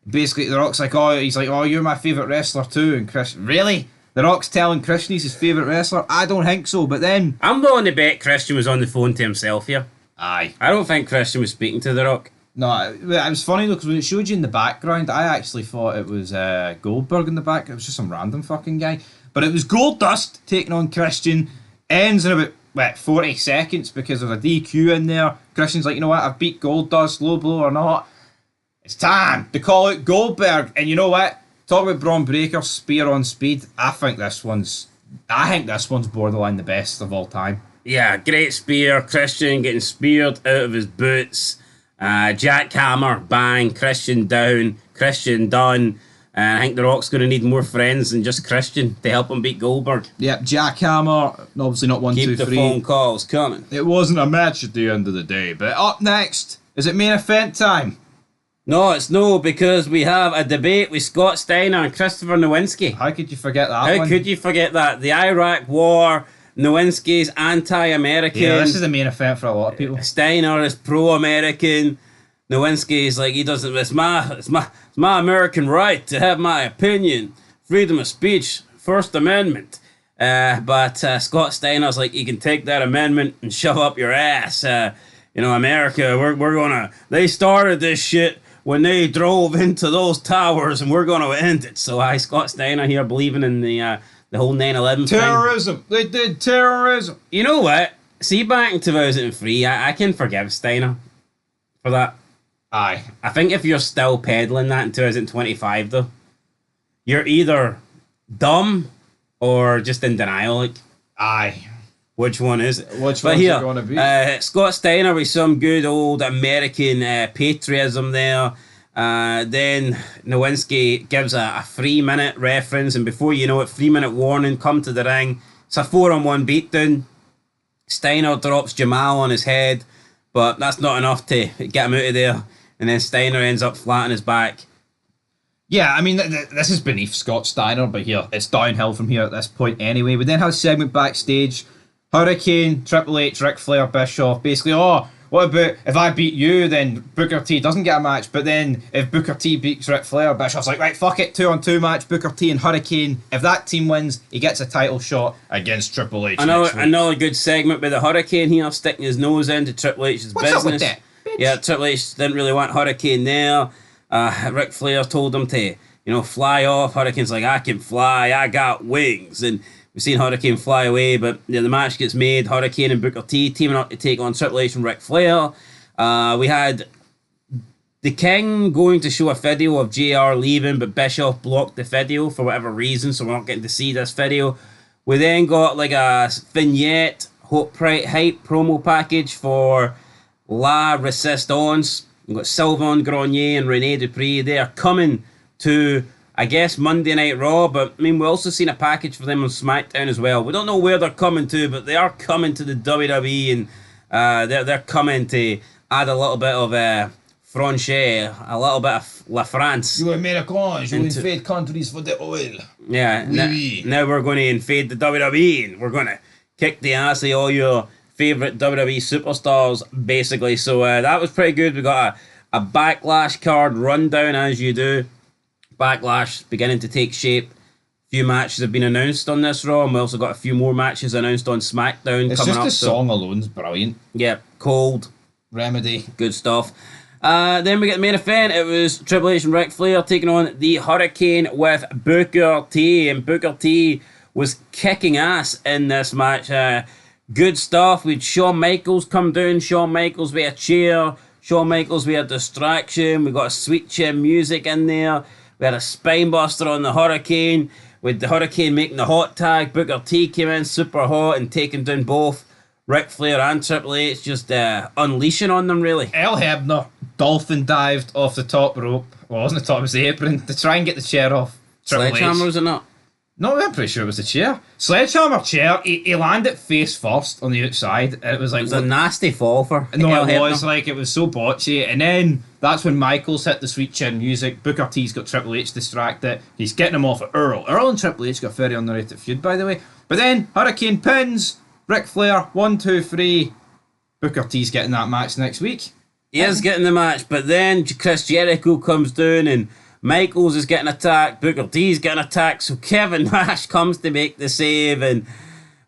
basically The Rock's like, oh, you're my favourite wrestler too. And Christian, really? The Rock's telling Christian he's his favourite wrestler? I don't think so, but then... I'm willing to bet Christian was on the phone to himself here. Aye. I don't think Christian was speaking to The Rock. No, it was funny though, because when it showed you in the background, I actually thought it was Goldberg in the back. It was just some random fucking guy. But it was Goldust taking on Christian. Ends in about 40 seconds because there's a DQ in there. Christian's like, you know what, I've beat Goldust, low blow or not. It's time to call out Goldberg. And you know what? Talk about Braun Breaker, spear on speed. I think this one's borderline the best of all time. Yeah, great spear. Christian getting speared out of his boots. Jackhammer, bang. Christian down. Christian done. And I think The Rock's going to need more friends than just Christian to help him beat Goldberg. Yep, Jackhammer. Obviously not 1, Keep 2, 3. Keep the phone calls coming. It wasn't a match at the end of the day. But up next, is it main event time? No, it's no, because we have a debate with Scott Steiner and Christopher Nowinski. How could you forget that How one? could you forget that? The Iraq War, Nowinski's anti-American. Yeah, this is the main event for a lot of people. Steiner is pro-American. Nowinski's like, he doesn't, it's my American right to have my opinion. Freedom of speech, First Amendment. But Scott Steiner's like, you can take that amendment and shove up your ass. America, we're gonna, they started this shit when they drove into those towers, and we're going to end it. So Scott Steiner here believing in the whole 9/11 terrorism. Thing. They did terrorism. You know what? See, back in 2003, I can forgive Steiner for that. Aye. I think if you're still peddling that in 2025, though, you're either dumb or just in denial. Like, aye. Which one is it? Which one's it going to be? Scott Steiner with some good old American patriotism there. Then Nowinski gives a 3-minute reference, and before you know it, 3-minute warning, come to the ring. It's a 4-on-1 beatdown. Steiner drops Jamal on his head, but that's not enough to get him out of there. And then Steiner ends up flat on his back. Yeah, I mean, this is beneath Scott Steiner, but here, it's downhill from here at this point anyway. We then have a segment backstage. Hurricane, Triple H, Ric Flair, Bischoff, basically, what about if I beat you, then Booker T doesn't get a match, but then if Booker T beats Ric Flair, Bischoff's like, right, fuck it, 2-on-2 match, Booker T and Hurricane. If that team wins, he gets a title shot against Triple H. Another good segment with the Hurricane here, sticking his nose into Triple H's business. What's up with that? Yeah, Triple H didn't really want Hurricane there. Ric Flair told him to, fly off. Hurricane's like, I can fly, I got wings. And we've seen Hurricane fly away, but the match gets made. Hurricane and Booker T teaming up to take on Triple H and Ric Flair. We had the King going to show a video of JR leaving, but Bischoff blocked the video for whatever reason, so we're not getting to see this video. We then got like a vignette, hype promo package for La Resistance. We've got Sylvain Grenier and Rene Dupree. They are coming to, I guess, Monday Night Raw, but I mean, we've also seen a package for them on SmackDown as well. We don't know where they're coming to, but they are coming to the WWE, and they're coming to add a little bit of Francais, a little bit of La France. You Americans, you invade countries for the oil. Yeah, now we're going to invade the WWE, and we're going to kick the ass of all your favourite WWE superstars, basically. So that was pretty good. We got a Backlash card rundown, as you do. Backlash beginning to take shape. A few matches have been announced on this Raw, and we also got a few more matches announced on SmackDown It's coming just up. the song alone's brilliant. Yeah, Cold. Remedy. Good stuff. Then we get the main event. It was Triple H and Ric Flair taking on the Hurricane with Booker T. And Booker T was kicking ass in this match. Good stuff. We had Shawn Michaels come down. Shawn Michaels with a chair. Shawn Michaels with a distraction. We got a sweet chin music in there. We had a spinebuster on the Hurricane. With the Hurricane making the hot tag. Booker T came in super hot and taking down both Ric Flair and Triple H, just unleashing on them, really. Earl Hebner dolphin dived off the top rope. Well, it wasn't the top, it was the apron, to try and get the chair off Triple H. Sledgehammer, was it not? No, I'm pretty sure it was the chair. Sledgehammer chair, he landed face first on the outside, and it was like... It was a nasty fall for No, Earl it was Hebner. like, it was so botchy, and then that's when Michaels hit the sweet chin music. Booker T's got Triple H distracted. He's getting him off at Earl. Earl and Triple H got a very underrated feud, by the way. But then, Hurricane pins, Ric Flair, 1, 2, 3. Booker T's getting that match next week. He is getting the match, but then Chris Jericho comes down and Michaels is getting attacked, Booker T's getting attacked, so Kevin Nash comes to make the save, and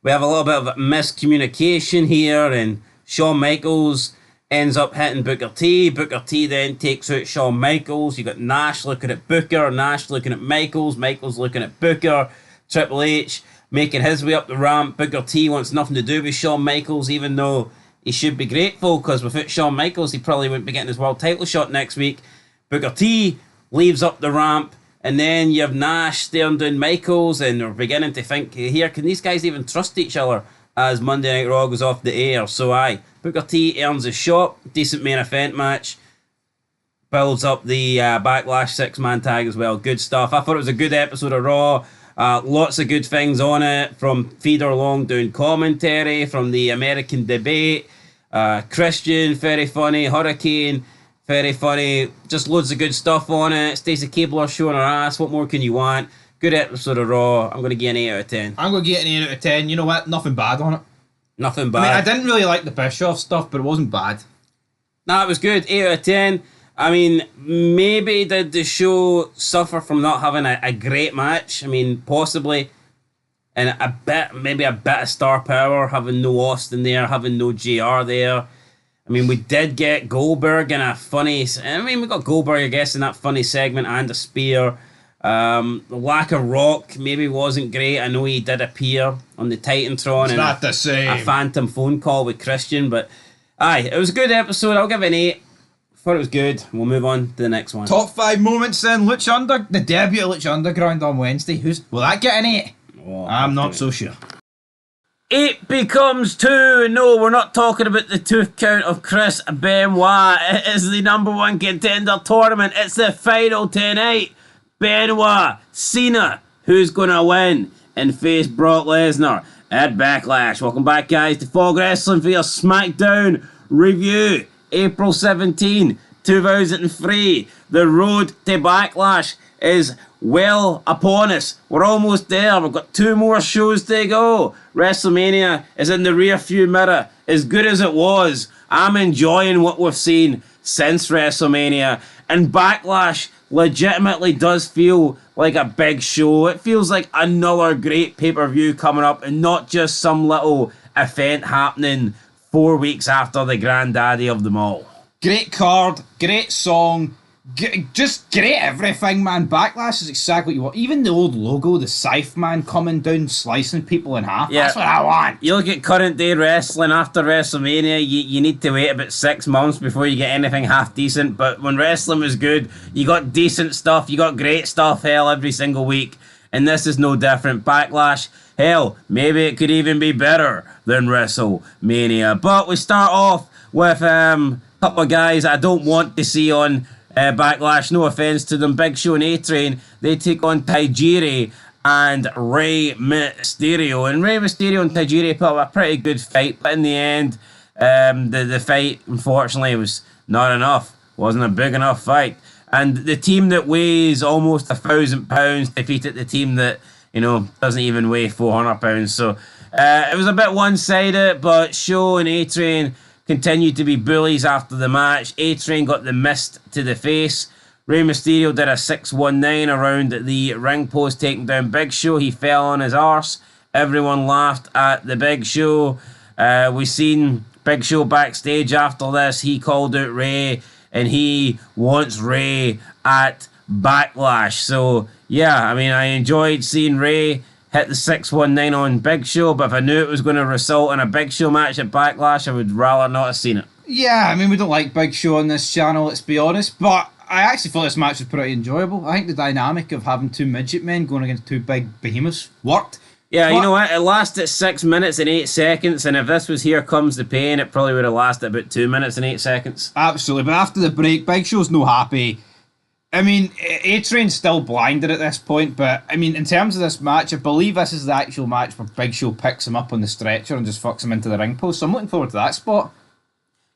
we have a little bit of miscommunication here, and Shawn Michaels ends up hitting Booker T. Booker T then takes out Shawn Michaels. You got Nash looking at Booker, Nash looking at Michaels, Michaels looking at Booker, Triple H making his way up the ramp. Booker T wants nothing to do with Shawn Michaels, even though he should be grateful, because without Shawn Michaels, he probably wouldn't be getting his world title shot next week. Booker T leaves up the ramp, and then you have Nash staring down Michaels, and we're beginning to think, here, can these guys even trust each other as Monday Night Raw goes off the air? So Booker T earns a shot, decent main event match, builds up the Backlash 6-man tag as well. Good stuff. I thought it was a good episode of Raw. Lots of good things on it, from Feeder Long doing commentary, from the American debate, Christian, very funny, Hurricane, very funny, just loads of good stuff on it. Stacey Keibler showing her ass, what more can you want? Good episode of Raw. I'm going to give an 8 out of 10. I'm going to get an 8 out of 10. You know what? Nothing bad on it. Nothing bad. I mean, I didn't really like the Bischoff stuff, but it wasn't bad. Nah, it was good. 8 out of 10. I mean, maybe did the show suffer from not having a great match? I mean, possibly. And maybe a bit of star power, having no Austin there, having no JR there. I mean, we did get Goldberg in a funny... I mean, we got Goldberg, I guess, in that funny segment, and a spear. The lack of Rock maybe wasn't great. I know he did appear on the Titantron. It's not the same. A phantom phone call with Christian, but... Aye, it was a good episode. I'll give it an 8. Thought it was good. We'll move on to the next one. Top 5 moments then. The debut of Lucha Underground on Wednesday. Will that get an 8? Oh, I'm not so sure. 8 becomes 2. No, we're not talking about the tooth count of Chris Benoit. It is the number 1 contender tournament. It's the final tonight. Benoit, Cena, who's going to win and face Brock Lesnar at Backlash. Welcome back, guys, to Fog Wrestling for your SmackDown review. April 17, 2003. The road to Backlash is well upon us. We're almost there. We've got 2 more shows to go. WrestleMania is in the rear view mirror. As good as it was, I'm enjoying what we've seen since WrestleMania. And Backlash legitimately does feel like a big show. It feels like another great pay-per-view coming up, and not just some little event happening 4 weeks after the granddaddy of them all. Great card, great song, just great everything, man. Backlash is exactly what you want. Even the old logo, the Scythe man coming down, slicing people in half. Yeah. That's what I want. You look at current day wrestling after WrestleMania, you need to wait about 6 months before you get anything half decent. But when wrestling was good, you got decent stuff, you got great stuff, hell, every single week. And this is no different. Backlash, hell, maybe it could even be better than WrestleMania. But we start off with a couple of guys I don't want to see on Backlash. No offense to them. Big Show and A-Train, they take on Tajiri and Rey Mysterio. And Rey Mysterio and Tajiri put up a pretty good fight, but in the end, the fight, unfortunately, was not enough. Wasn't a big enough fight. And the team that weighs almost 1,000 pounds defeated the team that, doesn't even weigh 400 pounds. So it was a bit one-sided, but Show and A-Train continued to be bullies after the match. A-Train got the mist to the face. Rey Mysterio did a 619 around the ring post, taking down Big Show. He fell on his arse. Everyone laughed at the Big Show. We seen Big Show backstage after this. He called out Rey, and he wants Rey at Backlash. So, yeah, I enjoyed seeing Rey hit the 619 on Big Show, but if I knew it was going to result in a Big Show match at Backlash, I would rather not have seen it. Yeah, we don't like Big Show on this channel, let's be honest, but I actually thought this match was pretty enjoyable. I think the dynamic of having two midget men going against two big behemoths worked. Yeah, you know what? It lasted 6 minutes and 8 seconds, and if this was Here Comes the Pain, it probably would have lasted about 2 minutes and 8 seconds. Absolutely, but after the break, Big Show's no happy. A-Train's still blinded at this point, but, in terms of this match, I believe this is the actual match where Big Show picks him up on the stretcher and just fucks him into the ring post, so I'm looking forward to that spot.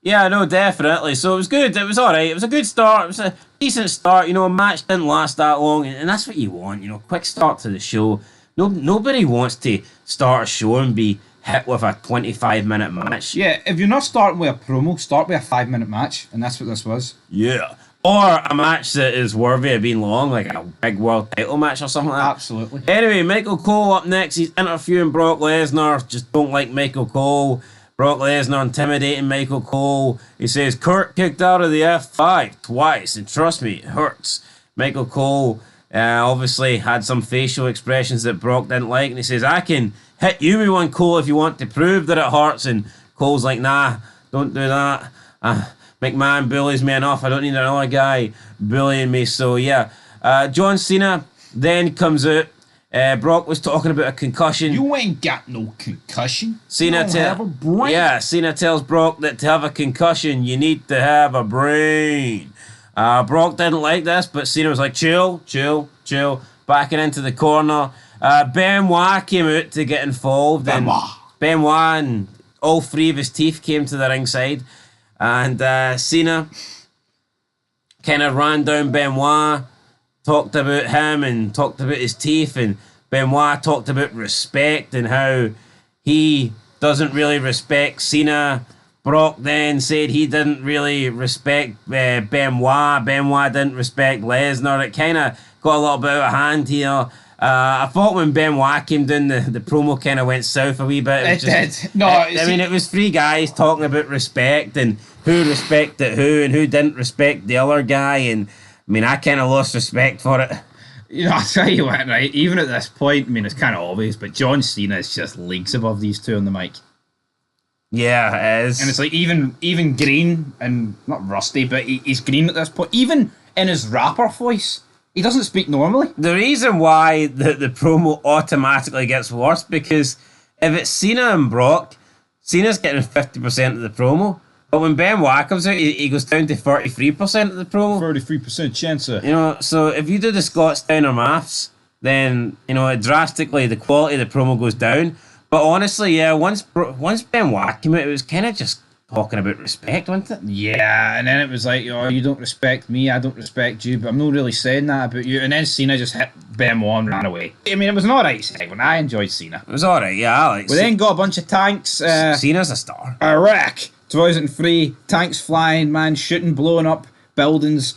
Yeah, no, definitely. So it was good. It was alright. It was a good start. It was a decent start. A match didn't last that long, and that's what you want. Quick start to the show. Nobody wants to start a show and be hit with a 25-minute match. Yeah, if you're not starting with a promo, start with a 5-minute match, and that's what this was. Yeah. Or a match that is worthy of being long, like a big world title match or something like that. Absolutely. Anyway, Michael Cole up next. He's interviewing Brock Lesnar. Just don't like Michael Cole. Brock Lesnar intimidating Michael Cole. He says, Kurt kicked out of the F5 twice, and trust me, it hurts. Michael Cole obviously had some facial expressions that Brock didn't like, and he says, I can hit you with one, Cole, if you want to prove that it hurts. And Cole's like, nah, don't do that. McMahon bullies me enough. I don't need another guy bullying me. So, yeah. John Cena then comes out. Brock was talking about a concussion. You ain't got no concussion. Cena have a brain. Yeah, Cena tells Brock that to have a concussion, you need to have a brain. Brock didn't like this, but Cena was like, chill, backing into the corner. Benoit came out to get involved. Benoit and all three of his teeth came to the ringside. And Cena kind of ran down Benoit, talked about him and talked about his teeth, and Benoit talked about respect and how he doesn't really respect Cena. Brock then said he didn't really respect Benoit. Benoit didn't respect Lesnar. It kind of got a little bit out of hand here. I thought when Benoit came down, the promo kind of went south a wee bit. It did. No, it was three guys talking about respect and who respected who and who didn't respect the other guy. And I kind of lost respect for it. I'll tell you what, right? Even at this point, it's kind of obvious, but John Cena is just leagues above these two on the mic. Yeah, it is. And it's like even green and not rusty, but he's green at this point. Even in his rapper voice, he doesn't speak normally. The reason why the promo automatically gets worse, because if it's Cena and Brock, Cena's getting 50% of the promo. But when Benoit comes out, he goes down to 33% of the promo. 33% chance. So if you do the Scots Downer maths, then, it drastically, the quality of the promo goes down. But honestly, yeah, once Benoit came out, it was kind of just talking about respect, wasn't it? Yeah, and then it was like, oh, you don't respect me, I don't respect you, but I'm not really saying that about you. And then Cena just hit Benoit and ran away. It was an alright segment. I enjoyed Cena. It was alright, yeah, I like We then got a bunch of tanks. Cena's a star. Iraq, 2003, tanks flying, man shooting, blowing up buildings.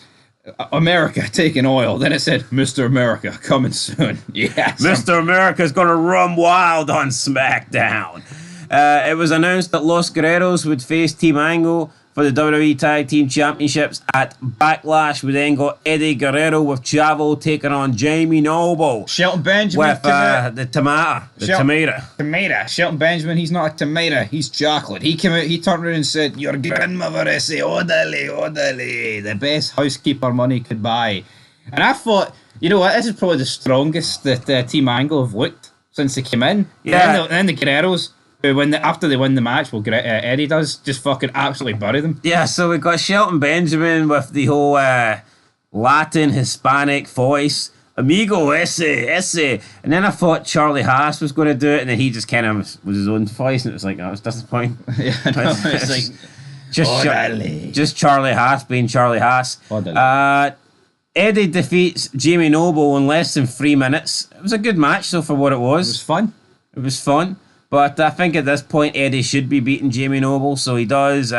America taking oil. Then it said, Mr. America coming soon. Yes. Mr. America's gonna run wild on SmackDown. It was announced that Los Guerreros would face Team Angle for the WWE Tag Team Championships at Backlash. We then got Eddie Guerrero with Chavo taking on Jamie Noble. Shelton Benjamin with the tomato. Tomato. Shelton Benjamin, he's not a tomato, he's chocolate. He came out, he turned around and said, your grandmother is a orderly, the best housekeeper money could buy. And I thought, you know what, this is probably the strongest that Team Angle have looked since they came in. Yeah. And then the Guerreros, who after they win the match, well, Eddie does, just fucking absolutely bury them. Yeah, so we got Shelton Benjamin with the whole Latin, Hispanic voice. Amigo, ese. And then I thought Charlie Haas was going to do it, and then he just kind of was his own voice, and it was like, oh, it's disappointing. Yeah, no, it's like, just Charlie Haas being Charlie Haas. Eddie defeats Jamie Noble in less than 3 minutes. It was a good match, so for what it was. It was fun. But I think at this point, Eddie should be beating Jamie Noble, so he does.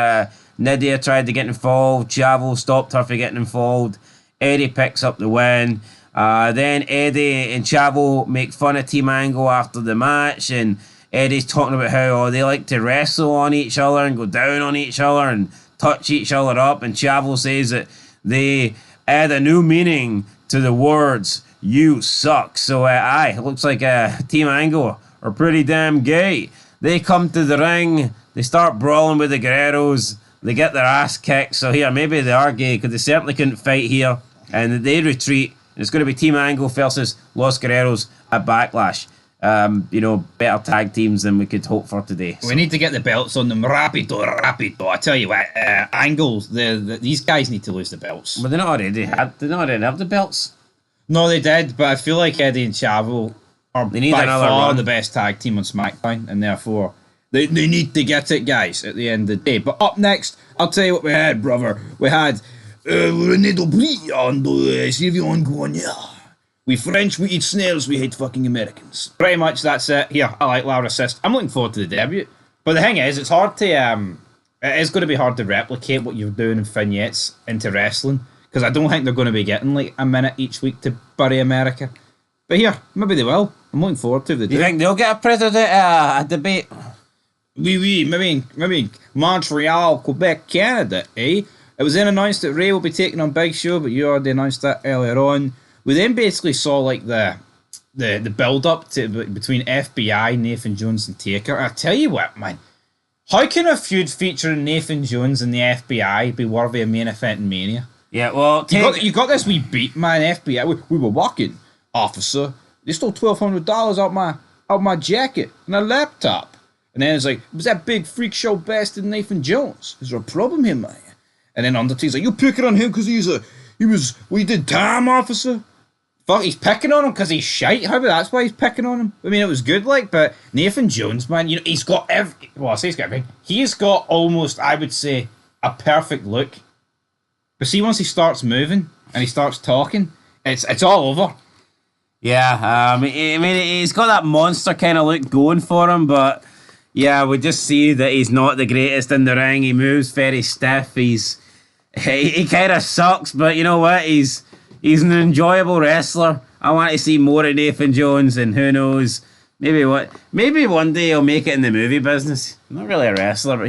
Nydia tried to get involved. Chavo stopped her from getting involved. Eddie picks up the win. Then Eddie and Chavo make fun of Team Angle after the match, and Eddie's talking about how they like to wrestle on each other and go down on each other and touch each other up, and Chavo says that they add a new meaning to the words, you suck. So it looks like Team Angle are pretty damn gay. They come to the ring, they start brawling with the Guerreros, they get their ass kicked, so here, maybe they are gay, because they certainly couldn't fight here, and they retreat. It's going to be Team Angle versus Los Guerreros at Backlash. Better tag teams than we could hope for today. We need to get the belts on them. Rapido. I tell you what, Angles, these guys need to lose the belts. But they not already have the belts. No, they did, but I feel like Eddie and Chavo are by far the best tag team on SmackDown, and therefore they need to get it, guys, at the end of the day. But up next, I'll tell you what we had, brother. We had René Dobry and Sylvain Grenier. We French, we eat snails, we hate fucking Americans. Pretty much that's it. Here, I like Lara Assist. I'm looking forward to the debut. But the thing is, it's hard to, it is going to be hard to replicate what you're doing in vignettes into wrestling, because I don't think they're going to be getting like a minute each week to bury America. But here, maybe they will. I'm looking forward to the debut. You think they'll get a president, a debate? Oui, maybe Montreal, Quebec, Canada, eh? It was then announced that Ray will be taking on Big Show, but you already announced that earlier on. We then basically saw like the build up to between FBI, Nathan Jones, and Taker. I tell you what, man, how can a feud featuring Nathan Jones and the FBI be worthy of main event in Mania? Yeah, well, you got this wee beat, man. FBI, we were walking, officer. They stole $1,200 out my jacket and a laptop. And then it's like, was that big freak show bastard Nathan Jones? Is there a problem here, man? And then Undertaker's like, you picking on him because we did time, officer. Fuck, he's picking on him because he's shite. How about that's why he's picking on him? I mean, it was good, like, but Nathan Jones, man, he's got he's got almost, I would say, a perfect look. But see, once he starts moving and he starts talking, it's all over. Yeah, I mean, he's got that monster kind of look going for him, but yeah, we just see that he's not the greatest in the ring. He moves very stiff. He kind of sucks, but you know what? He's an enjoyable wrestler. I want to see more of Nathan Jones, and who knows, maybe one day he'll make it in the movie business. Not really a wrestler, but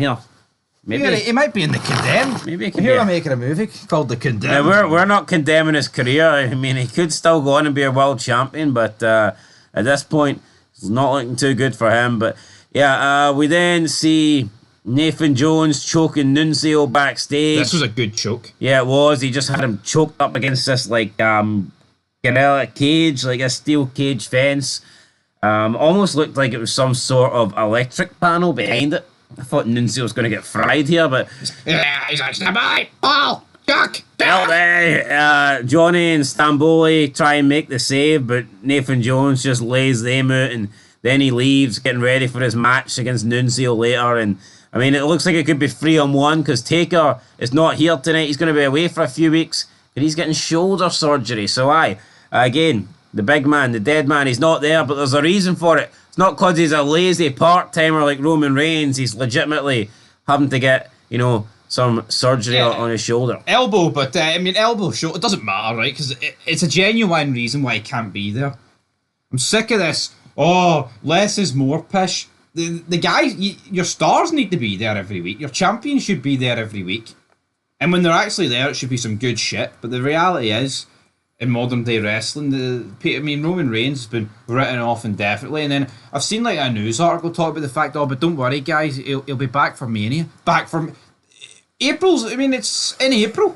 maybe he might be in The Condemned. Maybe he could Here I'm making a movie called The Condemned. Now, we're not condemning his career. I mean, he could still go on and be a world champion, but at this point, it's not looking too good for him. But yeah, we then see Nathan Jones choking Nunzio backstage. This was a good choke. Yeah, it was. He just had him choked up against this gorilla cage, like a steel cage fence. Almost looked like it was some sort of electric panel behind it. I thought Nunzio was going to get fried here, but he's like, stand by, Paul, Jack. Johnny and Stamboli try and make the save, but Nathan Jones just lays them out, and then he leaves, getting ready for his match against Nunzio later. And I mean, it looks like it could be 3-on-1 because Taker is not here tonight. He's going to be away for a few weeks, and he's getting shoulder surgery. So again, the big man, the dead man, he's not there, but there's a reason for it. It's not because he's a lazy part-timer like Roman Reigns. He's legitimately having to get, some surgery on his shoulder. Elbow, but elbow, shoulder, it doesn't matter, right? Because it's a genuine reason why he can't be there. I'm sick of this. Oh, less is more pish. the guys, your stars need to be there every week. Your champions should be there every week. And when they're actually there, it should be some good shit. But the reality is, in modern day wrestling, Roman Reigns has been written off indefinitely. And then I've seen like a news article talk about the fact, but don't worry, guys, he'll be back for Mania. Back from it's in April.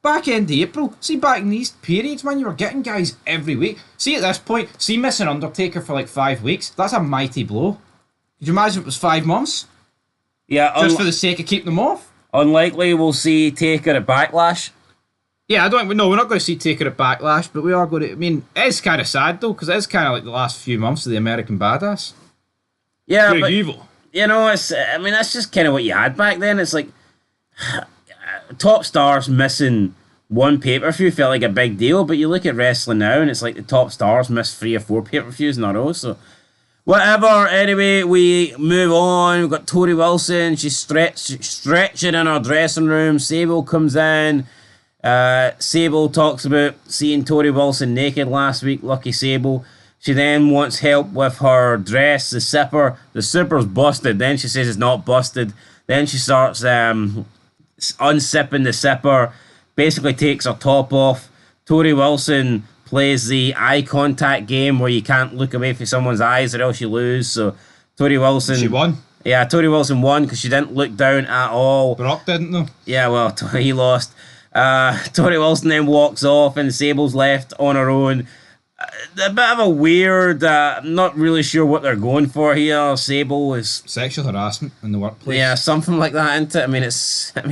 Back end of April. See, back in these periods, man, you were getting guys every week. See, at this point, missing Undertaker for like 5 weeks. That's a mighty blow. Could you imagine if it was 5 months? Yeah, just for the sake of keeping them off? Unlikely we'll see Taker at Backlash. Yeah, we're not going to see Taker at Backlash, but we are going to. I mean, it's kind of sad though, because it's kind of like the last few months of the American Badass. Yeah, Pretty but evil. that's just kind of what you had back then. It's like top stars missing one pay-per-view felt like a big deal, but you look at wrestling now, and it's like the top stars miss 3 or 4 pay-per-views in a row. So whatever. Anyway, we move on. We've got Tori Wilson. She's stretching in her dressing room. Sable comes in. Sable talks about seeing Tori Wilson naked last week. Lucky Sable. She then wants help with her dress, the zipper. The zipper's busted. Then she says it's not busted. Then she starts unzipping the zipper. Basically takes her top off. Tori Wilson plays the eye contact game where you can't look away from someone's eyes or else you lose. So Tori Wilson... She won. Yeah, Tori Wilson won because she didn't look down at all. Brock didn't though. Yeah, well, he lost. Tori Wilson then walks off and Sable's left on her own. A bit of a weird... I'm not really sure what they're going for here. Sable is... Sexual harassment in the workplace. Yeah, something like that, isn't it? I mean,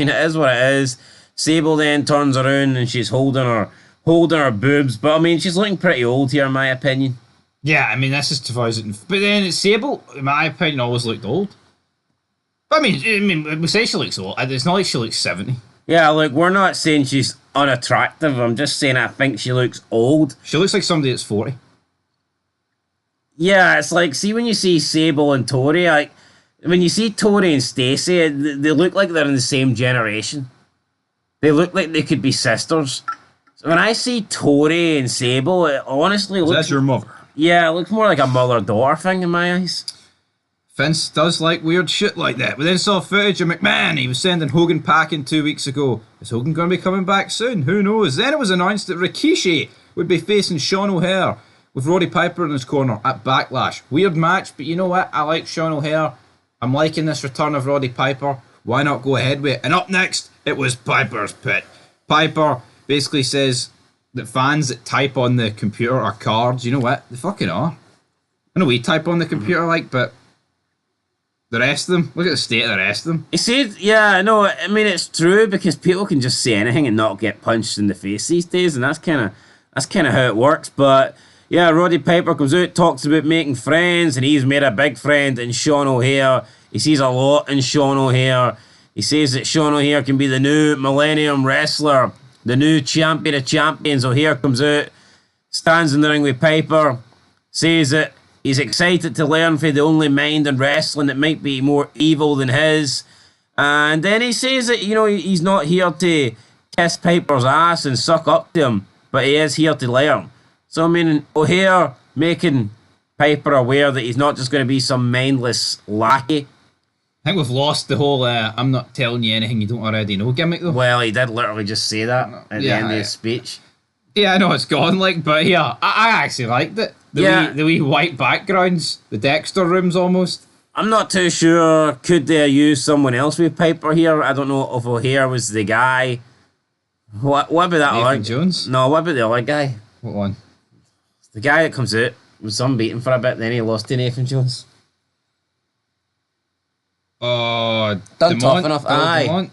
it is what it is. Sable then turns around and she's holding her boobs, but I mean, she's looking pretty old here, in my opinion. Yeah, I mean, this is 2000. But then Sable, in my opinion, always looked old. But I mean, we say she looks old. It's not like she looks 70. Yeah, look, we're not saying she's unattractive. I'm just saying I think she looks old. She looks like somebody that's 40. Yeah, it's like, see when you see Sable and Tori, like, when you see Tori and Stacey, they look like they're in the same generation. They look like they could be sisters. So when I see Tori and Sable, it honestly looks... That's your mother. Yeah, it looks more like a mother-daughter thing in my eyes. Vince does like weird shit like that. We then saw footage of McMahon. He was sending Hogan packing 2 weeks ago. Is Hogan going to be coming back soon? Who knows? Then it was announced that Rikishi would be facing Sean O'Haire with Roddy Piper in his corner at Backlash. Weird match, but you know what? I like Sean O'Haire. I'm liking this return of Roddy Piper. Why not go ahead with it? And up next, it was Piper's Pit. Piper basically says that fans that type on the computer are cards. You know what? They fucking are. I know we type on the computer, but the rest of them, look at the state of the rest of them. He said, yeah, no, I mean, it's true because people can just say anything and not get punched in the face these days, and that's kind of how it works. But yeah, Roddy Piper comes out, talks about making friends, and he's made a big friend in Sean O'Haire. He sees a lot in Sean O'Haire. He says that Sean O'Haire can be the new Millennium Wrestler, the new champion of champions. O'Haire comes out, stands in the ring with Piper, says that he's excited to learn from the only mind in wrestling that might be more evil than his. And then he says that, he's not here to kiss Piper's ass and suck up to him, but he is here to learn. So, I mean, O'Haire making Piper aware that he's not just going to be some mindless lackey. I think we've lost the whole I'm not telling you anything you don't already know gimmick, though. Well, he did literally just say that at the end of his speech. Yeah, I know it's gone, but yeah, I actually liked it. The wee white backgrounds, the Dexter rooms almost. I'm not too sure. Could they use someone else with Piper here? I don't know if O'Haire was the guy. What about that Nathan Jones? No, what about the other guy? What one? The guy that comes out was unbeaten for a bit, then he lost to Nathan Jones. Done tough enough. Aye.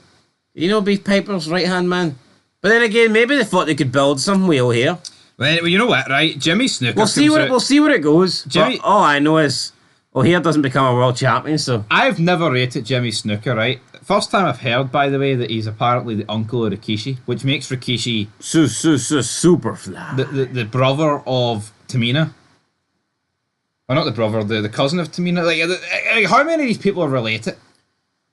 Beef Piper's right-hand man. But then again, maybe they thought they could build something with O'Haire. Well, you know what, right? Jimmy Snooker. We'll see where it goes. Jimmy, all I know is O'Haire doesn't become a world champion, so... I've never rated Jimmy Snooker, right? First time I've heard, by the way, that he's apparently the uncle of Rikishi, which makes Rikishi... super fly. The brother of Tamina. Or not the brother, the cousin of Tamina. Like, how many of these people are related?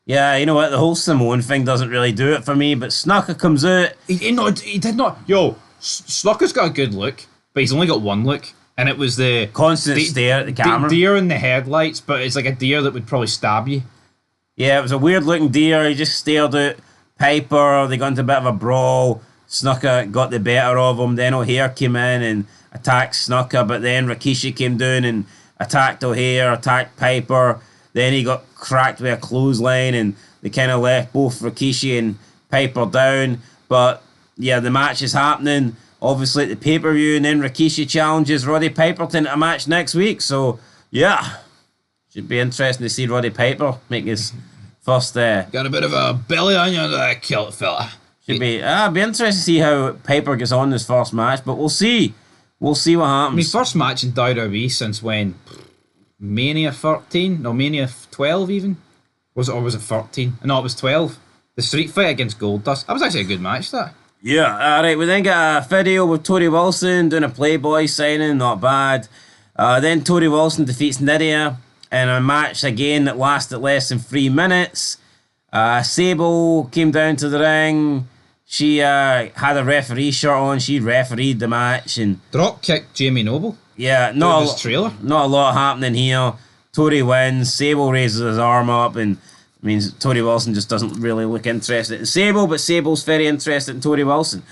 Yeah, you know what? The whole Samoan thing doesn't really do it for me, but Snooker comes out... He did not... Yo, Snooker's got a good look, but he's only got one look. And it was the constant stare at the camera. Deer in the headlights, but it's like a deer that would probably stab you. Yeah, it was a weird looking deer. He just stared at Piper. They got into a bit of a brawl. Snuka got the better of him. Then O'Hare came in and attacked Snuka, but then Rikishi came down and attacked O'Hare, attacked Piper. Then he got cracked with a clothesline, and they kind of left both Rikishi and Piper down. But yeah, the match is happening, obviously, at the pay-per-view, and then Rikishi challenges Roddy Piper to a match next week. So yeah, should be interesting to see Roddy Piper make his first. Got a bit of a belly on you, that kilt fella. Should be. Be interesting to see how Piper gets on this first match, but we'll see. We'll see what happens. I mean, first match in WWE since when? Mania 13? No, Mania 12 even? Was it, or was it 13? No, it was 12. The street fight against Goldust. That was actually a good match, that. Yeah, alright, we then got a video with Tori Wilson doing a Playboy signing, not bad. Then Tori Wilson defeats Nydia in a match again that lasted less than 3 minutes. Sable came down to the ring. She had a referee shirt on. She refereed the match and drop kicked Jamie Noble. Yeah, not a lot happening here. Tori wins. Sable raises his arm up and means Tori Wilson just doesn't really look interested in Sable, but Sable's very interested in Tori Wilson.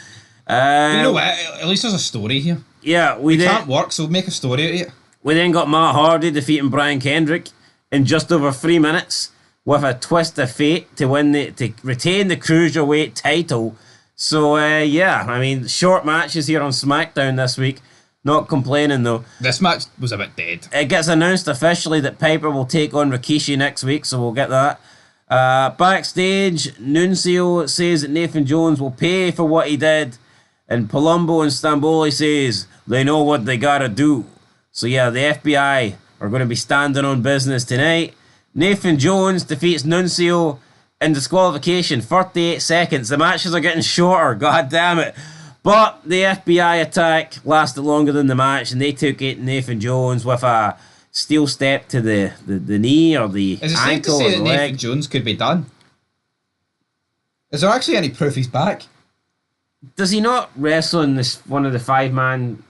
You know what? At least there's a story here. Yeah, it can't work, so make a story out of it. We then got Matt Hardy defeating Brian Kendrick in just over 3 minutes with a twist of fate to retain the Cruiserweight title. So yeah, I mean, short matches here on SmackDown this week. Not complaining though. This match was a bit dead. It gets announced officially that Piper will take on Rikishi next week, so we'll get that. Backstage, Nunzio says that Nathan Jones will pay for what he did, and Palumbo and Stamboli says they know what they gotta do. So yeah, the FBI are going to be standing on business tonight. Nathan Jones defeats Nunzio in disqualification, 38 seconds. The matches are getting shorter, god damn it. But the FBI attack lasted longer than the match, and they took it Nathan Jones with a steel step to the knee or the ankle. Is it safe to say that Nathan Jones could be done? Is there actually any proof he's back? Does he not wrestle in this one of the 5-man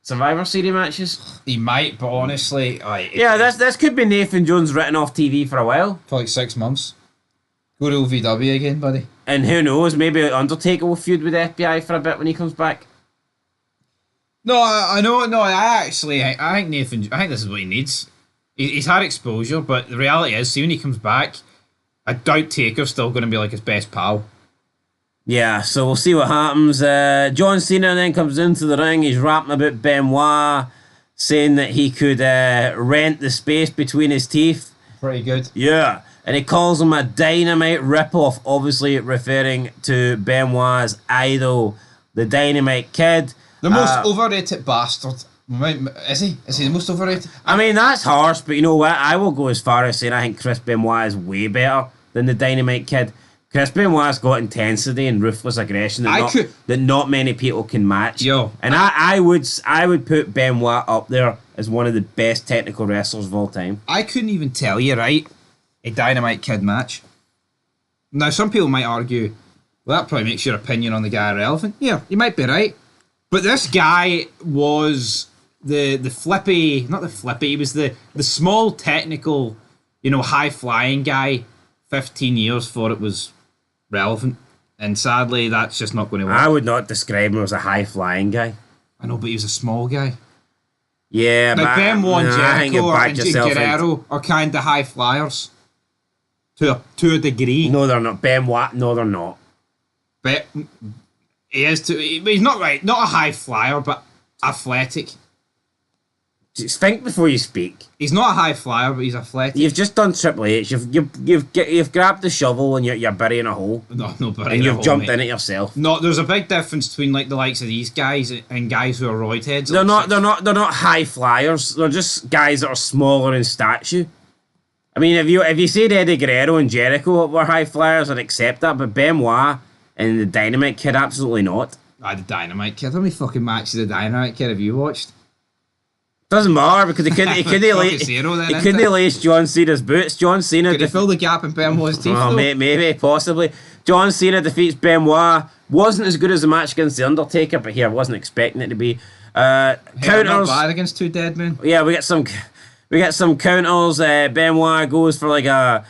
Survivor Series matches? He might, but honestly, this could be Nathan Jones written off TV for a while. For like 6 months. Go to OVW again, buddy. And who knows, maybe Undertaker will feud with the FBI for a bit when he comes back. No, I know. No, I think Nathan. I think this is what he needs. He's had exposure, but the reality is, see, when he comes back, I doubt Taker's still going to be like his best pal. Yeah, so we'll see what happens. John Cena then comes into the ring. He's rapping about Benoit, saying that he could rent the space between his teeth. Pretty good. Yeah. And he calls him a Dynamite ripoff, obviously referring to Benoit's idol, the Dynamite Kid. The most overrated bastard. Is he? Is he the most overrated? I mean, that's harsh, but you know what? I will go as far as saying I think Chris Benoit is way better than the Dynamite Kid. Chris Benoit's got intensity and ruthless aggression that not many people can match. Yo, and I would put Benoit up there as one of the best technical wrestlers of all time. I couldn't even tell you, right? A Dynamite Kid match. Now, some people might argue, well, that probably makes your opinion on the guy irrelevant. Yeah, you might be right. But this guy was the flippy, not the flippy, he was the small technical, high-flying guy 15 years before it was relevant. And sadly, that's just not going to work. I would not describe him as a high-flying guy. I know, but he was a small guy. Yeah, like but Benoit and Jericho and Guerrero are kind of high flyers. To a degree. No, they're not. Benoit, no, they're not. But he is he's not right. Not a high flyer, but athletic. Just think before you speak. He's not a high flyer, but he's athletic. You've just done Triple H. You've grabbed the shovel and you're burying a hole. No, burying and you've hole, jumped mate. in it yourself. No, there's a big difference between like the likes of these guys and guys who are roid heads. They're not high flyers. They're just guys that are smaller in stature. I mean, if you said Eddie Guerrero and Jericho were high flyers, I'd accept that. But Benoit and the Dynamite Kid, absolutely not. The Dynamite Kid. How many fucking matches of the Dynamite Kid have you watched? Doesn't matter because he couldn't lace John Cena's boots. John Cena could he fill the gap in Benoit's teeth? Oh, maybe, possibly. John Cena defeats Benoit. Wasn't as good as the match against The Undertaker, but here I wasn't expecting it to be. Counters. Not bad against two dead men. Yeah, we get some counters. Benoit goes for like a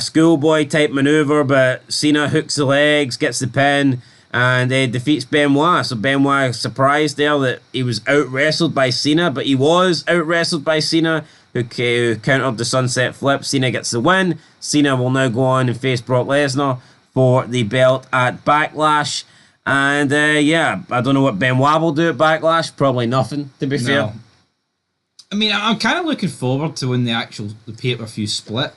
schoolboy type maneuver, but Cena hooks the legs, gets the pin, and defeats Benoit. So Benoit is surprised there that he was out wrestled by Cena, but he was out wrestled by Cena, who countered the sunset flip. Cena gets the win. Cena will now go on and face Brock Lesnar for the belt at Backlash. And yeah, I don't know what Benoit will do at Backlash. Probably nothing, to be fair. I mean, I'm kind of looking forward to when the pay-per-view split.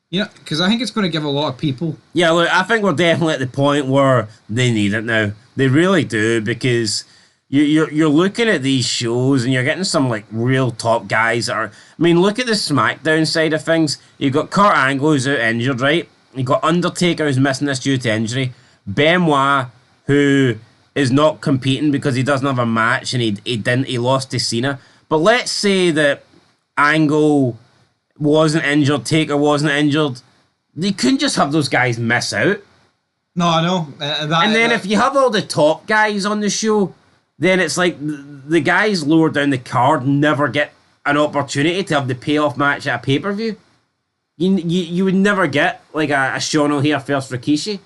You know, because I think it's going to give a lot of people... Yeah, look, I think we're definitely at the point where they need it now. They really do, because you're looking at these shows and you're getting some, like, real top guys that are... I mean, look at the SmackDown side of things. You've got Kurt Angle, who's out injured, right? You've got Undertaker, who's missing this due to injury. Benoit, who is not competing because he doesn't have a match and he lost to Cena. But let's say that Angle wasn't injured, Taker wasn't injured. They couldn't just have those guys miss out. No, I know. If you have all the top guys on the show, then it's like the guys lower down the card never get an opportunity to have the payoff match at a pay-per-view. You would never get like a Sean O'Haire versus Rikishi.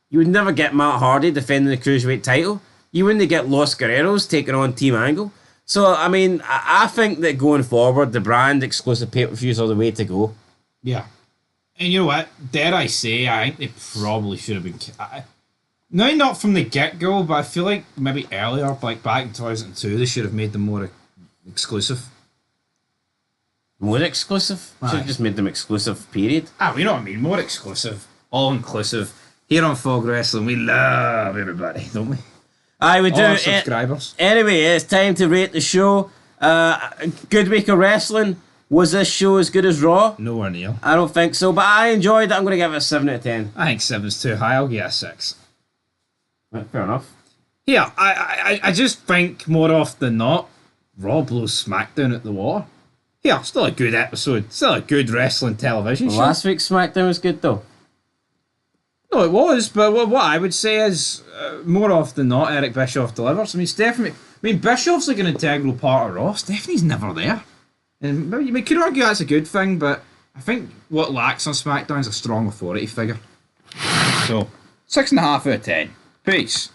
You would never get Matt Hardy defending the Cruiserweight title. You wouldn't get Los Guerreros taking on Team Angle. So, I mean, I think that going forward, the brand exclusive pay-per-views are the way to go. Yeah. And you know what? Dare I say, I think they probably should have been... No, not from the get-go, but I feel like maybe earlier, like back in 2002, they should have made them more exclusive. More exclusive? Should have just made them exclusive, period. You know what I mean? More exclusive. All-inclusive. Here on Fog Wrestling, we love everybody, don't we? I would do all subscribers. Anyway, it's time to rate the show. Good week of wrestling. Was this show as good as Raw? Nowhere near. I don't think so, but I enjoyed it. I'm going to give it a 7 out of 10. I think 7's too high. I'll give it a 6. Right, fair enough. Yeah, I just think more often than not, Raw blows SmackDown at the water. Yeah, still a good episode. Still a good wrestling television show. Last week's SmackDown was good, though. No, it was, but what I would say is, more often than not, Eric Bischoff delivers. I mean, Stephanie... I mean, Bischoff's like an integral part of Raw. Stephanie's never there. And you could argue that's a good thing, but I think what lacks on SmackDown is a strong authority figure. So, 6.5 out of 10. Peace.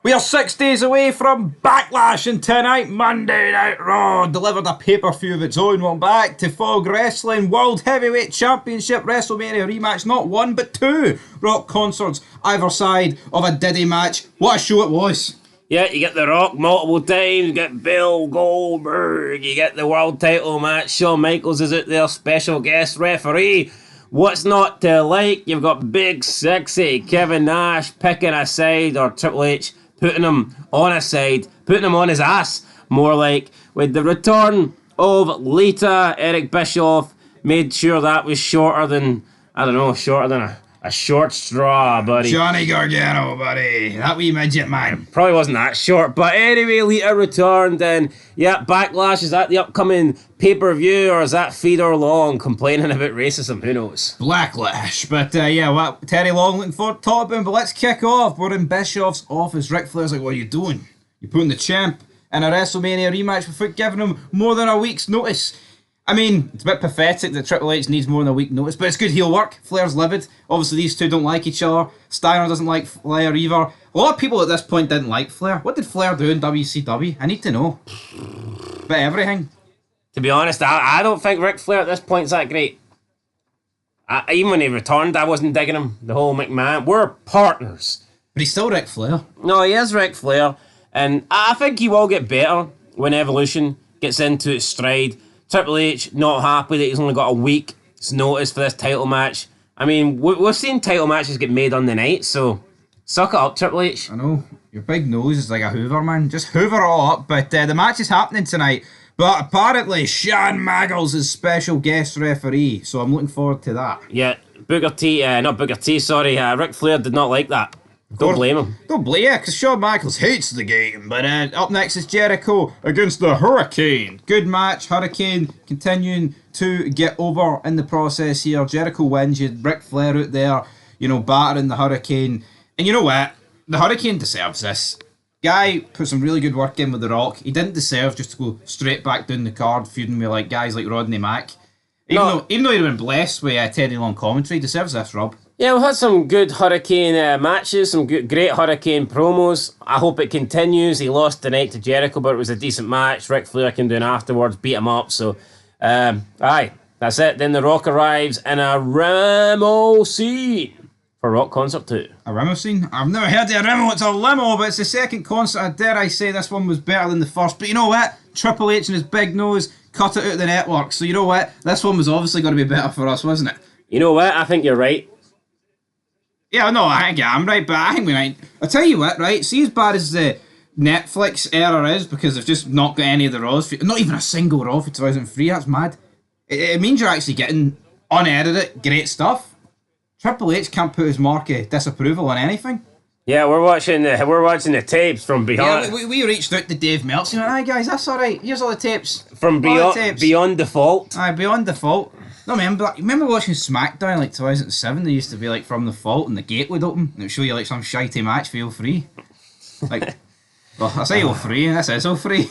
We are 6 days away from Backlash, and tonight, Monday Night Raw delivered a pay-per-view of its own. Welcome back to Fog Wrestling World Heavyweight Championship WrestleMania rematch. Not one, but two Rock concerts either side of a Diddy match. What a show it was. Yeah, you get The Rock multiple times, you get Bill Goldberg, you get the world title match. Shawn Michaels is out there, special guest referee. What's not to like? You've got big, sexy Kevin Nash picking a side, or Triple H putting him on a side, putting him on his ass, more like. With the return of Lita, Eric Bischoff made sure that was shorter than a short straw, buddy. Johnny Gargano, buddy. That wee midget, man. Probably wasn't that short, but anyway, Lita returned, and yeah, Backlash, is that the upcoming pay-per-view, or is that Fedor Long complaining about racism? Who knows? Blacklash. But yeah, what Terry Long looking forward to talk about him, but let's kick off. We're in Bischoff's office. Ric Flair's like, what are you doing? You're putting the champ in a WrestleMania rematch without giving him more than a week's notice. I mean, it's a bit pathetic that Triple H needs more than a week notice, but it's good heel work. Flair's livid. Obviously, these two don't like each other. Steiner doesn't like Flair either. A lot of people at this point didn't like Flair. What did Flair do in WCW? I need to know. But everything. To be honest, I don't think Ric Flair at this point's that great. Even when he returned, I wasn't digging him. The whole McMahon. We're partners. But he's still Ric Flair. No, he is Ric Flair. And I think he will get better when Evolution gets into its stride. Triple H not happy that he's only got a week's notice for this title match. I mean, we've seen title matches get made on the night, so suck it up, Triple H. I know, your big nose is like a Hoover, man. Just hoover it all up. But the match is happening tonight. But apparently, Shawn Michaels is special guest referee, so I'm looking forward to that. Yeah, Ric Flair did not like that. Don't blame him. Don't blame you, because Shawn Michaels hates the game. But up next is Jericho against the Hurricane. Good match. Hurricane continuing to get over in the process here. Jericho wins. You had Ric Flair out there, battering the Hurricane. And you know what? The Hurricane deserves this. Guy put some really good work in with The Rock. He didn't deserve just to go straight back down the card, feuding with like guys like Rodney Mack. Even though he'd been blessed with Teddy Long commentary, he deserves this, Rob. Yeah, we had some good Hurricane matches, some great Hurricane promos. I hope it continues. He lost tonight to Jericho, but it was a decent match. Ric Flair came down afterwards, beat him up. So, aye, that's it. Then The Rock arrives in a Ramo scene for Rock Concert 2. A limo scene? I've never heard of a limo. It's a limo, but it's the second concert. I dare I say this one was better than the first. But you know what? Triple H and his big nose cut it out of the network. So you know what? This one was obviously going to be better for us, wasn't it? You know what? I think you're right. Yeah, no, I think I'm right, but I think we might. I'll tell you what, right? See, as bad as the Netflix era is, because they've just not got any of the Raws, not even a single Raw for 2003, that's mad. It means you're actually getting unedited, great stuff. Triple H can't put his mark of disapproval on anything. Yeah, we're watching the tapes from beyond. Yeah, we reached out to Dave Meltzer and went, "Aye guys, that's alright, here's all the tapes." From beyond default. Aye, beyond default. No, remember watching SmackDown like 2007? They used to be like from the fault and the gate would open and it would show you like some shitey match for all3. Like, well, I say all3 and this is all3.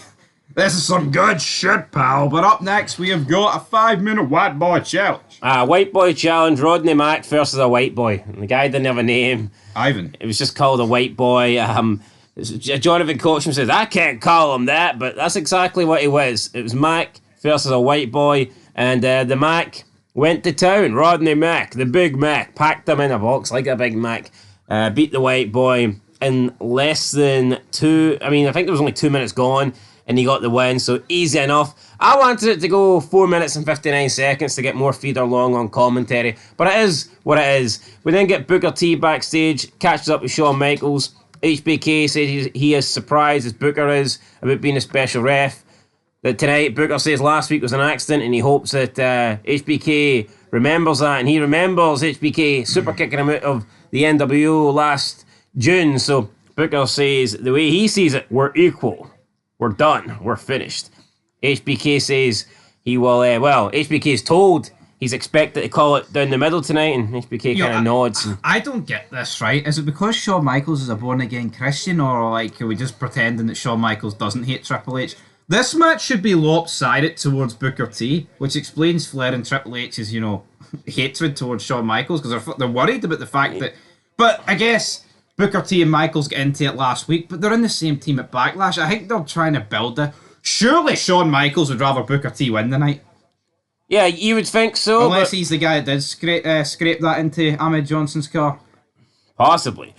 This is some good shit, pal. But up next, we have got a 5-minute white boy challenge. White boy challenge, Rodney Mack versus a white boy. And the guy didn't have a name. Ivan. It was just called a white boy. Jonathan Coachman says, I can't call him that, but that's exactly what he was. It was Mack versus a white boy, and the Mack went to town. Rodney Mack, the Big Mac, packed him in a box like a Big Mac, beat the white boy in less than I think there was only 2 minutes gone, and he got the win, so easy enough. I wanted it to go 4 minutes and 59 seconds to get more feeder long on commentary, but it is what it is. We then get Booker T backstage, catches up with Shawn Michaels. HBK says he is surprised, as Booker is, about being a special ref. That tonight, Booker says last week was an accident, and he hopes that HBK remembers that, and he remembers HBK super kicking him out of the NWO last June. So Booker says the way he sees it, we're equal. We're done. We're finished. HBK says he will, HBK is told he's expected to call it down the middle tonight, and HBK kind of nods. I don't get this, right? Is it because Shawn Michaels is a born-again Christian, or like are we just pretending that Shawn Michaels doesn't hate Triple H? This match should be lopsided towards Booker T, which explains Flair and Triple H's, hatred towards Shawn Michaels, because they're worried about the fact that... But I guess Booker T and Michaels got into it last week, but they're in the same team at Backlash. I think they're trying to build a... Surely Shawn Michaels would rather Booker T win tonight. Yeah, you would think so. Unless he's the guy that did scrape that into Ahmed Johnson's car. Possibly.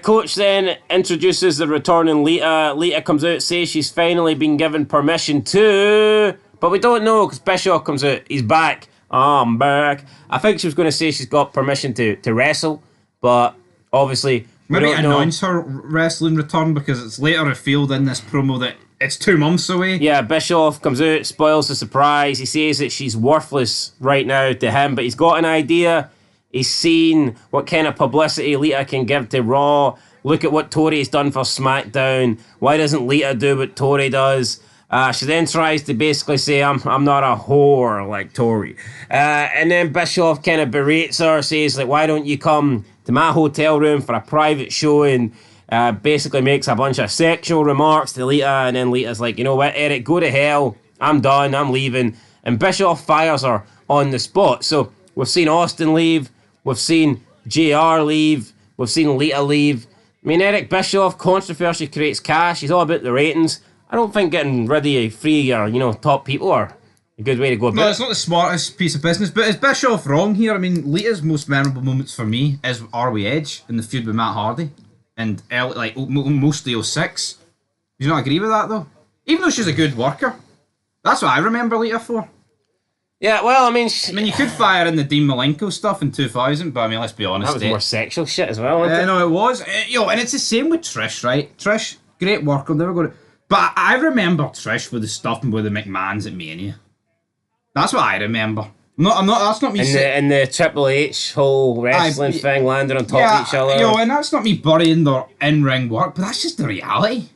Coach then introduces the returning Lita. Lita comes out, says she's finally been given permission to... But we don't know, because Bischoff comes out. He's back. I'm back. I think she was going to say she's got permission to wrestle, but obviously... Maybe announce her wrestling return, because it's later revealed in this promo that it's 2 months away. Yeah, Bischoff comes out, spoils the surprise. He says that she's worthless right now to him, but he's got an idea. He's seen what kind of publicity Lita can give to Raw. Look at what Tori's done for SmackDown. Why doesn't Lita do what Tori does? She then tries to basically say, I'm not a whore like Tori. And then Bischoff kind of berates her, says, like, why don't you come to my hotel room for a private show, and basically makes a bunch of sexual remarks to Lita, and then Lita's like, you know what, Eric, go to hell. I'm done. I'm leaving. And Bischoff fires her on the spot. So we've seen Austin leave. We've seen JR leave. We've seen Lita leave. I mean, Eric Bischoff, controversy creates cash. He's all about the ratings. I don't think getting rid of free or, top people are a good way to go about it. No, it's not the smartest piece of business, but is Bischoff wrong here? I mean, Lita's most memorable moments for me is Are We Edge in the feud with Matt Hardy and mostly 06. Do you not agree with that, though? Even though she's a good worker. That's what I remember Lita for. Yeah, well, I mean, you could fire in the Dean Malenko stuff in 2000, but I mean, let's be honest. That was more sexual shit as well, wasn't it? No, it was. And it's the same with Trish, right? Trish, great worker, never going to... But I remember Trish with the stuff with the McMahons at Mania. That's what I remember. That's not me and the Triple H whole wrestling thing landing on top of each other. And that's not me burying their in-ring work, but that's just the reality,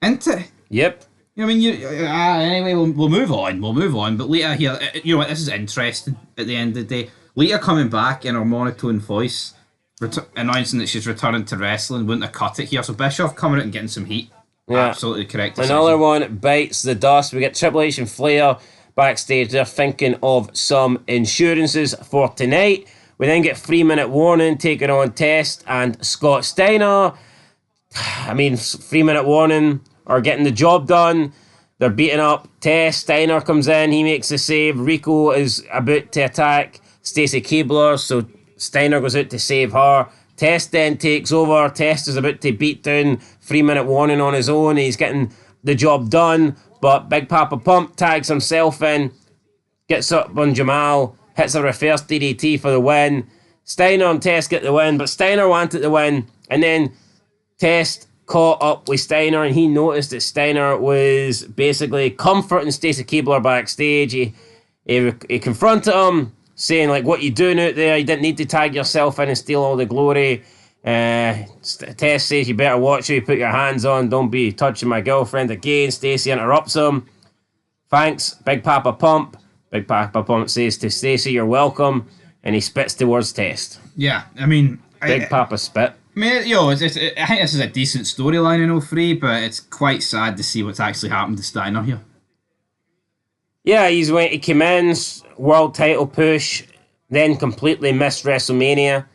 isn't it? Yep. Anyway, we'll move on. But Lita here, this is interesting at the end of the day. Lita coming back in her monotone voice, announcing that she's returning to wrestling, wouldn't have cut it here. So Bischoff coming out and getting some heat. Absolutely correct decision. Another one bites the dust. We get Triple H and Flair backstage. They're thinking of some insurances for tonight. We then get 3-minute warning taking on Test and Scott Steiner. I mean, 3-minute warning are getting the job done. They're beating up Test. Steiner comes in. He makes the save. Rico is about to attack Stacy Keibler, so Steiner goes out to save her. Test then takes over. Test is about to beat down 3-minute warning on his own. He's getting the job done, but Big Papa Pump tags himself in, gets up on Jamal, hits a reverse DDT for the win. Steiner and Test get the win, but Steiner wanted the win, and then Test caught up with Steiner, and he noticed that Steiner was basically comforting Stacy Keibler backstage. He confronted him, saying, like, what you doing out there? You didn't need to tag yourself in and steal all the glory. Test says, you better watch who you put your hands on. Don't be touching my girlfriend again. Stacy interrupts him. Thanks, Big Papa Pump. Big Papa Pump says to Stacy, you're welcome. And he spits towards Test. Yeah, I mean... Big Papa spit. I mean, I think this is a decent storyline in 03, but it's quite sad to see what's actually happened to Steiner here. Yeah, he came in, world title push, then completely missed WrestleMania.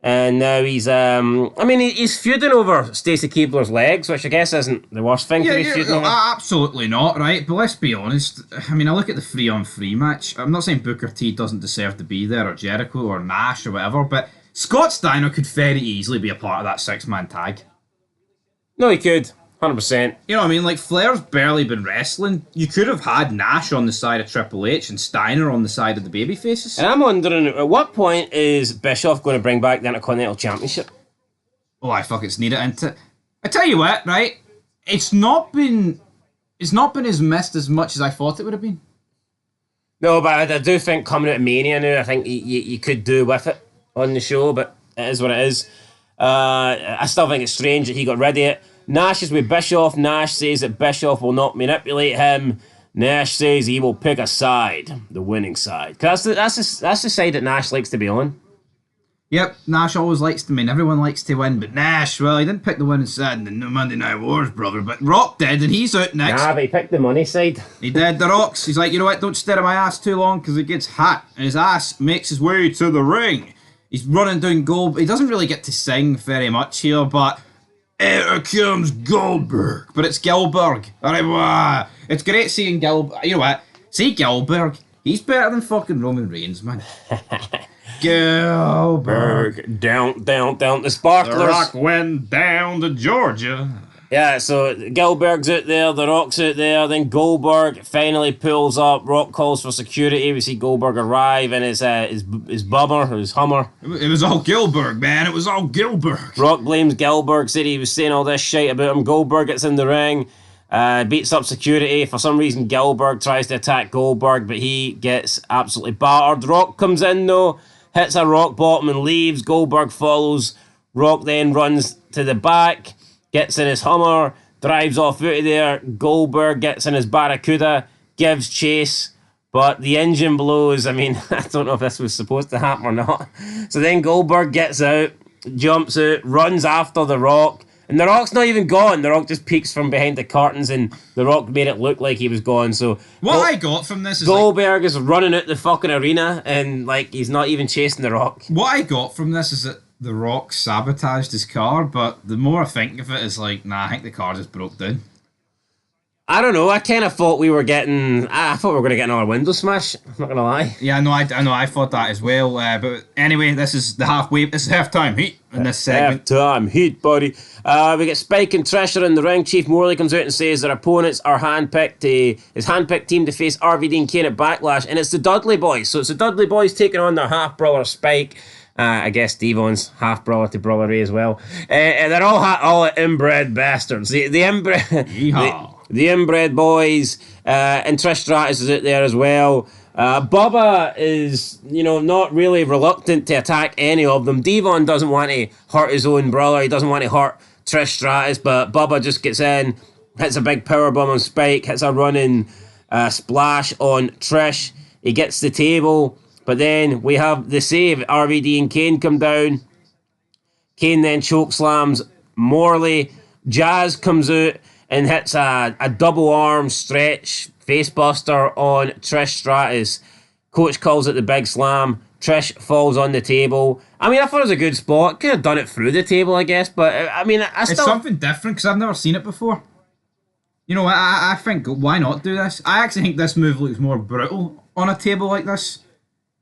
And now he's feuding over Stacy Keibler's legs, which I guess isn't the worst thing to be feuding over. Absolutely not, right? But let's be honest. I mean, I look at the 3-on-3 match. I'm not saying Booker T doesn't deserve to be there, or Jericho, or Nash, or whatever, but Scott Steiner could very easily be a part of that 6-man tag. No, he could. 100%. You know what I mean? Like, Flair's barely been wrestling. You could have had Nash on the side of Triple H and Steiner on the side of the babyfaces. And I'm wondering, at what point is Bischoff going to bring back the Intercontinental Championship? Oh, it's needed. And I tell you what, right? It's not been as missed as much as I thought it would have been. No, but I do think coming out of Mania now, I think you could do with it on the show, but it is what it is. I still think it's strange that he got rid of it. Nash is with Bischoff. Nash says that Bischoff will not manipulate him. Nash says he will pick a side, the winning side. Cause that's the side that Nash likes to be on. Yep, Nash always likes to win. Everyone likes to win, but Nash, well, he didn't pick the winning side in the Monday Night Wars, brother. But Rock did, and he's out next. Nah, but he picked the money side. He did. The Rock's. He's like, you know what? Don't stare at my ass too long because it gets hot, and his ass makes his way to the ring. He's running down Gold. He doesn't really get to sing very much here, but here comes Goldberg. But it's Gilberg. It's great seeing Gilberg. You know what? See Gilberg. He's better than fucking Roman Reigns, man. Gilberg. Down. The Sparklers. The Rock went down to Georgia. Yeah, so Gilberg's out there, The Rock's out there, then Goldberg finally pulls up, Rock calls for security, we see Goldberg arrive in his bummer, his Hummer. It was all Gilberg, man, it was all Gilberg. Rock blames Gilberg, said he was saying all this shit about him. Goldberg gets in the ring, beats up security. For some reason, Gilberg tries to attack Goldberg, but he gets absolutely battered. Rock comes in though, hits a rock bottom and leaves. Goldberg follows. Rock then runs to the back, gets in his Hummer, drives off out of there. Goldberg gets in his Barracuda, gives chase, but the engine blows. I mean, I don't know if this was supposed to happen or not. So then Goldberg gets out, jumps out, runs after The Rock, and The Rock's not even gone. The Rock just peeks from behind the curtains, and The Rock made it look like he was gone. So what I got from this is Goldberg is running out the fucking arena, and like he's not even chasing The Rock. What I got from this is that The Rock sabotaged his car, but the more I think of it, it's like, nah, I think the car just broke down. I don't know. I kind of thought we were getting. I thought we were going to get another window smash. I'm not going to lie. Yeah, I know. I thought that as well. But anyway, this is the halfway. This is halftime heat in this segment. Halftime heat, buddy. We get Spike and Trisha in the ring. Chief Morley comes out and says their opponents are his handpicked team to face RVD and Kane at Backlash, and it's the Dudley Boys. So it's the Dudley Boys taking on their half brother Spike. I guess Devon's half brother to Brother Ray as well. And they're all inbred bastards. The inbred. The inbred boys, and Trish Stratus is out there as well. Bubba is, not really reluctant to attack any of them. Devon doesn't want to hurt his own brother. He doesn't want to hurt Trish Stratus, but Bubba just gets in, hits a big powerbomb on Spike, hits a running splash on Trish. He gets the table, but then we have the save. RVD and Kane come down. Kane then chokeslams Morley. Jazz comes out and hits a double arm stretch facebuster on Trish Stratus. Coach calls it the big slam. Trish falls on the table. I mean, I thought it was a good spot. Could have done it through the table, I guess, but I mean, I still... It's something different because I've never seen it before. You know, I think, why not do this? I actually think this move looks more brutal on a table like this.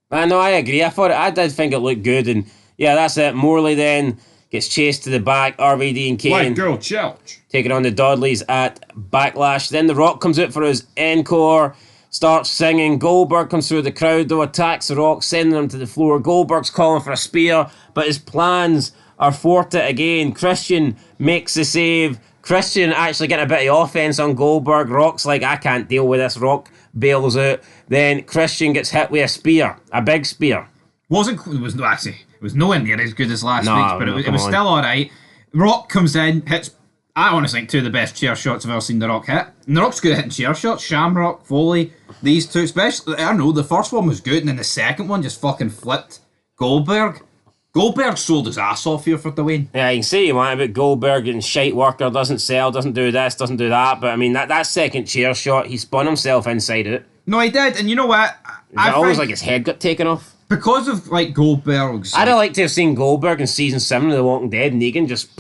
I know, I agree. I did think it looked good, and yeah, that's it. Morley then gets chased to the back. RVD and Kane White girl challenge. taking on the Dudleys at Backlash. Then The Rock comes out for his encore, starts singing. Goldberg comes through the crowd, though, attacks The Rock, sending him to the floor. Goldberg's calling for a spear, but his plans are thwarted again. Christian makes the save. Christian actually getting a bit of offense on Goldberg. Rock's like, I can't deal with this. Rock bails out. Then Christian gets hit with a spear, a big spear. It was nowhere near as good as last week's, but it was still alright. Rock comes in, hits, I honestly think, two of the best chair shots I've ever seen The Rock hit. And The Rock's good at hitting chair shots. Shamrock, Foley, these two, especially, I don't know, the first one was good, and then the second one just fucking flipped Goldberg. Goldberg sold his ass off here for the win. Yeah, you can say you want about Goldberg and shite worker, doesn't sell, doesn't do this, doesn't do that, but I mean, that second chair shot, he spun himself inside out. No, he did, and you know what? I almost like his head got taken off. Because of, like, Goldberg's... I'd have liked to have seen Goldberg in season 7 of The Walking Dead, Negan just...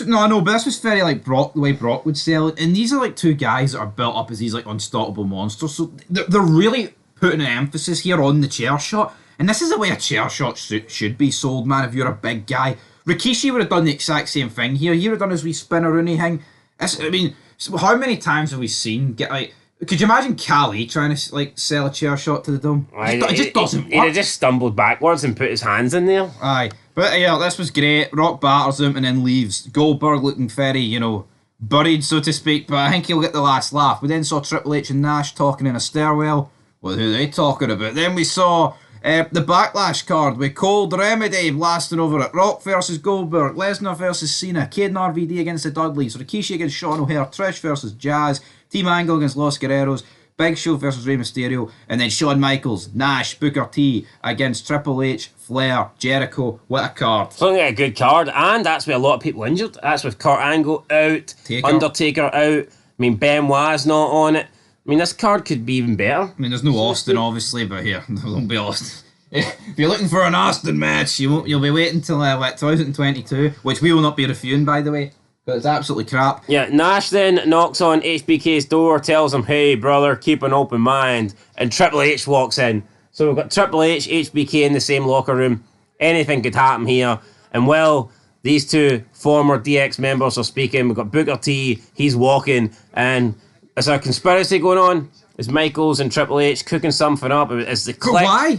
No, I know, but this was very, like, Brock, the way Brock would sell it. And these are, like, two guys that are built up as these, like, unstoppable monsters. So they're really putting an emphasis here on the chair shot. And this is the way a chair shot should be sold, man, if you're a big guy. Rikishi would have done the exact same thing here. He would have done his wee spinner-rooney thing. I mean, how many times have we seen get, like... Could you imagine Khali trying to, like, sell a chair shot to the dome? It just doesn't work. He'd have just stumbled backwards and put his hands in there. Aye. But, yeah, this was great. Rock batters him and then leaves. Goldberg looking very, you know, buried, so to speak, but I think he'll get the last laugh. We then saw Triple H and Nash talking in a stairwell. What are they talking about? Then we saw the Backlash card with Cold Remedy blasting over it. Rock versus Goldberg, Lesnar versus Cena, Cade and RVD against the Dudleys, Rikishi against Sean O'Hare, Trish versus Jazz, Team Angle against Los Guerreros, Big Show versus Rey Mysterio, and then Shawn Michaels, Nash, Booker T against Triple H, Flair, Jericho. What a card. It's only a good card, and that's with a lot of people injured. That's with Kurt Angle out, Undertaker out. I mean, Benoit's not on it. I mean, this card could be even better. I mean, there's no Austin, obviously, but here, don't be Austin. If you're looking for an Austin match, you'll be waiting till 2022, which we will not be reviewing, by the way. But it's absolutely crap. Yeah, Nash then knocks on HBK's door, tells him, hey, brother, keep an open mind. And Triple H walks in. So we've got Triple H, HBK in the same locker room. Anything could happen here. And well, these two former DX members are speaking. We've got Booker T, he's walking. And is there a conspiracy going on? Is Michaels and Triple H cooking something up? Is the click... Why?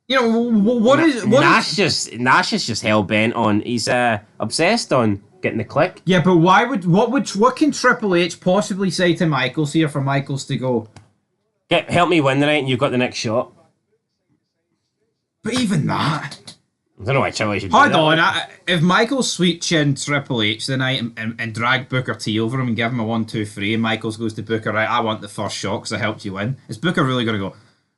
You know, what is... Nash is just hell-bent on... He's obsessed on... getting the click. Yeah, but what can Triple H possibly say to Michaels here for Michaels to go, help me win tonight and you've got the next shot? But even that, I don't know why Triple H would hold on, if Michaels sweet chin Triple H tonight and drag Booker T over him and give him a 1-2-3 and Michaels goes to Booker, right, I want the first shot because I helped you win, is Booker really going to go,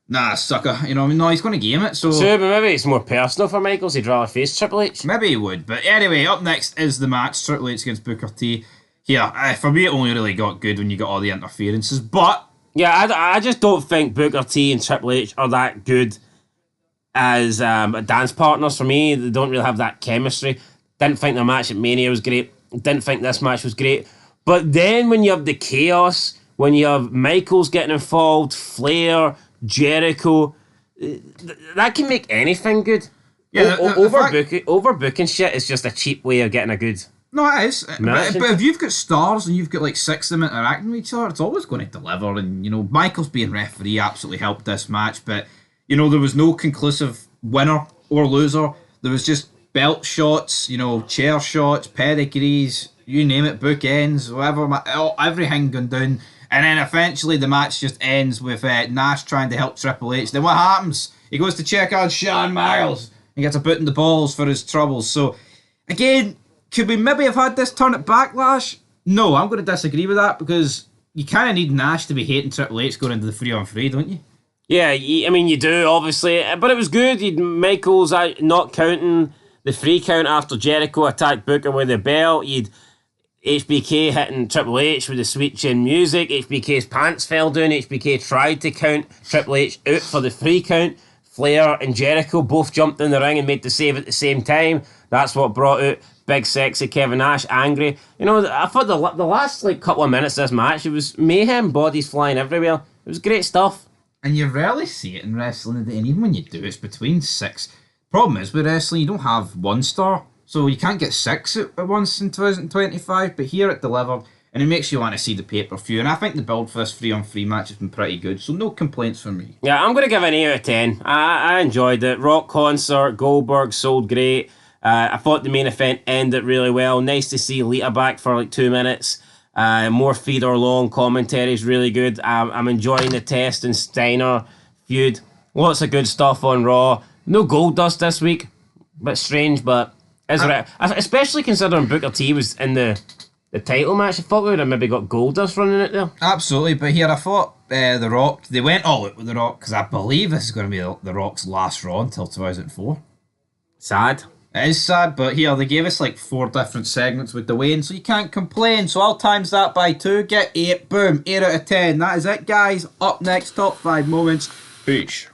nah, sucker, you know, I mean, no, he's going to game it, so... But maybe it's more personal for Michaels, he'd rather face Triple H. Maybe he would, but anyway, up next is the match, Triple H against Booker T. Yeah, for me it only really got good when you got all the interferences, but... Yeah, I just don't think Booker T and Triple H are that good as dance partners for me. They don't really have that chemistry. Didn't think their match at Mania was great. Didn't think this match was great. But then when you have the chaos, when you have Michaels getting involved, Flair... Jericho, that can make anything good. Yeah, overbooking shit is just a cheap way of getting a good. No, it is. But if you've got stars and you've got like 6 of them interacting with each other, it's always going to deliver. And you know, Michaels being referee absolutely helped this match. But you know, there was no conclusive winner or loser. There was just belt shots, you know, chair shots, pedigrees, you name it, bookends, whatever. Everything going down. And then eventually the match just ends with Nash trying to help Triple H. Then what happens? He goes to check out Shawn Michaels. He gets a boot in the balls for his troubles. So, again, could we maybe have had this turn at Backlash? No, I'm going to disagree with that because you kind of need Nash to be hating Triple H going into the 3-on-3, don't you? Yeah, I mean, you do, obviously. But it was good. You'd Michaels not counting the 3 count after Jericho attacked Booker with the belt. HBK hitting Triple H with the sweet chin music. HBK's pants fell down. HBK tried to count Triple H out for the 3 count. Flair and Jericho both jumped in the ring and made the save at the same time. That's what brought out big sexy Kevin Nash angry. You know, I thought the last like couple of minutes of this match, it was mayhem, bodies flying everywhere. It was great stuff. And you rarely see it in wrestling, and even when you do, it's between 6. Problem is with wrestling, you don't have 1 star, so you can't get 6 at once in 2025. But here it delivered, and it makes you want to see the pay-per-view. And I think the build for this 3-on-3 match has been pretty good, so no complaints from me. Yeah, I'm going to give it an 8 out of 10. I enjoyed it. Rock concert, Goldberg sold great. I thought the main event ended really well. Nice to see Lita back for like 2 minutes. More feeder long commentary is really good. I'm enjoying the Test and Steiner feud. Lots of good stuff on Raw. No Goldust this week. Bit strange, but especially considering Booker T was in the title match. I thought we would have maybe got Goldust running it there. Absolutely, but here I thought The Rock, they went all out with The Rock, because I believe this is going to be The Rock's last Raw until 2004. Sad. It is sad, but here they gave us like 4 different segments with Dwayne, so you can't complain. So I'll times that by 2, get 8, boom, 8 out of 10. That is it, guys. Up next, top 5 moments. Peace.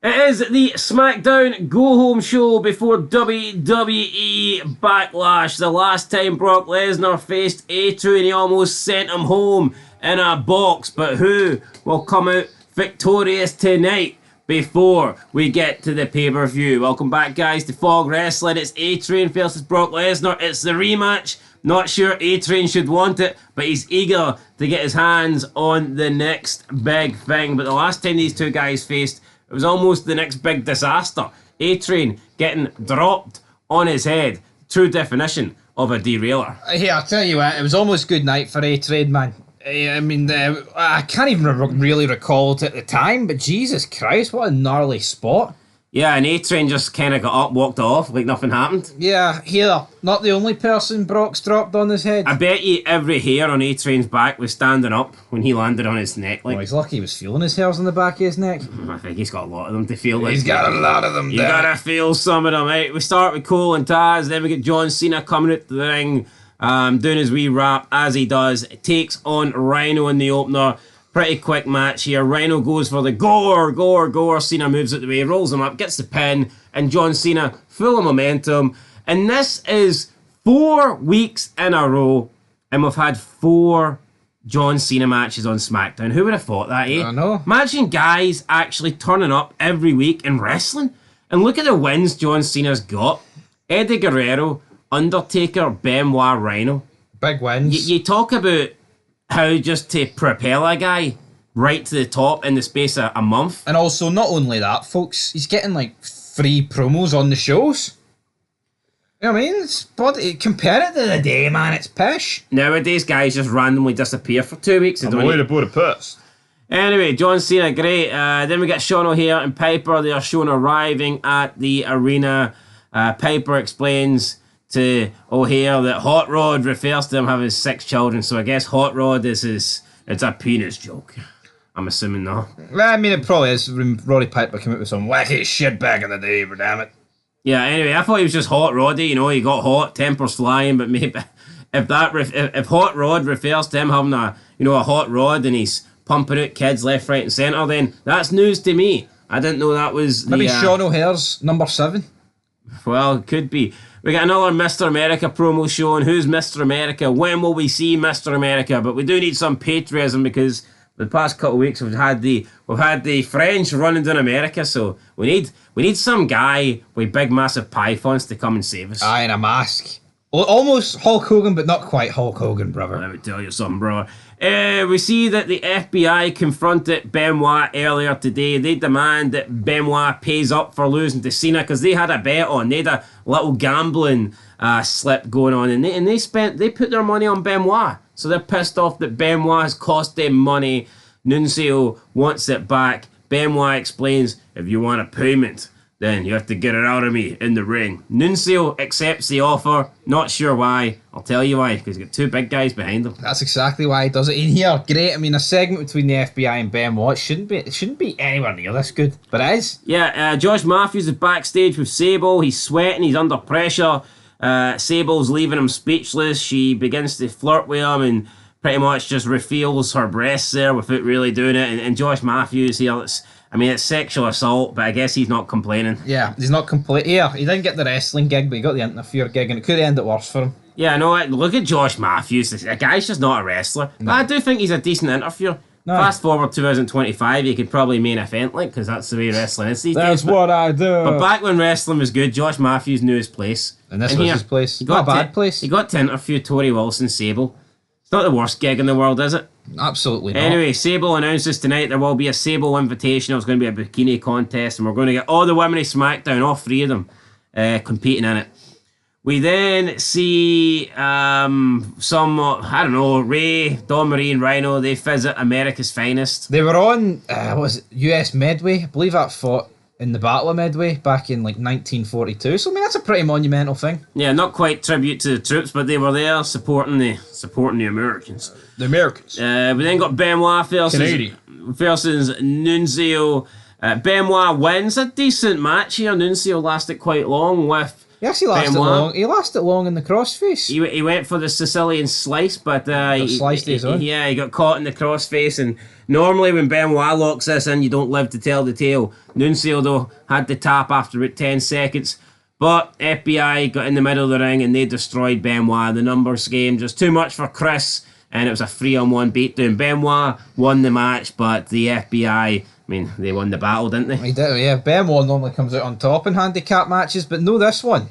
It is the SmackDown Go Home show before WWE Backlash. The last time Brock Lesnar faced A-Train, he almost sent him home in a box. But who will come out victorious tonight before we get to the pay-per-view? Welcome back, guys, to Fog Wrestling. It's A-Train versus Brock Lesnar. It's the rematch. Not sure A-Train should want it, but he's eager to get his hands on the next big thing. But the last time these two guys faced, it was almost the next big disaster. A-Train getting dropped on his head. True definition of a derailer. Hey, I'll tell you what, it was almost good night for A-Train, man. I mean, I can't even really recall it at the time, but Jesus Christ, what a gnarly spot. Yeah, and A-Train just kind of got up, walked off, like nothing happened. Yeah, here, not the only person Brock's dropped on his head. I bet you every hair on A-Train's back was standing up when he landed on his neck. Like, well, he's lucky he was feeling his hairs on the back of his neck. I think he's got a lot of them to feel like. He's got a lot of them, You gotta feel some of them, right? We start with Cole and Taz, then we get John Cena coming out to the ring, doing his wee rap as he does. Takes on Rhino in the opener. Pretty quick match here. Rhino goes for the gore. Cena moves out the way, rolls him up, gets the pin, and John Cena full of momentum. And this is 4 weeks in a row, and we've had 4 John Cena matches on SmackDown. Who would have thought that, eh? I know. Imagine guys actually turning up every week in wrestling. And look at the wins John Cena's got. Eddie Guerrero, Undertaker, Benoit, Rhino. Big wins. You talk about how just to propel a guy right to the top in the space of a month. And also, not only that, folks, he's getting like free promos on the shows. You know what I mean? It's compare it to the day, man. It's pish. Nowadays, guys just randomly disappear for 2 weeks. I'm away to Budapest. Anyway, John Cena, great. Then we get Sean O'Haire and Piper. They are shown arriving at the arena. Piper explains to O'Haire that Hot Rod refers to him having 6 children, so I guess Hot Rod is it's a penis joke. I'm assuming no. Well, I mean, it probably is. Roddy Piper came out with some wacky shit back in the day, but damn it. Yeah, anyway, I thought he was just Hot Roddy, you know, he got hot, tempers flying, but maybe if Hot Rod refers to him having a hot rod and he's pumping out kids left, right and centre, then that's news to me. I didn't know that was maybe Sean O'Haire's number 7. Well, it could be. We got another Mr. America promo showing. Who's Mr. America? When will we see Mr. America? But we do need some patriotism because the past couple of weeks we've had the French running down America, so we need some guy with big massive pythons to come and save us. Aye, in a mask. Almost Hulk Hogan, but not quite Hulk Hogan, brother. Let me tell you something, brother. We see that the FBI confronted Benoit earlier today. They demand that Benoit pays up for losing to Cena because they had a bet on. They had a little gambling slip going on, and they put their money on Benoit. So they're pissed off that Benoit has cost them money. Nunzio wants it back. Benoit explains, if you want a payment, then you have to get it out of me in the ring. Nunzio accepts the offer. Not sure why. I'll tell you why. Because he's got two big guys behind him. That's exactly why he does it in here. Great. I mean, a segment between the FBI and Benoit shouldn't be anywhere near this good, but it is. Yeah, Josh Matthews is backstage with Sable. He's sweating. He's under pressure. Sable's leaving him speechless. She begins to flirt with him and pretty much just reveals her breasts there without really doing it. And Josh Matthews here, it's sexual assault, but I guess he's not complaining. Yeah, he's not complete. Here, he didn't get the wrestling gig, but he got the interfere gig, and it could have ended worse for him. Yeah, no, look at Josh Matthews. The guy's just not a wrestler. No. But I do think he's a decent interviewer. No. Fast forward 2025, he could probably main event, like, because that's the way wrestling is these days. That's what I do. But back when wrestling was good, Josh Matthews knew his place. And this was his place. Not a bad place. He got to interview Tori Wilson Sable. It's not the worst gig in the world, is it? Absolutely not. Anyway, Sable announces tonight there will be a Sable Invitational. It's going to be a bikini contest, and we're going to get all the women of SmackDown, all three of them, competing in it. We then see Ray, Dawn Marie, and Rhino. They visit America's Finest. They were on, US Medway. I believe that fought in the Battle of Medway back in like 1942. So I mean, that's a pretty monumental thing. Yeah, not quite tribute to the troops, but they were there supporting the Americans. The Americans. We then got Benoit versus Nunzio. Benoit wins a decent match here. Nunzio lasted quite long with. Yes, he lasted long. He lasted long in the crossface. He went for the Sicilian slice, but he sliced his own. Yeah, he got caught in the crossface. And normally when Benoit locks this in, you don't live to tell the tale. Nunzio, though, had the tap after about 10 seconds. But FBI got in the middle of the ring and they destroyed Benoit. The numbers game, just too much for Chris. And it was a 3-on-1 beatdown. Benoit won the match, but the FBI... they won the battle, didn't they? They did, yeah. Benoit normally comes out on top in handicap matches, but no this one.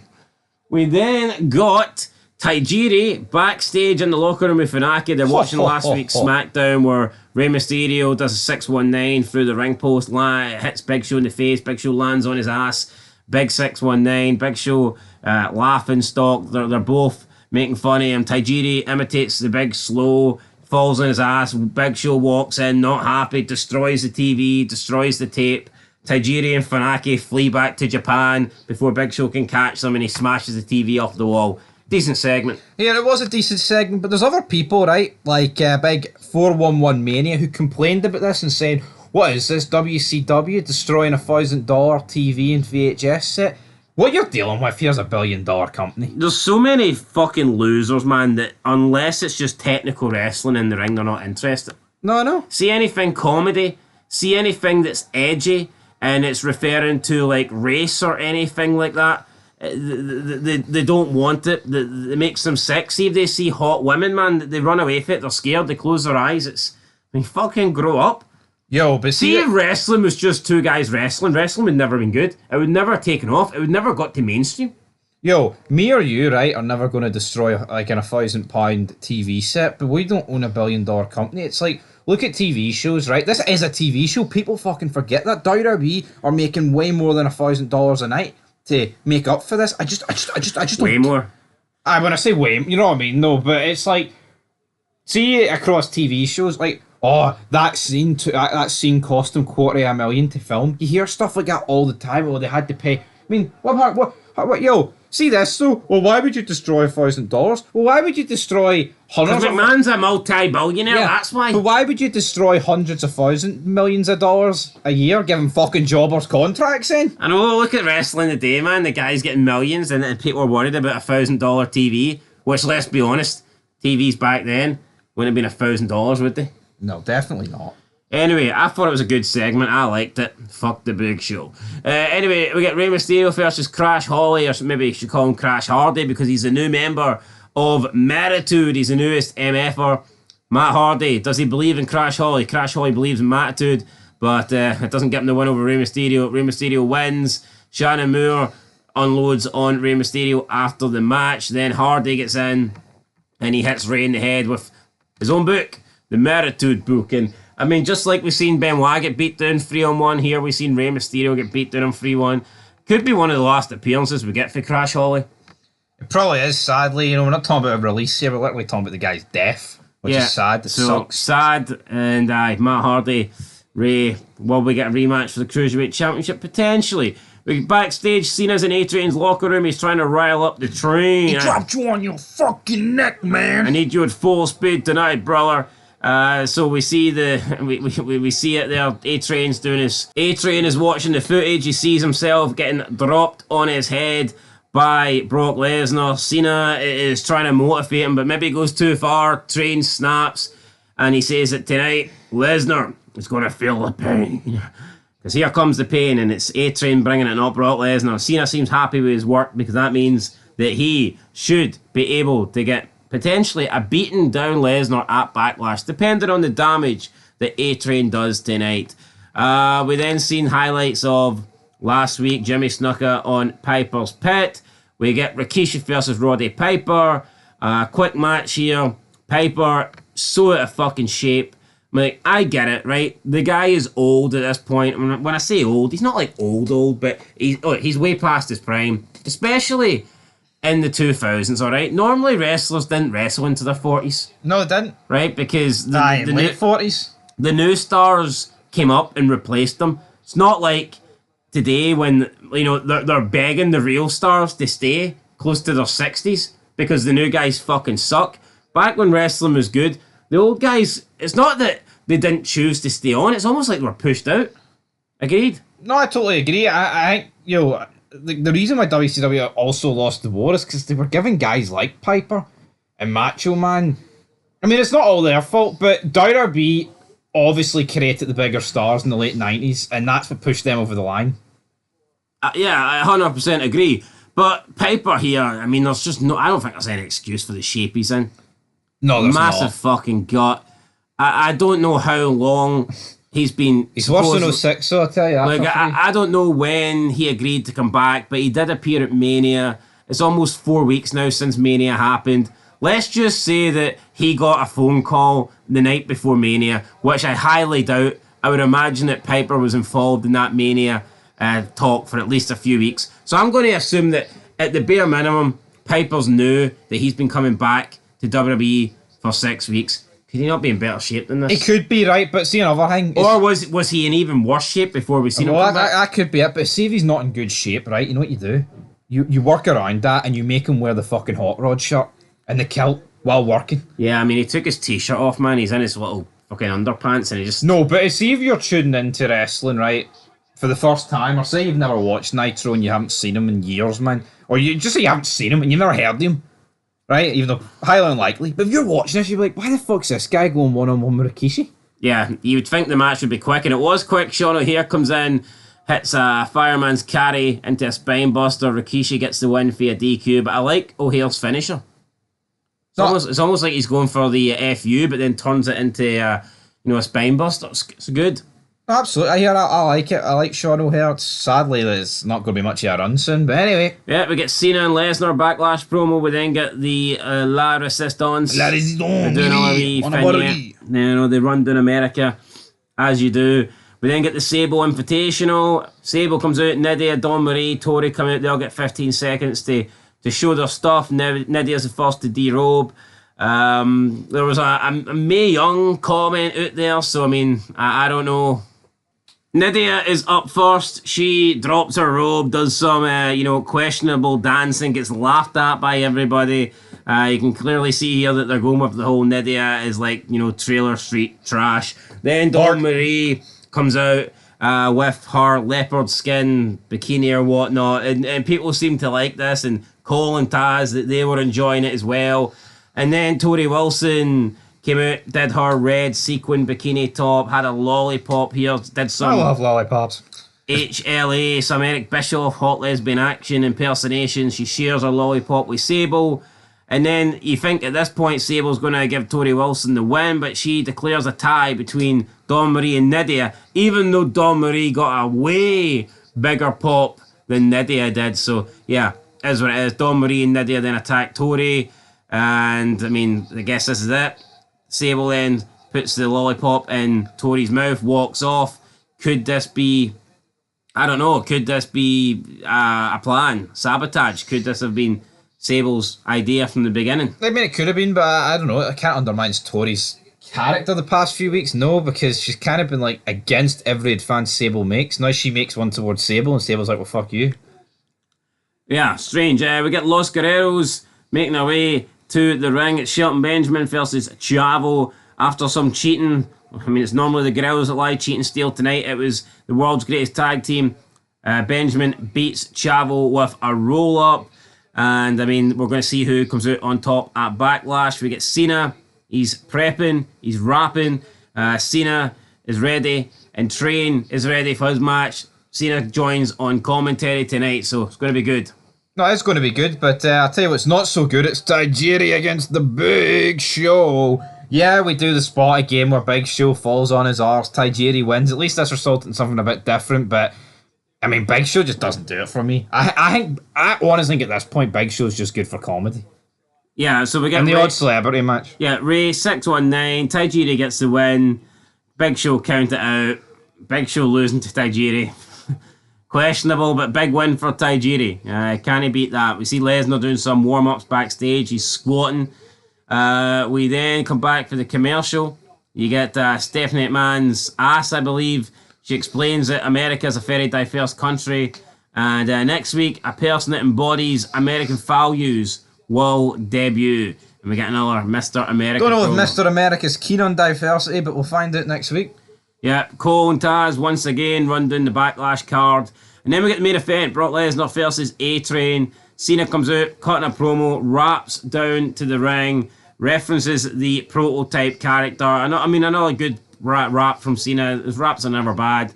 We then got Tajiri backstage in the locker room with Funaki. They're watching last week's SmackDown where Rey Mysterio does a 619 through the ring post, hits Big Show in the face. Big Show lands on his ass. Big 619. Big Show laughing stock. They're both making fun of him. Tajiri imitates the big slow. Falls on his ass. Big Show walks in, not happy, destroys the TV, destroys the tape. Tajiri and Funaki flee back to Japan before Big Show can catch them, and he smashes the TV off the wall. Decent segment. Yeah, it was a decent segment, but there's other people, right, like Big 411 Mania, who complained about this and saying, what is this, WCW destroying $1,000 TV and VHS set? What you're dealing with here's $1 billion company. There's so many fucking losers, man, that unless it's just technical wrestling in the ring, they're not interested. No. See anything comedy, see anything that's edgy, and it's referring to like race or anything like that, they don't want it. It makes them sick. See if they see hot women, man, they run away from it, they're scared, they close their eyes. Fucking grow up. Yo, but see if wrestling was just two guys wrestling would never been good. It would never have taken off. It would never got to mainstream. Yo, me or you, right, are never going to destroy like an £1,000 TV set, but we don't own $1 billion company. It's like, look at TV shows, right? This is a TV show. People fucking forget that. WWE are making way more than $1,000 a night to make up for this. I just way more. When I say way, you know what I mean? No, but it's like, see across TV shows, like, oh, that scene cost them $250,000 to film. You hear stuff like that all the time. Oh, they had to pay. I mean, what? Yo, see this though? Well, why would you destroy $1,000? Well, why would you destroy hundreds? Because McMahon's a multi-billionaire. Yeah, that's why. But why would you destroy hundreds of millions of dollars a year, giving fucking jobbers contracts? Then I know. Look at wrestling today, man. The guy's getting millions, and people are worried about $1,000 TV. Which, let's be honest, TVs back then wouldn't have been $1,000, would they? No, definitely not. Anyway, I thought it was a good segment. I liked it. Fuck the Big Show. Anyway, we get Rey Mysterio versus Crash Holly, or maybe you should call him Crash Hardy because he's a new member of Mattitude. He's the newest MFer. Matt Hardy, does he believe in Crash Holly? Crash Holly believes in Mattitude, but it doesn't get him the win over Rey Mysterio. Rey Mysterio wins. Shannon Moore unloads on Rey Mysterio after the match. Then Hardy gets in and he hits Rey in the head with his own book, the Mattitude book. And I mean, just like we've seen Benoit get beat down 3-on-1 here, we've seen Rey Mysterio get beat down on 3-1. Could be one of the last appearances we get for Crash Holly. It probably is, sadly. You know, we're not talking about a release here, we're literally talking about the guy's death, which is sad. It sucks. Sad. And Matt Hardy, Rey, will we get a rematch for the Cruiserweight Championship? Potentially. We backstage, Cena's in A-Train's locker room. He's trying to rile up the train. He dropped you on your fucking neck, man. I need you at full speed tonight, brother. So we see we see it there. A-Train's doing his. A-Train is watching the footage. He sees himself getting dropped on his head by Brock Lesnar. Cena is trying to motivate him, but maybe he goes too far. Train snaps, and he says that tonight Lesnar is going to feel the pain. Because here comes the pain, and it's A-Train bringing it, not Brock Lesnar. Cena seems happy with his work because that means that he should be able to get potentially a beaten down Lesnar at Backlash, depending on the damage that A-Train does tonight. We then seen highlights of last week, Jimmy Snuka on Piper's Pit. We get Rikishi versus Roddy Piper. Quick match here. Piper, so out of fucking shape. I'm like, I get it, right? The guy is old at this point. I mean, when I say old, he's not like old, but he's way past his prime. Especially in the 2000s, alright? Normally wrestlers didn't wrestle into their 40s. No, it didn't. Right? Because the late 40s. The new stars came up and replaced them. It's not like today when, you know, they're begging the real stars to stay close to their 60s because the new guys fucking suck. Back when wrestling was good, the old guys, it's not that they didn't choose to stay on, it's almost like they were pushed out. Agreed? No, I totally agree. I think, you know, the reason why WCW also lost the war is because they were giving guys like Piper and Macho Man. I mean, it's not all their fault, but WB obviously created the bigger stars in the late 90s, and that's what pushed them over the line. Yeah, I 100% agree. But Piper here, I mean, there's just no, I don't think there's any excuse for the shape he's in. No, there's Massive not. fucking gut. I don't know how long he's been. He's worse than 06, so I'll tell you that. Like, I don't know when he agreed to come back, but he did appear at Mania. It's almost 4 weeks now since Mania happened. Let's just say that he got a phone call the night before Mania, which I highly doubt. I would imagine that Piper was involved in that Mania talk for at least a few weeks. So I'm going to assume that at the bare minimum, Piper's knew that he's been coming back to WWE for 6 weeks. Could he not be in better shape than this? He could be, right, but see another thing. Or was he in even worse shape before we seen him come back? That could be it, but see if he's not in good shape, right, you know what you do? You work around that and you make him wear the fucking hot rod shirt and the kilt while working. Yeah, I mean, he took his t-shirt off, man. He's in his little fucking underpants and he just... No, but see if you're tuning into wrestling, right, for the first time, or say you've never watched Nitro and you haven't seen him in years, man, or you just say you haven't seen him and you've never heard of him, right, even though highly unlikely, but if you're watching this, you'd be like, why the fuck's this guy going one-on-one with Rikishi? Yeah, you would think the match would be quick, and it was quick. Sean O'Haire comes in, hits a fireman's carry into a spine buster. Rikishi gets the win via DQ, but I like O'Haire's finisher. It's almost like he's going for the FU, but then turns it into a spine buster. It's good. Absolutely, I like it. I like Sean O'Haire. Sadly, there's not going to be much of a run soon, but anyway. Yeah, we get Cena and Lesnar Backlash promo. We then get the La Resistance. La Resistance. They're doing all the thing, yeah. They run down America, as you do. We then get the Sable Invitational. Sable comes out, Nydia, Dawn Marie, Tori come out. They all get 15 seconds to show their stuff. Nydia's the first to derobe. There was a Mae Young comment out there, so I mean, I don't know. Nydia is up first. She drops her robe, does some, questionable dancing, gets laughed at by everybody. You can clearly see here that they're going with the whole Nydia is like, trailer street trash. Then Dawn Marie comes out with her leopard skin bikini or whatnot, and people seem to like this, and Cole and Taz, they were enjoying it as well. And then Tori Wilson came out, did her red sequin bikini top, had a lollipop here, did some... I love lollipops. HLA, some Eric Bischoff, hot lesbian action impersonation. She shares her lollipop with Sable. And then you think at this point Sable's going to give Tori Wilson the win, but she declares a tie between Dawn Marie and Nydia, even though Dawn Marie got a way bigger pop than Nydia did. So, yeah, is what it is. Dawn Marie and Nydia then attack Tori. And, I mean, I guess this is it. Sable then puts the lollipop in Tori's mouth, walks off. Could this be, I don't know, could this be a plan? Sabotage? Could this have been Sable's idea from the beginning? I mean, it could have been, but I don't know. I can't undermine Tori's character the past few weeks? No, because she's kind of been like against every advance Sable makes. Now she makes one towards Sable, and Sable's like, well, fuck you. Yeah, strange. We get Los Guerreros making their way to the ring. It's Shelton Benjamin versus Chavo after some cheating. I mean, it's normally the Guerreros that lie, cheating steal. Tonight it was the world's greatest tag team. Benjamin beats Chavo with a roll-up. And, I mean, we're going to see who comes out on top at Backlash. We get Cena. He's prepping. He's rapping. Cena is ready. And Train is ready for his match. Cena joins on commentary tonight, so it's going to be good. No, it's going to be good, but I'll tell you what's not so good. It's Tajiri against the Big Show. Yeah, we do the spot again where Big Show falls on his arse. Tajiri wins. At least that's resulted in something a bit different, but I mean, Big Show just doesn't do it for me. I honestly think at this point, Big Show's just good for comedy. Yeah, so we get and the odd celebrity match. Yeah, Ray 619. Tajiri gets the win. Big Show count it out. Big Show losing to Tajiri. Questionable, but big win for Tajiri. Can he beat that? We see Lesnar doing some warm-ups backstage. He's squatting. We then come back for the commercial. You get Stephanie McMahon's ass, I believe. She explains that America is a very diverse country. And next week, a person that embodies American values will debut. And we get another Mr. America. Don't know if Mr. America's keen on diversity, but we'll find out next week. Yeah, Cole and Taz once again run down the Backlash card. And then we get the main event, Brock Lesnar versus A-Train. Cena comes out, cutting a promo, raps down to the ring, references the prototype character. I mean, another good rap from Cena. His raps are never bad.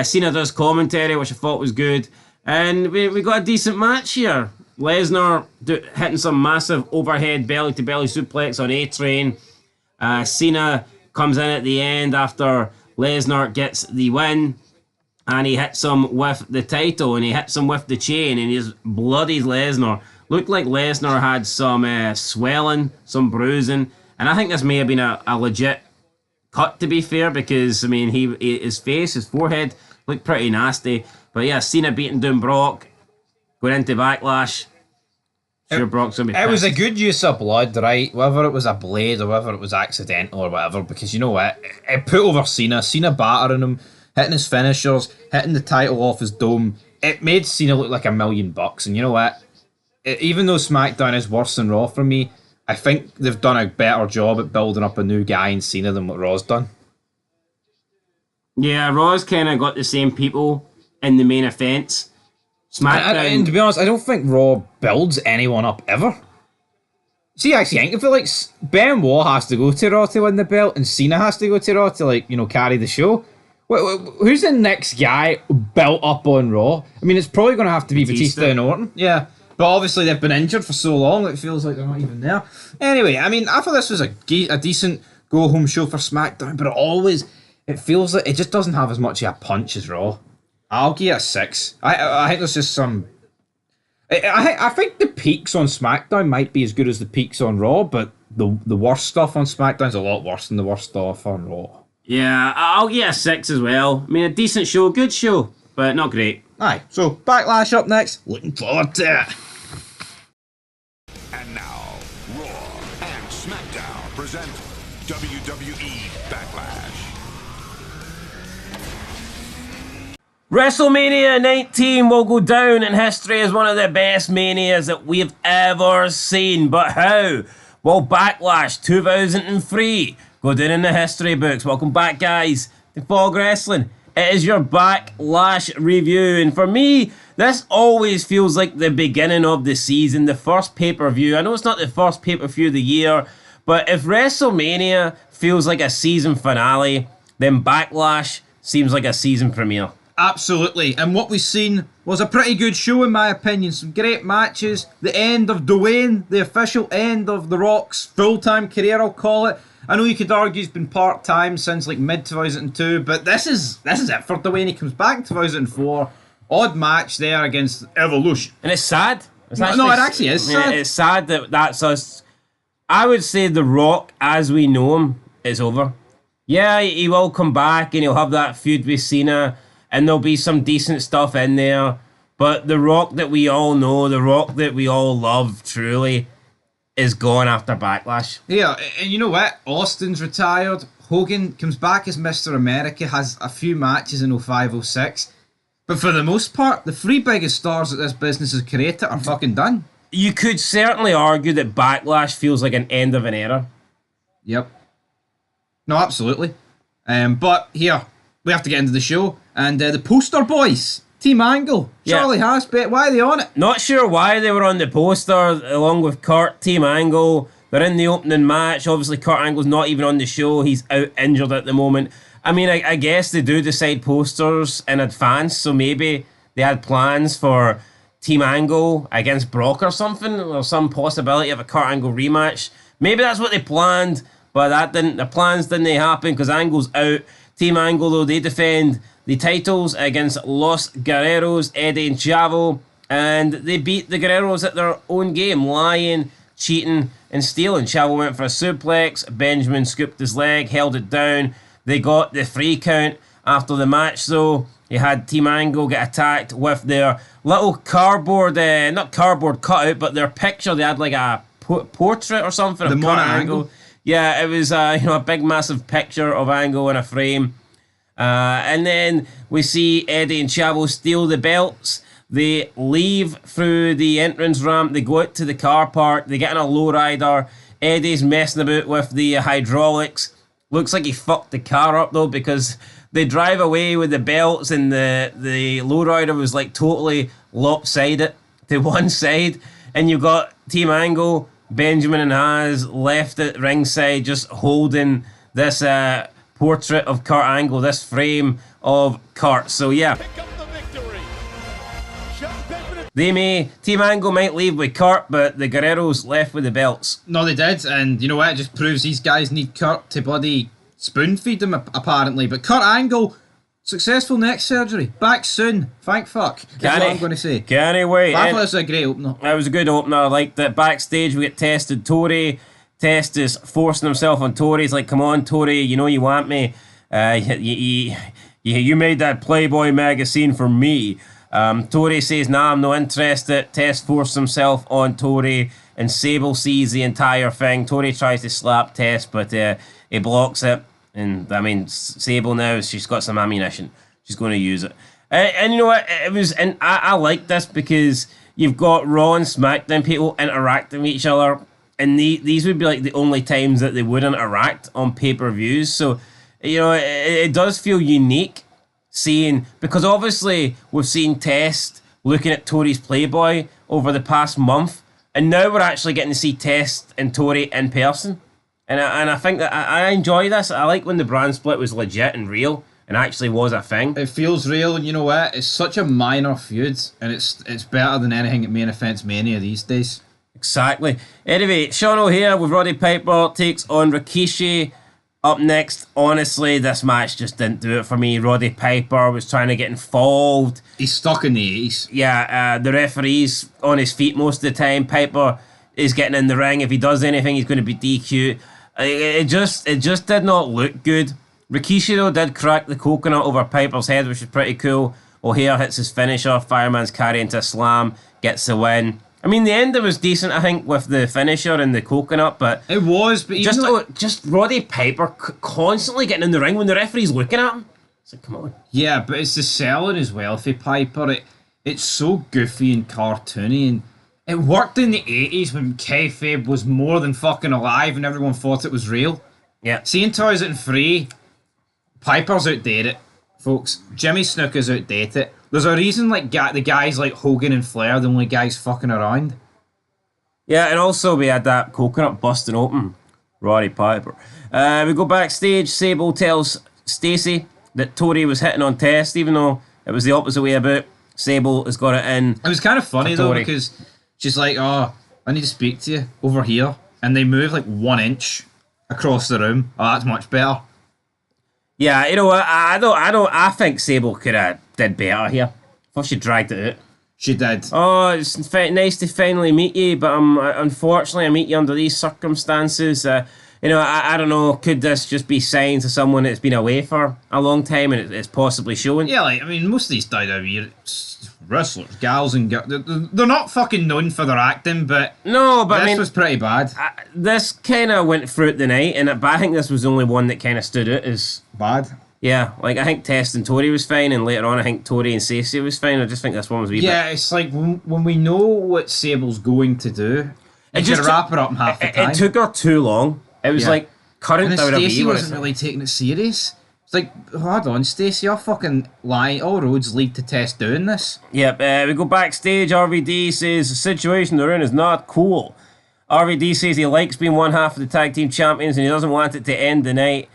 Cena does commentary, which I thought was good. And we got a decent match here. Lesnar hitting some massive overhead belly-to-belly suplex on A-Train. Cena comes in at the end after Lesnar gets the win, and he hits him with the title, and he hits him with the chain, and he just bloodies Lesnar. Looked like Lesnar had some swelling, some bruising, and I think this may have been a legit cut, to be fair, because, I mean, his face, his forehead looked pretty nasty. But yeah, Cena beating down Brock, going into Backlash. Sure, Brock's gonna be pissed. It was a good use of blood, right? Whether it was a blade or whether it was accidental or whatever, because you know what? It put over Cena battering him, hitting his finishers, hitting the title off his dome. It made Cena look like $1 million. And you know what? Even though SmackDown is worse than Raw for me, I think they've done a better job at building up a new guy in Cena than what Raw's done. Yeah, Raw's kind of got the same people in the main events. SmackDown. And to be honest, I don't think Raw builds anyone up ever. See, actually, I feel like Benoit has to go to Raw to win the belt, and Cena has to go to Raw to, like, you know, carry the show. Who's the next guy built up on Raw? I mean, it's probably going to have to be Batista and Orton. Yeah. But obviously they've been injured for so long, it feels like they're not even there. Anyway, I mean, I thought this was a decent go-home show for SmackDown, but it feels like it just doesn't have as much of a punch as Raw. I'll give it a 6. I think there's just some... I think the peaks on SmackDown might be as good as the peaks on Raw, but the worst stuff on SmackDown's a lot worse than the worst stuff on Raw. Yeah, I'll give it a 6 as well. I mean, a decent show, good show, but not great. Aye, so Backlash up next. Looking forward to it. And now, Raw and SmackDown present WWE Backlash. WrestleMania 19 will go down in history as one of the best manias that we've ever seen. But how will Backlash 2003 go down in the history books? Welcome back, guys, to Fog Wrestling. It is your Backlash review, and for me, this always feels like the beginning of the season, the first pay-per-view. I know it's not the first pay-per-view of the year, but if WrestleMania feels like a season finale, then Backlash seems like a season premiere. Absolutely, and what we've seen was a pretty good show in my opinion. Some great matches, the end of Dwayne, the official end of The Rock's full-time career, I'll call it. I know you could argue he's been part-time since like mid-2002, but this is it for Dwayne. He comes back in 2004, odd match there against Evolution. And it's sad. It actually is sad. It's sad that that's us. I would say The Rock, as we know him, is over. Yeah, he will come back and he'll have that feud with Cena, and there'll be some decent stuff in there. But The Rock that we all know, The Rock that we all love, truly, is gone after Backlash. Yeah, and you know what? Austin's retired. Hogan comes back as Mr. America, has a few matches in 05, 06. But for the most part, the three biggest stars that this business has created are fucking done. You could certainly argue that Backlash feels like an end of an era. Yep. No, absolutely. But here, we have to get into the show. And the poster boys, Team Angle, Yeah. Charlie Haspett, why are they on it? Not sure why they were on the poster along with Kurt, Team Angle. They're in the opening match. Obviously, Kurt Angle's not even on the show. He's out injured at the moment. I mean, I guess they do decide posters in advance, so maybe they had plans for Team Angle against Brock or something, or some possibility of a Kurt Angle rematch. Maybe that's what they planned, but the plans didn't happen because Angle's out. Team Angle, though, they defend the titles against Los Guerreros, Eddie and Chavo, and they beat the Guerreros at their own game, lying, cheating, and stealing. Chavo went for a suplex. Benjamin scooped his leg, held it down. They got the 3 count after the match, though. You had Team Angle get attacked with their little cardboard, not cardboard cutout, but their picture. They had like a portrait or something The of Kurt Mono Angle. Angle. Yeah, it was a big massive picture of Angle in a frame. And then we see Eddie and Chavo steal the belts. They leave through the entrance ramp. They go out to the car park. They get in a lowrider. Eddie's messing about with the hydraulics. Looks like he fucked the car up though, because they drive away with the belts and the lowrider was like totally lopsided to one side. And you got Team Angle, Benjamin and Haz left at ringside just holding this portrait of Kurt Angle, this frame of Kurt. So yeah, Team Angle might leave with Kurt, but the Guerreros left with the belts. No, they did, and you know what? It just proves these guys need Kurt to bloody spoon feed them, apparently. But Kurt Angle, successful neck surgery, back soon. Thank fuck. That's what I'm going to say. Can he wait? I thought this was a great opener. That was a good opener. I liked that. Backstage, we get tested. Tori. Test is forcing himself on Tori. He's like, come on, Tori, you know you want me. You made that Playboy magazine for me. Tori says, nah, I'm not interested. Test forces himself on Tori, and Sable sees the entire thing. Tori tries to slap Test, but he blocks it. And I mean, Sable now, she's got some ammunition. She's going to use it. And you know what? I like this because you've got Raw and SmackDown people interacting with each other. And these would be like the only times that they would interact on pay-per-views. So, you know, it does feel unique seeing, because obviously we've seen Test looking at Tori's Playboy over the past month. And now we're actually getting to see Test and Tori in person. And I think that I enjoy this. I like when the brand split was legit and real and actually was a thing. It feels real, and you know what? It's such a minor feud, and it's better than anything at Main Events Mania these days. Exactly. Anyway, Sean O'Haire with Roddy Piper takes on Rikishi. Up next, honestly, this match just didn't do it for me. Roddy Piper was trying to get involved. He's stuck in the 80s. Yeah, the referee's on his feet most of the time. Piper is getting in the ring. If he does anything, he's going to be DQ. It just did not look good. Rikishi, though, did crack the coconut over Piper's head, which is pretty cool. O'Haire hits his finisher. Fireman's carry into a slam. Gets the win. I mean, the end was decent, I think, with the finisher and the coconut, but it was, but just Roddy Piper constantly getting in the ring when the referee's looking at him. It's like, come on. Yeah, but it's the selling as well for Piper. It's so goofy and cartoony, and it worked in the 80s when kayfabe was more than fucking alive and everyone thought it was real. Yeah. Seeing 2003, Piper's outdated, folks. Jimmy Snuka's outdated. There's a reason like the guys like Hogan and Flair, the only guys fucking around. Yeah, and also we had that coconut busting open. Roddy Piper. We go backstage. Sable tells Stacey that Tori was hitting on Test, even though it was the opposite way about. Sable has got it in. It was kind of funny though, because she's like, oh, I need to speak to you over here. And they move like 1 inch across the room. Oh, that's much better. Yeah, you know what? I think Sable could have did better here. I thought she dragged it out. She did. Oh, it's nice to finally meet you, but unfortunately I meet you under these circumstances. You know, I don't know, could this just be signs to someone that's been away for a long time and it's possibly showing? Yeah, like, I mean, most of these WWE wrestlers, gals and girls. They're not fucking known for their acting, but No, but this I mean, was pretty bad. this kind of went through the night, but I think this was the only one that kind of stood out as. Bad. Yeah, like I think Test and Tori was fine, and later on I think Tori and Stacey was fine. I just think this one was a wee bit. Yeah, it's like when we know what Sable's going to do, you just just wrap it up in half the time. It took her too long. It was Yeah. like current And WWE. Stacey where wasn't it's- really taking it serious. It's like, hold on, Stacey, you're fucking lying. All roads lead to Test doing this. Yep, we go backstage. RVD says the situation they're in is not cool. RVD says he likes being one half of the tag team champions and he doesn't want it to end the night.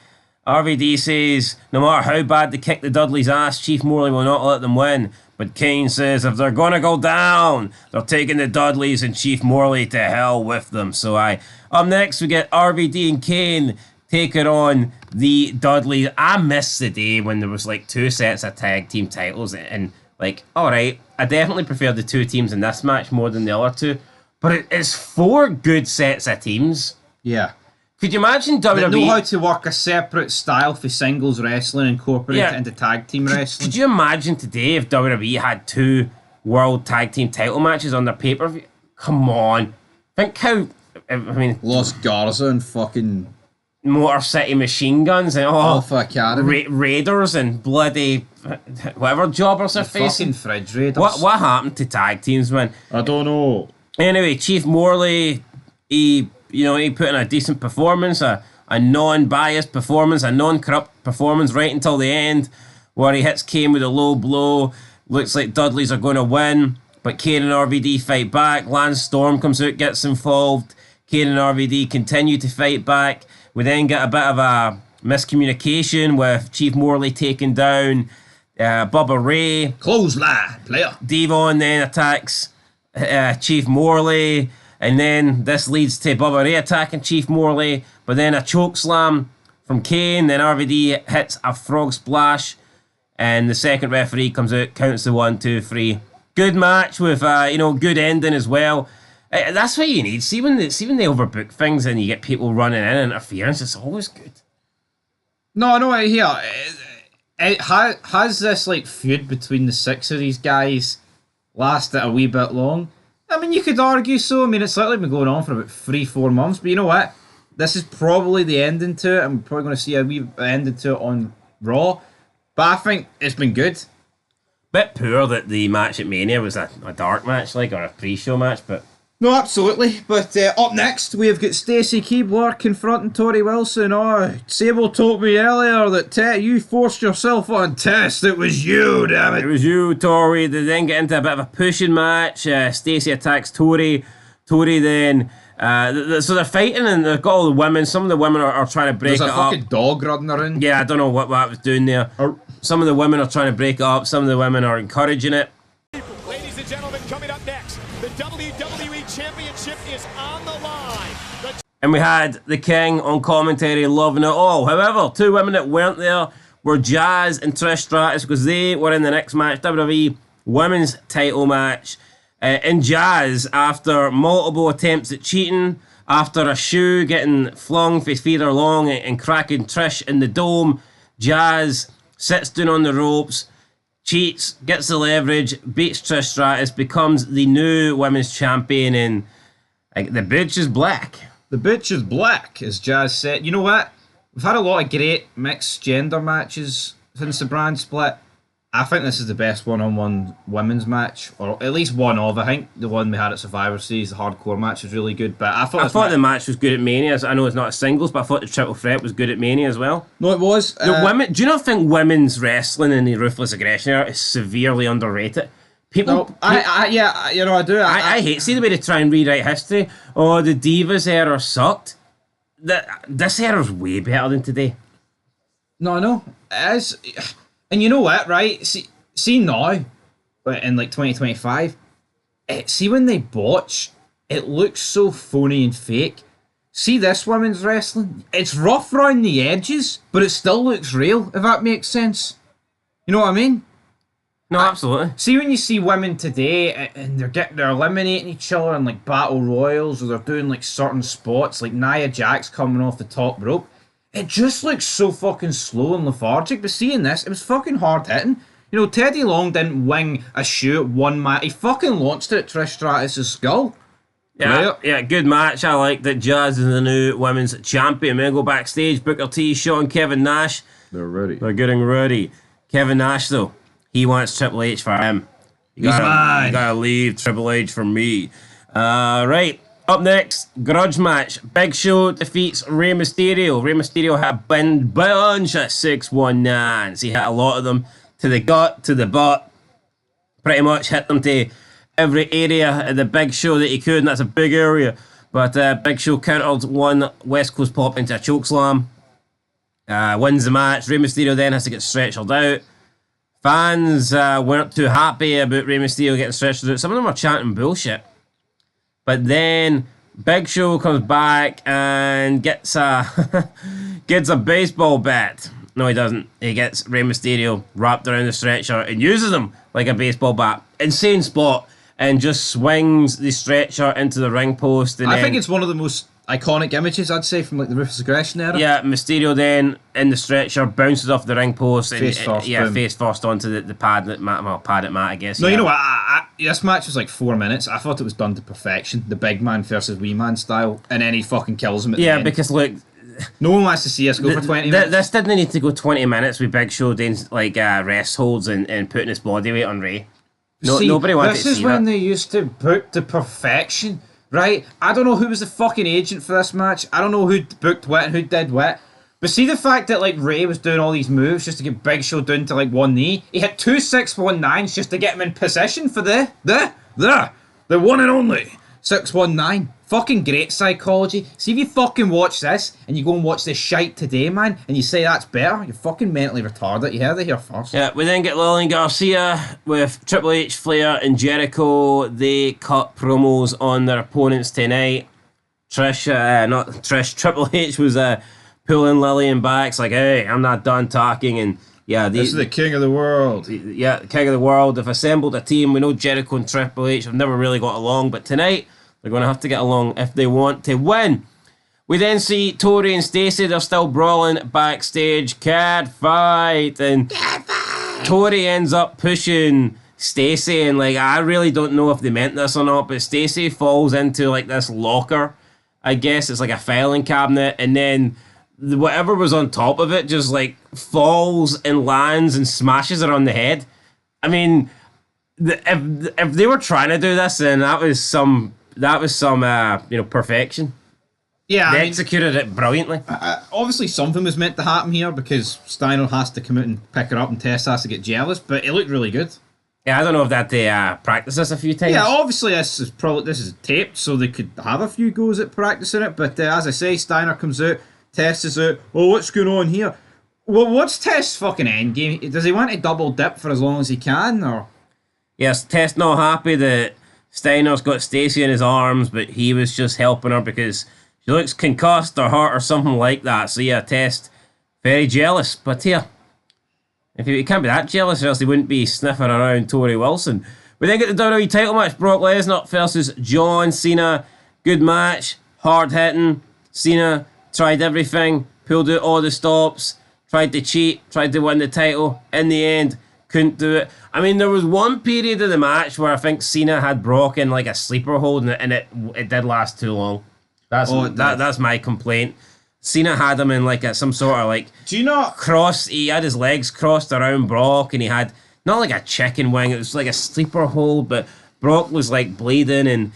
RVD says no matter how bad they kick the Dudleys' ass, Chief Morley will not let them win. But Kane says if they're gonna go down, they're taking the Dudleys and Chief Morley to hell with them. So up next we get RVD and Kane taking on the Dudleys. I miss the day when there was like 2 sets of tag team titles and like, alright, I definitely prefer the 2 teams in this match more than the other 2. But it's 4 good sets of teams. Yeah. Could you imagine They know how WWE? to work a separate style for singles wrestling and incorporate Yeah. it into tag team wrestling. Could you imagine today if WWE had 2 world tag team title matches on their pay-per-view? Come on. Think how, I mean, Los Garza and fucking Motor City Machine Guns and Alpha Academy. Raiders and bloody whatever jobbers are facing. Fucking fridge raiders. What happened to tag teams, man? I don't know. Anyway, Chief Morley, he put in a decent performance, a non-biased performance, a non-corrupt performance right until the end, where he hits Kane with a low blow. Looks like Dudleys are going to win, but Kane and RVD fight back. Lance Storm comes out, gets involved. Kane and RVD continue to fight back. We then get a bit of a miscommunication with Chief Morley taking down Bubba Ray. Clothesline, player. Devon then attacks Chief Morley, and then this leads to Bubba Ray attacking Chief Morley, but then a choke slam from Kane, then RVD hits a frog splash, and the second referee comes out, counts the 1, 2, 3. Good match with good ending as well. That's what you need. See when they overbook things and you get people running in interference, it's always good. No, here. Has this like feud between the 6 of these guys lasted a wee bit long? I mean, you could argue so. I mean, it's likely been going on for about 3-4 months, but you know what? This is probably the ending to it, and we're probably going to see a wee ending to it on Raw. But I think it's been good. Bit poor that the match at Mania was a dark match, like, or a pre-show match, but No, absolutely. But up next, we've got Stacey Keebler confronting Tori Wilson. Oh, Sable told me earlier that you forced yourself on Test. It was you, damn it it. was you, Tori. They then get into a bit of a pushing match. Stacey attacks Tori. Tori then... so they're fighting and they've got all the women. Some of the women are trying to break There's it a up. fucking dog running around. Yeah, I don't know what was doing there. Some of the women are trying to break it up. Some of the women are encouraging it. Ladies and gentlemen, coming up next, the WWE Championship is on the line. And we had the King on commentary loving it all. However, 2 women that weren't there were Jazz and Trish Stratus because they were in the next match, WWE Women's title match. And Jazz, after multiple attempts at cheating, after a shoe getting flung for feet long and cracking Trish in the dome, Jazz sits down on the ropes, cheats, gets the leverage, beats Trish Stratus, becomes the new women's champion, and the bitch is black. The bitch is black, as Jazz said. You know what? We've had a lot of great mixed gender matches since the brand split. I think this is the best one-on-one women's match, or at least one of. I think the one we had at Survivor Series, the hardcore match, was really good. But I thought the match was good at Mania. I know it's not a singles, but I thought the triple threat was good at Mania as well. No, it was. The women. Do you not think women's wrestling in the Ruthless Aggression era is severely underrated? People. No, I do. I hate see the way they try and rewrite history. Oh, the Divas era sucked. This era's way better than today. No, I know. It is. And you know what, right? See now, in like 2025, see when they botch, it looks so phony and fake. See this women's wrestling? It's rough around the edges, but it still looks real, if that makes sense. You know what I mean? No, absolutely. See when you see women today and they're eliminating each other in like battle royals, or they're doing like certain spots, like Nia Jax coming off the top rope. It just looks so fucking slow and lethargic, but seeing this, it was fucking hard hitting. You know, Teddy Long didn't wing a shoe at one match. He fucking launched it at Trish Stratus' skull. Yeah, Right. yeah, good match. I like that Jazz is the new women's champion. We go backstage. Booker T, Shawn, Kevin Nash. They're ready. They're getting ready. Kevin Nash, though, he wants Triple H for him. You gotta leave Triple H for me. Right. Up next, grudge match. Big Show defeats Rey Mysterio. Rey Mysterio had a bunch of 619s. He hit a lot of them to the gut, to the butt. Pretty much hit them to every area of the Big Show that he could, and that's a big area. But Big Show countered one West Coast pop into a chokeslam. Wins the match. Rey Mysterio then has to get stretched out. Fans weren't too happy about Rey Mysterio getting stretched out. Some of them are chanting bullshit. But then Big Show comes back and gets a gets a baseball bat. No, he doesn't. He gets Rey Mysterio wrapped around the stretcher and uses him like a baseball bat. Insane spot. And just swings the stretcher into the ring post. And I then, think it's one of the most iconic images, I'd say, from like the Ruthless Aggression era. yeah, Mysterio then in the stretcher bounces off the ring post and Face first, boom. face first onto the pad that mat, I guess. No, yeah. you know what? This match was like 4 minutes. I thought it was done to perfection. The big man versus wee man style. And then he fucking kills him at the Yeah, end. because look, No one wants to see us go for 20 minutes. this didn't need to go 20 minutes with Big Show doing like rest holds and putting his body weight on Ray. No, See, nobody wanted this to is see when that. they used to book to perfection, right? I don't know who was the fucking agent for this match. I don't know who booked what and who did what. But see the fact that like Ray was doing all these moves just to get Big Show down to like one knee. He hit 2 619s just to get him in position for the one and only 619. Fucking great psychology. See if you fucking watch this and you go and watch this shite today, man, and you say that's better, you're fucking mentally retarded. You heard it here first. Yeah, we then get Lillian Garcia with Triple H, Flair, and Jericho. They cut promos on their opponents tonight. Triple H was pulling Lillian back. It's like, hey, I'm not done talking. And yeah, This is the king of the world. yeah, king of the world. They've assembled a team. We know Jericho and Triple H have never really got along, but tonight they're going to have to get along if they want to win. We then see Tori and Stacey. They're still brawling backstage. Cat fight. And Tori ends up pushing Stacey. And like, I really don't know if they meant this or not, but Stacey falls into like this locker. I guess it's like a filing cabinet. And then whatever was on top of it just like falls and lands and smashes her on the head. I mean, if they were trying to do this, then that was some perfection. Yeah, They executed it brilliantly. obviously something was meant to happen here because Steiner has to come out and pick her up and Tess has to get jealous, but it looked really good. Yeah, I don't know if that they practiced this a few times. Yeah, obviously this is taped, so they could have a few goes at practicing it, but as I say, Steiner comes out, Tess is out, oh, what's going on here? Well, what's Tess' fucking endgame? Does he want to double dip for as long as he can, or...? Yes, Tess not happy that Steiner's got Stacey in his arms, but he was just helping her because she looks concussed or hurt or something like that. So yeah, Tess very jealous. But here, if he can't be that jealous, or else he wouldn't be sniffing around Tori Wilson. We then get the WWE title match: Brock Lesnar versus John Cena. Good match, hard hitting. Cena tried everything, pulled out all the stops, tried to cheat, tried to win the title. In the end, couldn't do it. I mean, there was one period of the match where I think Cena had Brock in like a sleeper hold, and it did last too long. That's my complaint. Cena had him in like some sort of like Do you not... cross. He had his legs crossed around Brock, and he had not like a chicken wing. It was like a sleeper hold, but Brock was like bleeding, and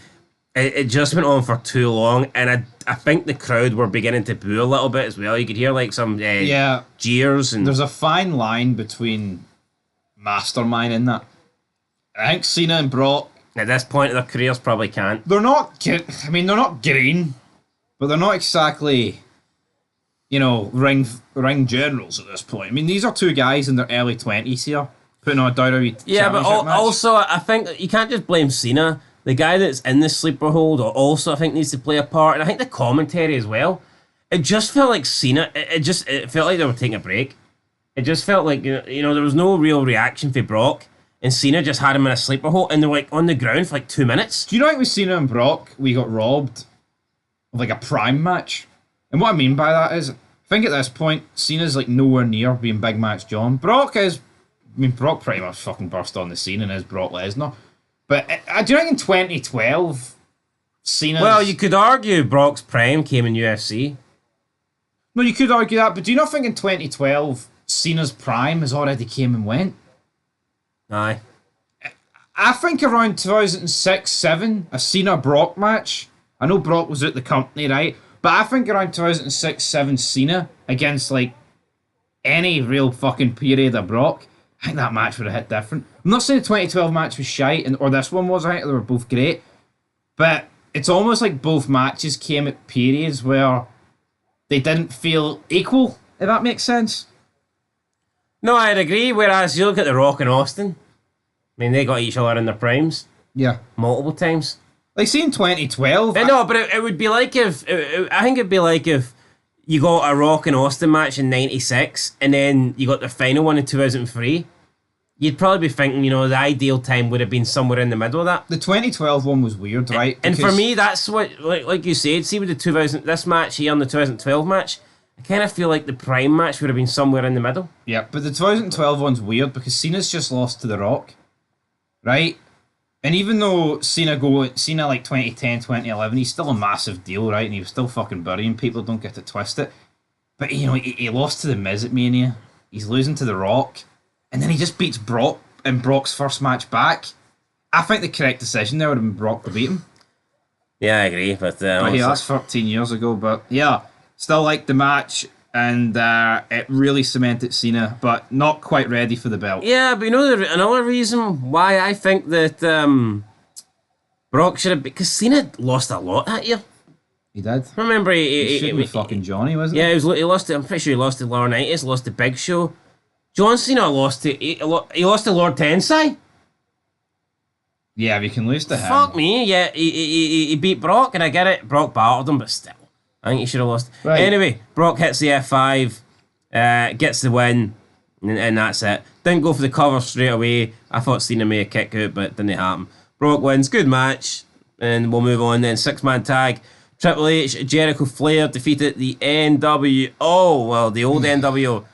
it just went on for too long. And I think the crowd were beginning to boo a little bit as well. You could hear like some jeers, and There's a fine line between mastermind in that. I think Cena and Brock, at this point of their careers, probably can't. they're not green, but they're not exactly, ring generals at this point. I mean, these are two guys in their early 20s here, putting on a WWE Yeah, but championship match. also I think you can't just blame Cena. The guy that's in the sleeper hold also I think needs to play a part, and I think the commentary as well. It just felt like Cena. It felt like they were taking a break. It just felt like there was no real reaction for Brock, and Cena just had him in a sleeper hold, and they're like on the ground for like 2 minutes. Do you know like with Cena and Brock, we got robbed of like a prime match? And what I mean by that is, I think at this point, Cena's like nowhere near being Big Match John. Brock is I mean, Brock pretty much fucking burst on the scene and is Brock Lesnar. But do you think in 2012, Cena? Well, you could argue Brock's prime came in UFC. No, you could argue that, but do you not think in 2012 Cena's prime has already came and went? Aye. I think around 2006-07, a Cena-Brock match. I know Brock was at the company, right? But I think around 2006-07 Cena against, like, any real fucking period of Brock, I think that match would have hit different. I'm not saying the 2012 match was shite, or this one was, I think they were both great. But it's almost like both matches came at periods where they didn't feel equal, if that makes sense. No, I'd agree. Whereas you look at The Rock and Austin, I mean, they got each other in their primes Yeah. multiple times. Like, see in 2012... No, but it would be like if... I think it'd be like if you got a Rock and Austin match in 96 and then you got the final one in 2003. You'd probably be thinking, the ideal time would have been somewhere in the middle of that. The 2012 one was weird, right? And for me, that's what, like you said, see with this match here and the 2012 match, I kind of feel like the prime match would have been somewhere in the middle. Yeah, but the 2012 one's weird because Cena's just lost to The Rock, right? And even though Cena like 2010, 2011, he's still a massive deal, right? And he was still fucking burying people, don't get it twisted. But, he lost to The Miz at Mania. He's losing to The Rock. And then he just beats Brock in Brock's first match back. I think the correct decision there would have been Brock to beat him. Yeah, I agree. But yeah, that's 13 years ago. But yeah, still like the match. And it really cemented Cena, but not quite ready for the belt. Yeah, but another reason why I think that Brock should have... Because Cena lost a lot that year. He did. Remember, He should be fucking Johnny, wasn't he? Yeah, he lost to... I'm pretty sure he lost to Laurinaitis, lost to Big Show. John Cena lost to... He lost to Lord Tensai. Yeah, if you can lose to him. Fuck me, yeah, he beat Brock, and I get it. Brock battled him, but still. I think he should have lost. Right. Anyway, Brock hits the F5, gets the win, and that's it. Didn't go for the cover straight away. I thought Cena may have kicked out, but it didn't happen. Brock wins, good match, and we'll move on then. 6-man tag. Triple H, Jericho, Flair defeated the NWO. Well, the old NWO.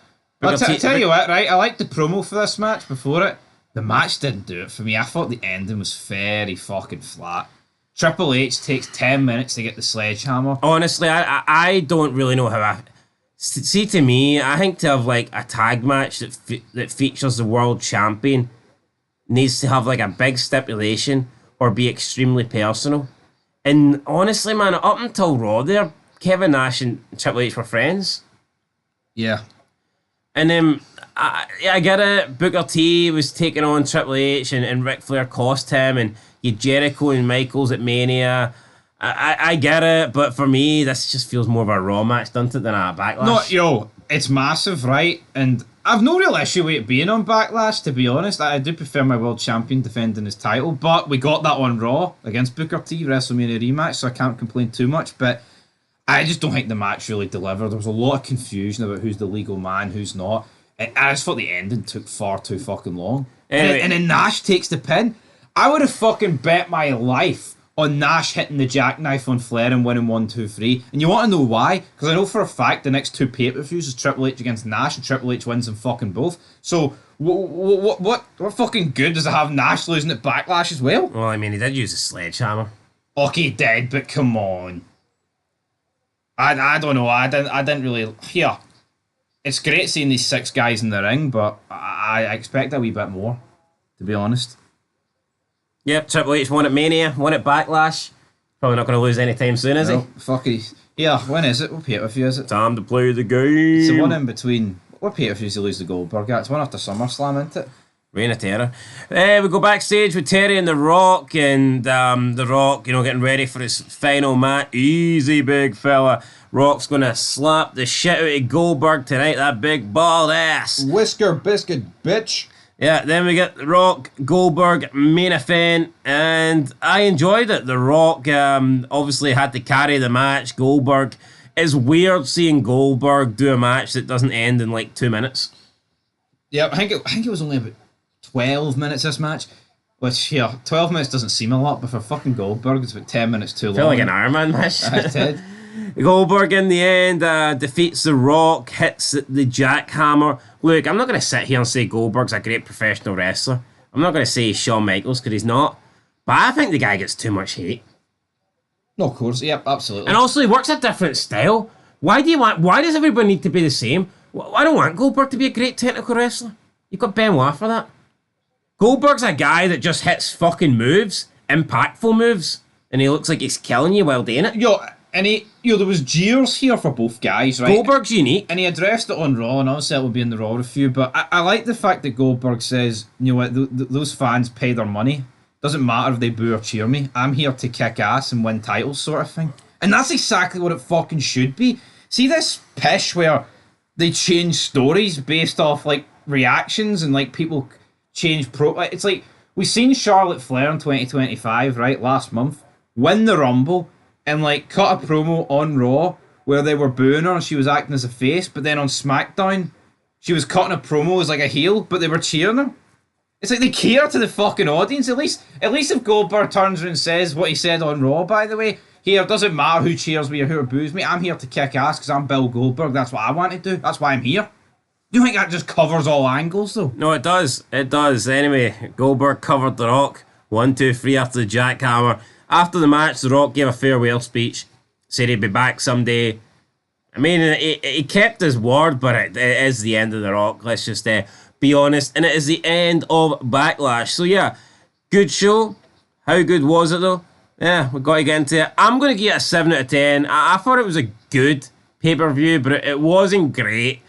I'll tell you what, right? I liked the promo for this match before it. The match didn't do it for me. I thought the ending was very fucking flat. Triple H takes 10 minutes to get the sledgehammer. Honestly, I don't really know how I... See, to me, I think to have like a tag match that features the world champion needs to have like a big stipulation or be extremely personal. And honestly, man, up until Raw there, Kevin Nash and Triple H were friends. Yeah. And then, I get it, Booker T was taking on Triple H and Ric Flair cost him, and you had Jericho and Michaels at Mania. I get it, but for me, this just feels more of a Raw match, doesn't it, than a Backlash? No, it's massive, right? And I've no real issue with it being on Backlash, to be honest. I do prefer my world champion defending his title, but we got that on Raw against Booker T, WrestleMania rematch, so I can't complain too much, but I just don't think the match really delivered. There was a lot of confusion about who's the legal man, who's not. And I just thought the ending took far too fucking long. Anyway. And then Nash takes the pin. I would have fucking bet my life on Nash hitting the jackknife on Flair and winning 1, 2, 3. And you want to know why? Because I know for a fact the next 2 pay-per-views is Triple H against Nash, and Triple H wins them fucking both. So what fucking good does it have Nash losing at Backlash as well? Well, I mean, he did use a sledgehammer. Okay, he did, but come on. I don't know. I didn't really. Yeah, it's great seeing these 6 guys in the ring, but I expect a wee bit more, to be honest. Yep, Triple H won at Mania, won at Backlash. Probably not going to lose anytime soon, is he? Fuck it. Yeah, when is it? What pay-per-view is it? Time to play the game. It's the one in between. What pay-per-views do you lose the Goldberg at? It's one after SummerSlam, isn't it? Reign of Terror. We go backstage with Terry and The Rock, and The Rock, getting ready for his final match. Easy, big fella. Rock's going to slap the shit out of Goldberg tonight, that big bald ass. Whisker biscuit, bitch. Yeah, then we get The Rock, Goldberg, main event, and I enjoyed it. The Rock obviously had to carry the match. Goldberg, it's weird seeing Goldberg do a match that doesn't end in like 2 minutes. Yeah, I think it was only about 12 minutes this match, which, 12 minutes doesn't seem a lot, but for fucking Goldberg, it's about 10 minutes too long. I feel like an Iron Man match. I did. Goldberg in the end defeats The Rock, hits the jackhammer. Look, I'm not going to sit here and say Goldberg's a great professional wrestler. I'm not going to say he's Shawn Michaels because he's not. But I think the guy gets too much hate. No, of course. Yep, absolutely. And also, he works a different style. Why does everybody need to be the same? I don't want Goldberg to be a great technical wrestler. You've got Benoit for that. Goldberg's a guy that just hits fucking moves, impactful moves, and he looks like he's killing you while doing it. There was jeers here for both guys, right? Goldberg's unique. And he addressed it on Raw, and obviously that will be in the Raw review, but I like the fact that Goldberg says, you know what, those fans pay their money. Doesn't matter if they boo or cheer me. I'm here to kick ass and win titles, sort of thing. And that's exactly what it fucking should be. See this pish where they change stories based off, like, reactions and, like, people change it's like, we seen Charlotte Flair in 2025, right, last month, win the Rumble, and, like, cut a promo on Raw where they were booing her and she was acting as a face, but then on SmackDown, she was cutting a promo as, like, a heel, but they were cheering her. It's like they care to the fucking audience. At least if Goldberg turns around and says what he said on Raw, by the way, here, doesn't matter who cheers me or who boos me, I'm here to kick ass because I'm Bill Goldberg. That's what I want to do. That's why I'm here. Do you think that just covers all angles, though? No, it does. It does. Anyway, Goldberg covered The Rock. 1, 2, 3 after the jackhammer. After the match, The Rock gave a farewell speech. Said he'd be back someday. I mean, he kept his word, but it is the end of The Rock. Let's just be honest. And it is the end of Backlash. So yeah, good show. How good was it though? Yeah, we've got to get into it. I'm going to give it a 7 out of 10. I thought it was a good pay-per-view, but it wasn't great.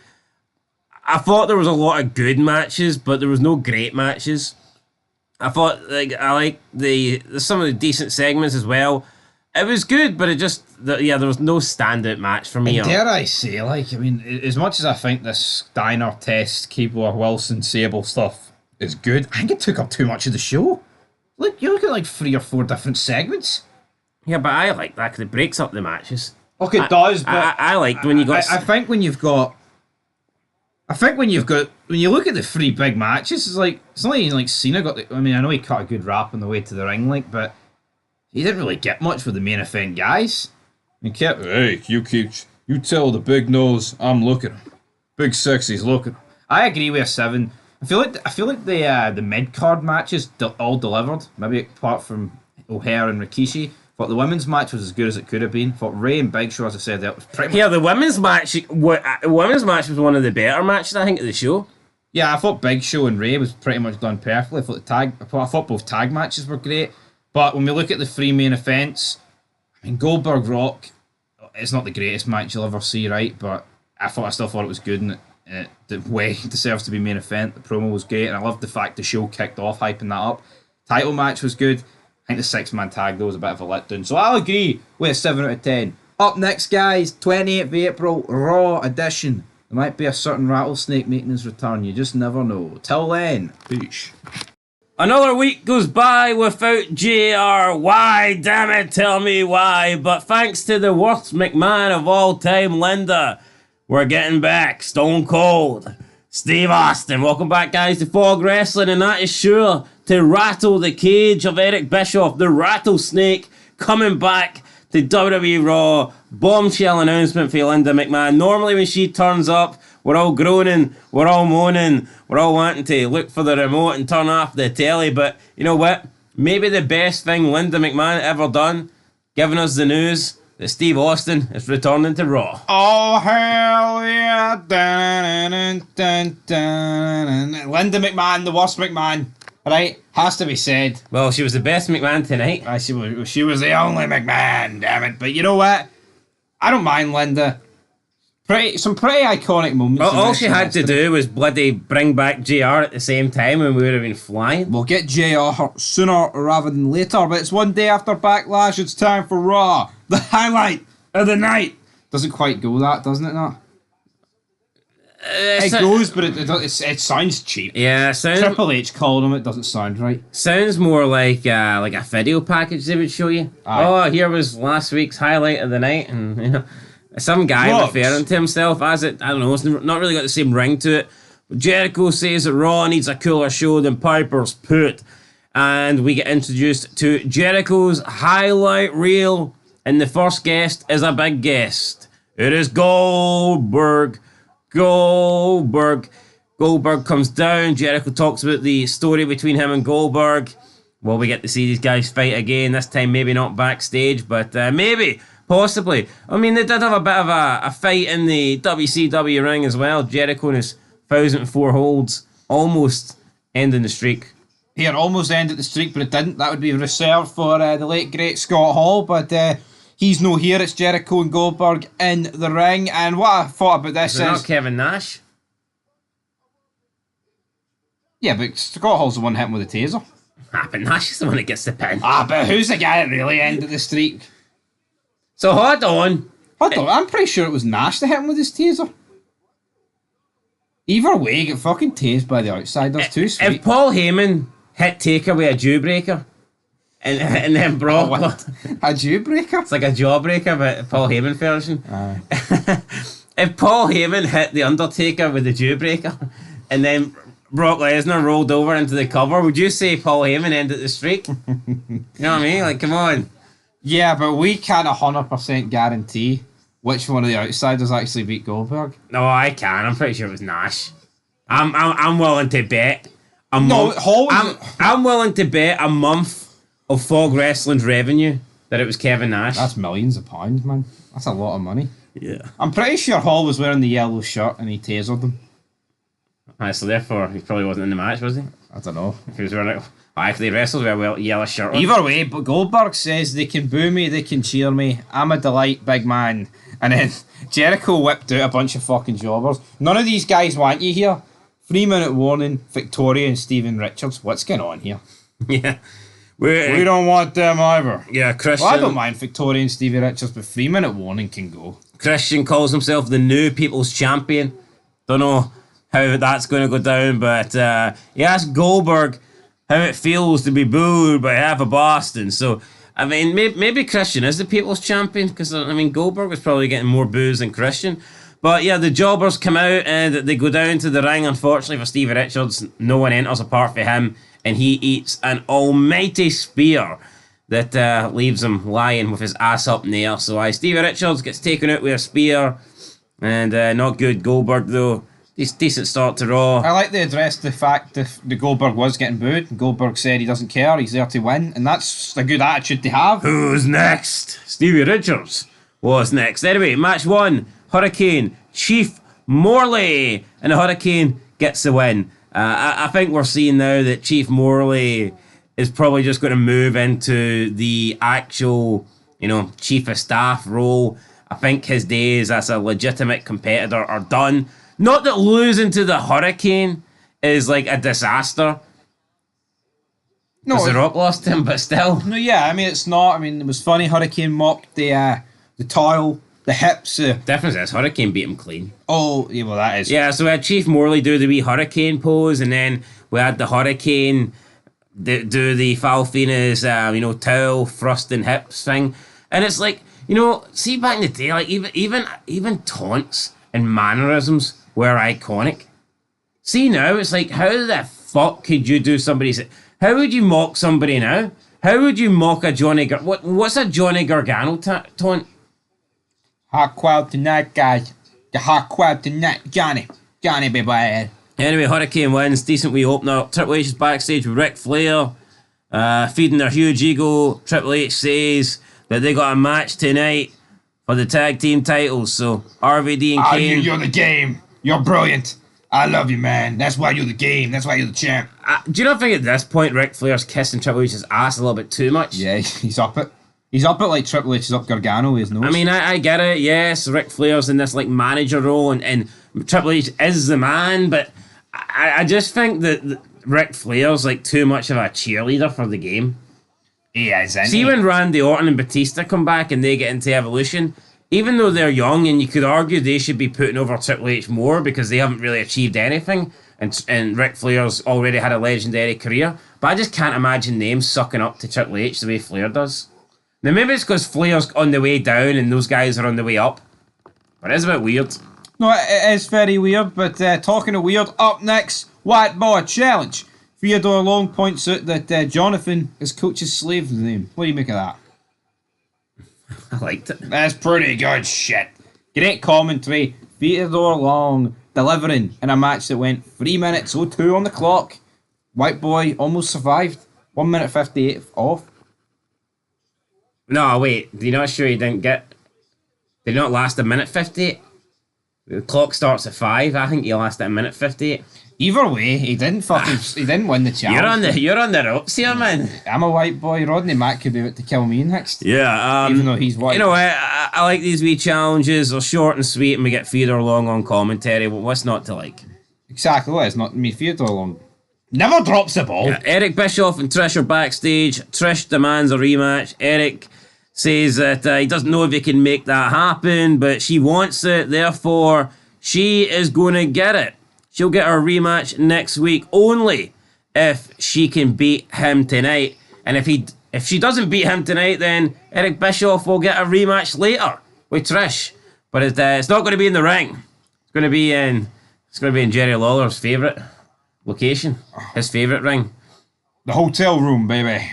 I thought there was a lot of good matches, but there was no great matches. I thought, I like some of the decent segments as well. It was good, but there was no standout match for me. And dare I say, as much as I think this Steiner, Test, Keebler, Wilson, Sable stuff is good, I think it took up too much of the show. Look, you look at 3 or 4 different segments. Yeah, but I like that because it breaks up the matches. Okay, it does, but I like when you got. I think when you look at the 3 big matches, it's not even like Cena got. I know he cut a good rap on the way to the ring, but he didn't really get much for the main event guys. He kept, hey, you tell the big nose I'm looking. Big sexy's looking. I agree with a 7. I feel like the mid card matches all delivered. Maybe apart from O'Hare and Rikishi. But the women's match was as good as it could have been. But Ray and Big Show, as I said, that was pretty much... Yeah, the women's match was one of the better matches, I think, of the show. Yeah, I thought Big Show and Ray was pretty much done perfectly. I thought both tag matches were great. But when we look at the 3 main events, Goldberg Rock, it's not the greatest match you'll ever see, right? But I still thought it was good, and the way it deserves to be main event. The promo was great, and I loved the fact the show kicked off, hyping that up. Title match was good. I think the 6-man tag, though, was a bit of a letdown. So I'll agree with a 7 out of 10. Up next, guys, 28th of April, Raw edition. There might be a certain rattlesnake making his return. You just never know. Till then, peace. Another week goes by without JR. Why? Damn it, tell me why. But thanks to the worst McMahon of all time, Linda, we're getting back. Stone Cold. Steve Austin. Welcome back, guys, to Fog Wrestling, and that is sure to rattle the cage of Eric Bischoff, the rattlesnake, coming back to WWE Raw. Bombshell announcement for Linda McMahon. Normally when she turns up, we're all groaning, we're all moaning, we're all wanting to look for the remote and turn off the telly, but you know what? Maybe the best thing Linda McMahon ever done, giving us the news that Steve Austin is returning to Raw. Oh, hell yeah. Dun, dun, dun, dun, dun. Linda McMahon, the worst McMahon. Right? Has to be said. Well, she was the best McMahon tonight. She was the only McMahon, damn it. But you know what? I don't mind Linda. Some pretty iconic moments. Well, all she had to do was bloody bring back JR at the same time and we would have been flying. We'll get JR sooner rather than later, but it's one day after Backlash. It's time for Raw. The highlight of the night. Doesn't quite go that, doesn't it not? It goes, but it sounds cheap. Yeah, sounds... Triple H called him, it doesn't sound right. Sounds more like a video package they would show you. Aye. Oh, here was last week's highlight of the night, and you know, some guy referring to himself as it. I don't know, it's not really got the same ring to it. But Jericho says that Raw needs a cooler show than Piper's Pit. And we get introduced to Jericho's highlight reel And the first guest is a big guest. It is Goldberg. Goldberg comes down. Jericho talks about the story between him and Goldberg. Well, we get to see these guys fight again. This time, maybe not backstage, but maybe, possibly. I mean, they did have a bit of a fight in the WCW ring as well. Jericho and his 1,004 holds almost ending the streak. Here, almost ended the streak, but it didn't. That would be reserved for the late, great Scott Hall, but he's no here. It's Jericho and Goldberg in the ring, and what I thought about this Is it not Kevin Nash? Yeah, but Scott Hall's the one hitting with the taser. But Nash is the one that gets the pin. But who's the guy that really ended the streak? So hold on. I'm pretty sure it was Nash that hit him with his taser. Either way, get fucking tased by the outsiders too sweet. If Paul Heyman hit Taker with a jawbreaker, and then Brock... A jawbreaker? It's like a jawbreaker, but Paul Heyman version. If Paul Heyman hit The Undertaker with the jawbreaker, and then Brock Lesnar rolled over into the cover, would you say Paul Heyman ended the streak? You know what I mean? Like, come on. Yeah, but we can't 100% guarantee which one of the outsiders actually beat Goldberg. No, I can. I'm pretty sure it was Nash. I'm willing to bet I'm willing to bet a month of Fog Wrestling's revenue that it was Kevin Nash. That's millions of pounds, man. That's a lot of money. Yeah. I'm pretty sure Hall was wearing the yellow shirt and he tasered them. So therefore, he probably wasn't in the match, was he? I don't know. If he was wearing it. Actually, wrestled with a yellow shirt on. Either way, but Goldberg says they can boo me, they can cheer me. I'm a delight, big man. And then Jericho whipped out a bunch of fucking jobbers. None of these guys want you here. 3-minute warning, Victoria and Steven Richards. What's going on here? Yeah. We don't want them either. Yeah, Christian. Well, I don't mind Victoria and Stevie Richards, but 3-minute warning can go. Christian calls himself the new People's Champion. Don't know how that's going to go down, but he asked Goldberg how it feels to be booed by half of Boston. So, I mean, maybe Christian is the People's Champion, because, I mean, Goldberg was probably getting more boos than Christian. But yeah, the jobbers come out and they go down to the ring. Unfortunately for Stevie Richards, no one enters apart from him, and he eats an almighty spear that leaves him lying with his ass up in the air. So Stevie Richards gets taken out with a spear, and not good. Goldberg, though, decent start to Raw. I like they addressed the fact that the Goldberg was getting booed. Goldberg said he doesn't care, he's there to win, and that's a good attitude to have. Who's next? Stevie Richards was next. Anyway, match 1, Hurricane, Chief Morley, and the Hurricane gets the win. I think we're seeing now that Chief Morley is probably just going to move into the actual, chief of staff role. I think his days as a legitimate competitor are done. Not that losing to the Hurricane is like a disaster. No, The Rock lost him, but still. No, yeah, I mean, it's not. I mean, it was funny. Hurricane mocked the tile, the hips. Difference is Hurricane beat him clean. Oh, yeah, well, that is. Yeah, so we had Chief Morley do the wee Hurricane pose, and then we had the Hurricane do the Falfina's, towel, thrusting hips thing. And it's like, see back in the day, like even taunts and mannerisms were iconic. See now, it's like, how the fuck could you do somebody's... How would you mock somebody now? How would you mock a Johnny... What's a Johnny Gargano taunt? Hot crowd tonight, guys. The hot crowd tonight. Johnny, baby. Anyway, Hurricane wins. Decent wee opener. Triple H is backstage with Ric Flair. Feeding their huge ego. Triple H says that they got a match tonight for the tag team titles. So, RVD and Kane... You're the game. You're brilliant. I love you, man. That's why you're the game. That's why you're the champ. Do you not think at this point Ric Flair's kissing Triple H's ass a little bit too much? Yeah, he's up it. He's up it like Triple H is up Gargano with his nose. I mean, I get it. Yes, Ric Flair's in this like manager role, and Triple H is the man, but I just think that Ric Flair's like too much of a cheerleader for the game. He is, isn't See, when Randy Orton and Batista come back and they get into Evolution, even though they're young, and you could argue they should be putting over Triple H more because they haven't really achieved anything, and Ric Flair's already had a legendary career, but I just can't imagine them sucking up to Triple H the way Flair does. Now, maybe it's because Flair's on the way down and those guys are on the way up, but it's a bit weird. No, it is very weird, but talking of weird, up next, White Boy Challenge. Theodore Long points out that Jonathan is Coach's slave's name. What do you make of that? I liked it. That's pretty good shit. Great commentary. Theodore Long delivering in a match that went 3 minutes 02 on the clock. White boy almost survived. 1 minute 58 off. No, wait. You're not sure you didn't get... Did not last a minute 58? The clock starts at 5. I think you lasted a minute 58. Either way, he didn't he didn't win the challenge. You're on the ropes here, man. I'm a white boy. Rodney Mack could be about to kill me next. Yeah, even though he's white. You know, I like these wee challenges. They're short and sweet, and we get Theodore Long on commentary. What's not to like? Exactly. What? It's not me. Theodore Long never drops the ball. Yeah, Eric Bischoff and Trish are backstage. Trish demands a rematch. Eric says that he doesn't know if he can make that happen, but she wants it. Therefore, she is going to get it. She'll get her rematch next week only if she can beat him tonight. And if she doesn't beat him tonight, then Eric Bischoff will get a rematch later with Trish. But it's not going to be in the ring. It's going to be in Jerry Lawler's favourite location, his favourite ring. The hotel room, baby.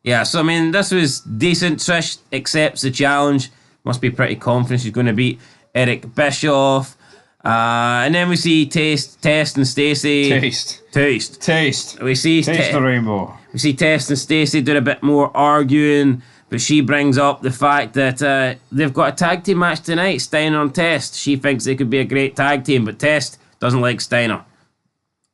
Yeah, so I mean, this was decent. Trish accepts the challenge. Must be pretty confident she's going to beat Eric Bischoff. And then we see Test and Stacey. Taste. We see Taste the rainbow. We see Test and Stacey doing a bit more arguing, but she brings up the fact that they've got a tag team match tonight, Steiner and Test. She thinks they could be a great tag team, but Test doesn't like Steiner.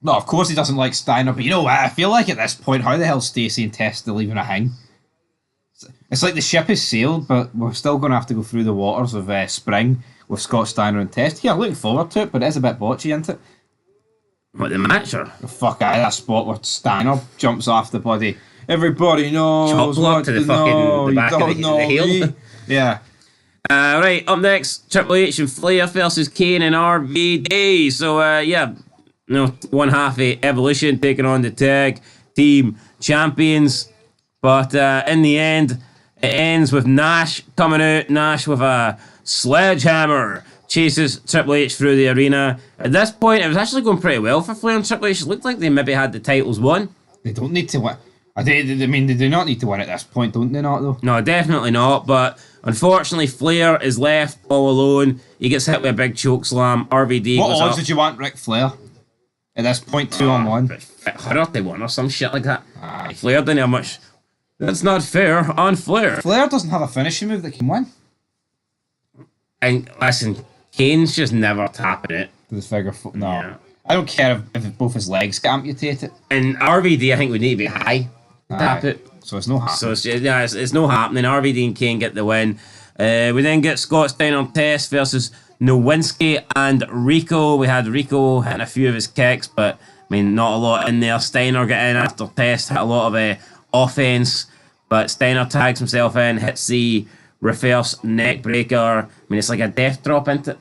No, of course he doesn't like Steiner, but you know what? I feel like at this point, how the hell Stacey and Test still even a hang? It's like the ship has sailed, but we're still going to have to go through the waters of spring with Scott Steiner and Test. Yeah, I'm looking forward to it, but it is a bit botchy, isn't it? What, the match or? Oh, fuck, that spot where Steiner jumps off the body. Everybody knows Chop block what to the to fucking know. the back You of don't the know heel. me. Yeah. Right, up next, Triple H and Flair versus Kane and RVD. So, one half of Evolution taking on the tag team champions. But in the end, it ends with Nash coming out. Nash with a sledgehammer chases Triple H through the arena. At this point, it was actually going pretty well for Flair and Triple H. It looked like they maybe had the titles won. They don't need to win. I mean, they do not need to win at this point, don't they not, though? No, definitely not. But unfortunately, Flair is left all alone. He gets hit with a big choke slam. RVD What goes odds up. did you want Ric Flair? At this point, 2-on-1. 101 or some shit like that. Flair didn't have much. That's not fair on Flair. Flair doesn't have a finishing move that can win. And listen, Kane's just never tapping it. To the figure four. No. Yeah. I don't care if both his legs get amputated. And RVD, I think, would need to be high to tap Aye. it. So it's no happening. So it's no happening. RVD and Kane get the win. We then get Scott Steiner Test versus Nowinski and Rico. We had Rico hitting a few of his kicks, but I mean, not a lot in there. Steiner got in after Test, hit a lot of offense, but Steiner tags himself in, hits the reverse neck breaker. I mean, it's like a death drop, isn't it?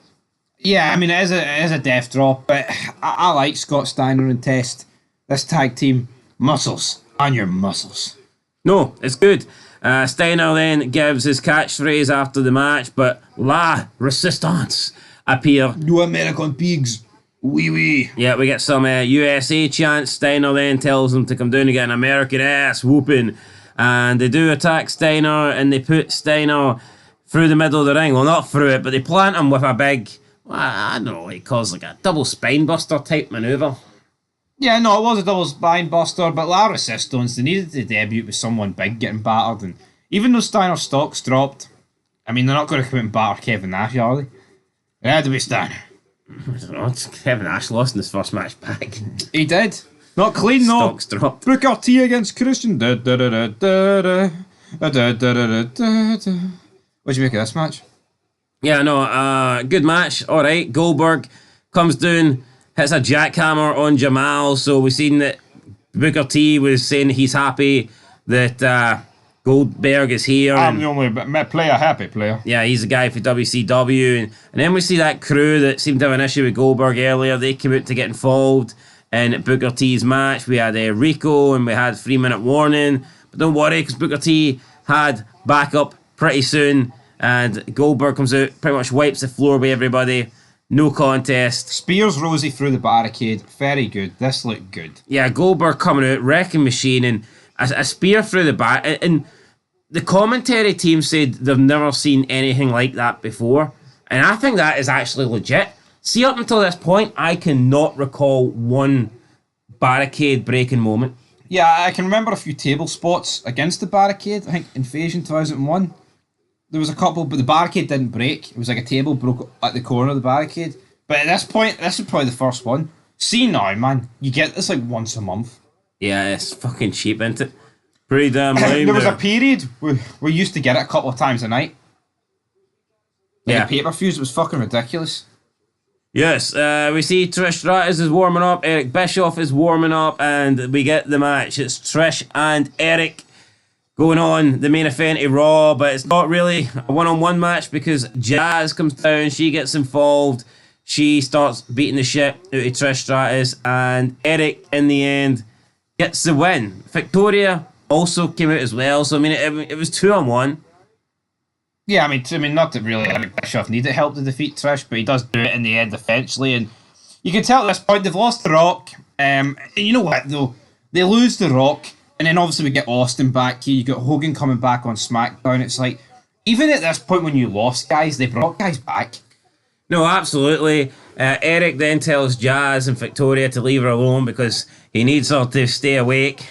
Yeah, I mean, it is a death drop, but I like Scott Steiner and Test. This tag team, muscles on your muscles. No, it's good. Steiner then gives his catchphrase after the match, but La Resistance appear. You American pigs. Wee wee. Yeah, we get some USA chants. Steiner then tells them to come down and get an American ass whooping. And they do attack Steiner, and they put Steiner through the middle of the ring. Well, not through it, but they plant him with a big, I don't know what he calls, like a double spine buster type maneuver. Yeah, no, it was a double spine buster, but La Resistance, they needed to debut with someone big getting battered. And even though Steiner's stock's dropped, I mean, they're not going to come out and batter Kevin Nash, are they? It had to be Steiner. I don't know, Kevin Nash lost in his first match back. He did. Not clean, though. Stock's dropped. Booker T against Christian. What'd you make of this match? Yeah, no, good match. All right, Goldberg comes down, hits a jackhammer on Jamal. So we've seen that Booker T was saying he's happy that Goldberg is here. I'm the only player happy player. Yeah, he's the guy for WCW. And then we see that crew that seemed to have an issue with Goldberg earlier. They came out to get involved in Booker T's match. We had Rico and we had 3-minute warning. But don't worry, because Booker T had backup pretty soon. And Goldberg comes out, pretty much wipes the floor with everybody. No contest. Spears Rosie through the barricade. Very good. This looked good. Yeah, Goldberg coming out, wrecking machine, and a spear through the back. And the commentary team said they've never seen anything like that before. And I think that is actually legit. See, up until this point, I cannot recall one barricade breaking moment. Yeah, I can remember a few table spots against the barricade. I think Invasion 2001. There was a couple, but the barricade didn't break. It was like a table broke at the corner of the barricade. But at this point, this is probably the first one. See now, man, you get this like once a month. Yeah, it's fucking cheap, isn't it? Pretty damn lame. There was a period where we used to get it a couple of times a night. Like Yeah. pay-per-views, it was fucking ridiculous. Yes, we see Trish Stratus is warming up, Eric Bischoff is warming up, and we get the match. It's Trish and Eric going on the main event of Raw, but it's not really a one-on-one match because Jazz comes down, she gets involved, she starts beating the shit out of Trish Stratus, and Eric, in the end, gets the win. Victoria also came out as well, so I mean, it was 2-on-1. Yeah, I mean, not that really Eric Bischoff needed help to defeat Trish, but he does do it in the end eventually, and you can tell at this point they've lost The Rock. And you know what though? They lose The Rock, and then obviously we get Austin back here. You got Hogan coming back on SmackDown. It's like, even at this point when you lost guys, they brought guys back. No, absolutely. Eric then tells Jazz and Victoria to leave her alone because he needs her to stay awake.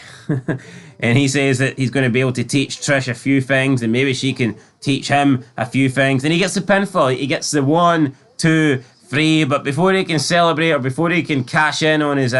And he says that he's going to be able to teach Trish a few things and maybe she can teach him a few things. And he gets the pinfall. He gets the 1, 2, 3. But before he can celebrate or before he can cash in on his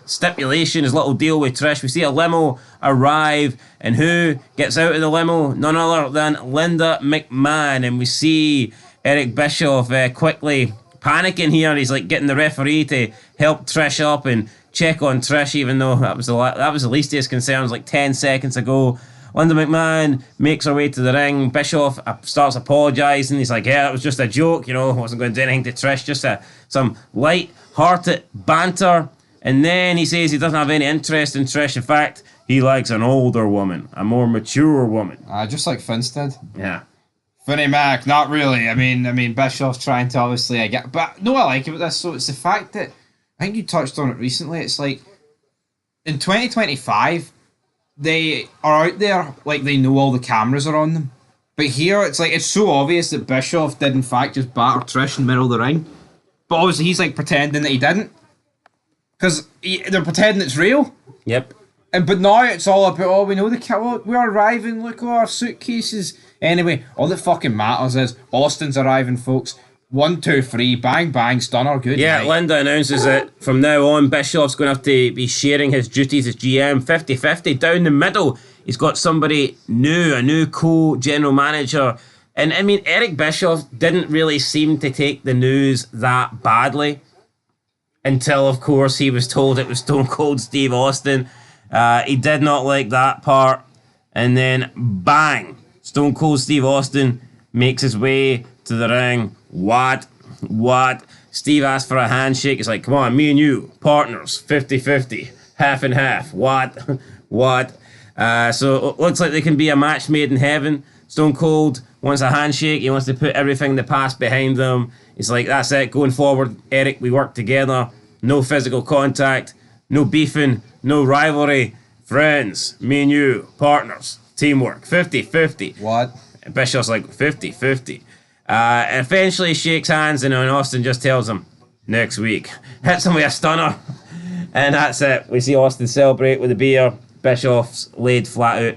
stipulation, his little deal with Trish, we see a limo arrive. And who gets out of the limo? None other than Linda McMahon. And we see Eric Bischoff quickly panicking here. He's like getting the referee to help Trish up and check on Trish, even though that was the least of his concerns like 10 seconds ago. Linda McMahon makes her way to the ring. Bischoff starts apologising. He's like, yeah, it was just a joke, I wasn't going to do anything to Trish, just some light-hearted banter. And then he says he doesn't have any interest in Trish. In fact, he likes an older woman, a more mature woman. Just like Vince did. Yeah. Funny Mac, not really. I mean, Bischoff's trying to obviously but no, I like about this. So it's the fact that I think you touched on it recently. It's like in 2025, they are out there like they know all the cameras are on them. But here, it's like it's so obvious that Bischoff did in fact just batter Trish in the middle of the ring. But obviously, he's like pretending that he didn't, because they're pretending it's real. Yep. But now it's all about, we know we're arriving, look at our suitcases. Anyway, all that fucking matters is Austin's arriving, folks. 1, 2, 3, bang, bang, stunner, good Yeah, night. Linda announces that from now on, Bischoff's going to have to be sharing his duties as GM 50-50. Down the middle, he's got somebody new, a new co-general manager. And I mean, Eric Bischoff didn't really seem to take the news that badly until, of course, he was told it was Stone Cold Steve Austin. He did not like that part. And then, bang, Stone Cold Steve Austin makes his way to the ring. What? Steve asked for a handshake. It's like, come on, me and you, partners, 50-50, half and half. What? So it looks like there can be a match made in heaven. Stone Cold wants a handshake. He wants to put everything in the past behind them. He's like, that's it, going forward, Eric, we work together. No physical contact, no beefing, no rivalry. Friends, me and you, partners, teamwork, 50-50. What? Bischoff's like, 50-50. Eventually shakes hands and Austin just tells him, next week. Hits him with a stunner. And that's it. We see Austin celebrate with a beer. Bischoff's laid flat out.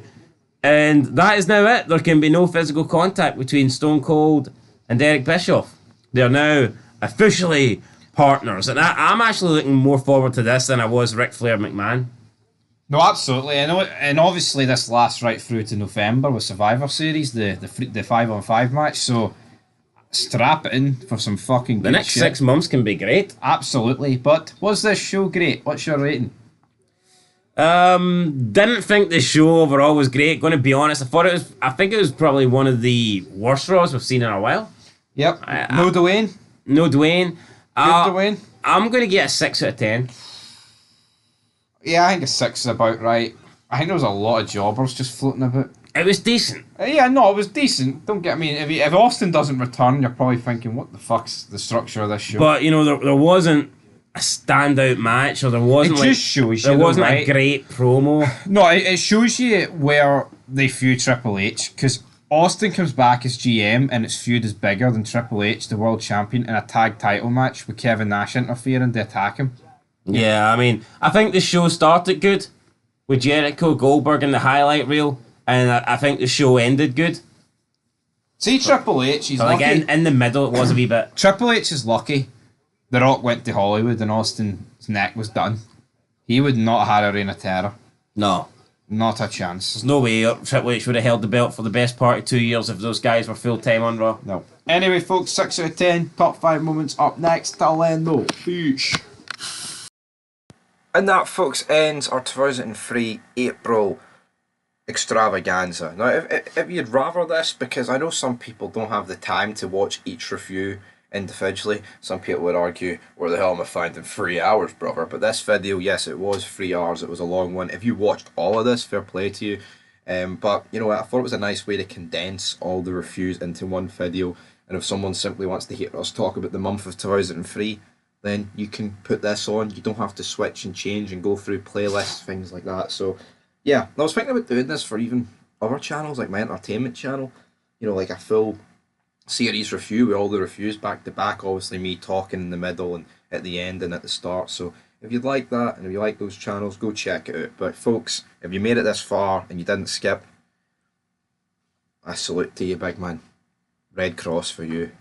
And that is now it. There can be no physical contact between Stone Cold and Eric Bischoff. They're now officially partners. And I'm actually looking more forward to this than I was Ric Flair McMahon. No, absolutely. I know, and obviously this lasts right through to November with Survivor Series, the 5-on-5 match. So strap it in for some fucking good The next shit. 6 months can be great. Absolutely. But was this show great? What's your rating? Didn't think the show overall was great. Going to be honest, I think it was probably one of the worst Raws we've seen in a while. Yep. No Dwayne. No Dwayne. Good Dwayne. I'm going to get a 6 out of 10. Yeah, I think a 6 is about right. I think there was a lot of jobbers just floating about. It was decent. Yeah, no, it was decent. Don't get me. If Austin doesn't return, you're probably thinking, what the fuck's the structure of this show? But, there wasn't a standout match, or there wasn't It just shows you, there though, wasn't right? a great promo. No, it shows you where they feud Triple H, because Austin comes back as GM and its feud is bigger than Triple H, the world champion, in a tag title match with Kevin Nash interfering to attack him. Yeah, I mean, I think the show started good with Jericho, Goldberg in the highlight reel, and I think the show ended good. See, Triple H, he's So like lucky. in the middle, it was a wee bit. Triple H is lucky. The Rock went to Hollywood and Austin's neck was done. He would not have had a reign of terror. No. Not a chance. There's no way Triple H would have held the belt for the best part of 2 years if those guys were full time on Raw. No. Anyway, folks, 6 out of 10. Top 5 moments up next. Till then, though. Peace. And that, folks, ends our 2003 April extravaganza. Now, if you'd rather this, because I know some people don't have the time to watch each review individually, some people would argue, where the hell am I finding 3 hours, brother? But this video, yes, it was 3 hours, it was a long one. If you watched all of this, fair play to you. But, you know what, I thought it was a nice way to condense all the reviews into one video, and if someone simply wants to hear us talk about the month of 2003, then you can put this on. You don't have to switch and change and go through playlists, things like that. So, yeah, I was thinking about doing this for even other channels, like my entertainment channel, you know, like a full series review with all the reviews back to back, obviously me talking in the middle and at the end and at the start. So if you'd like that and if you like those channels, go check it out. But folks, if you made it this far and you didn't skip, I salute to you, big man. Red Cross for you.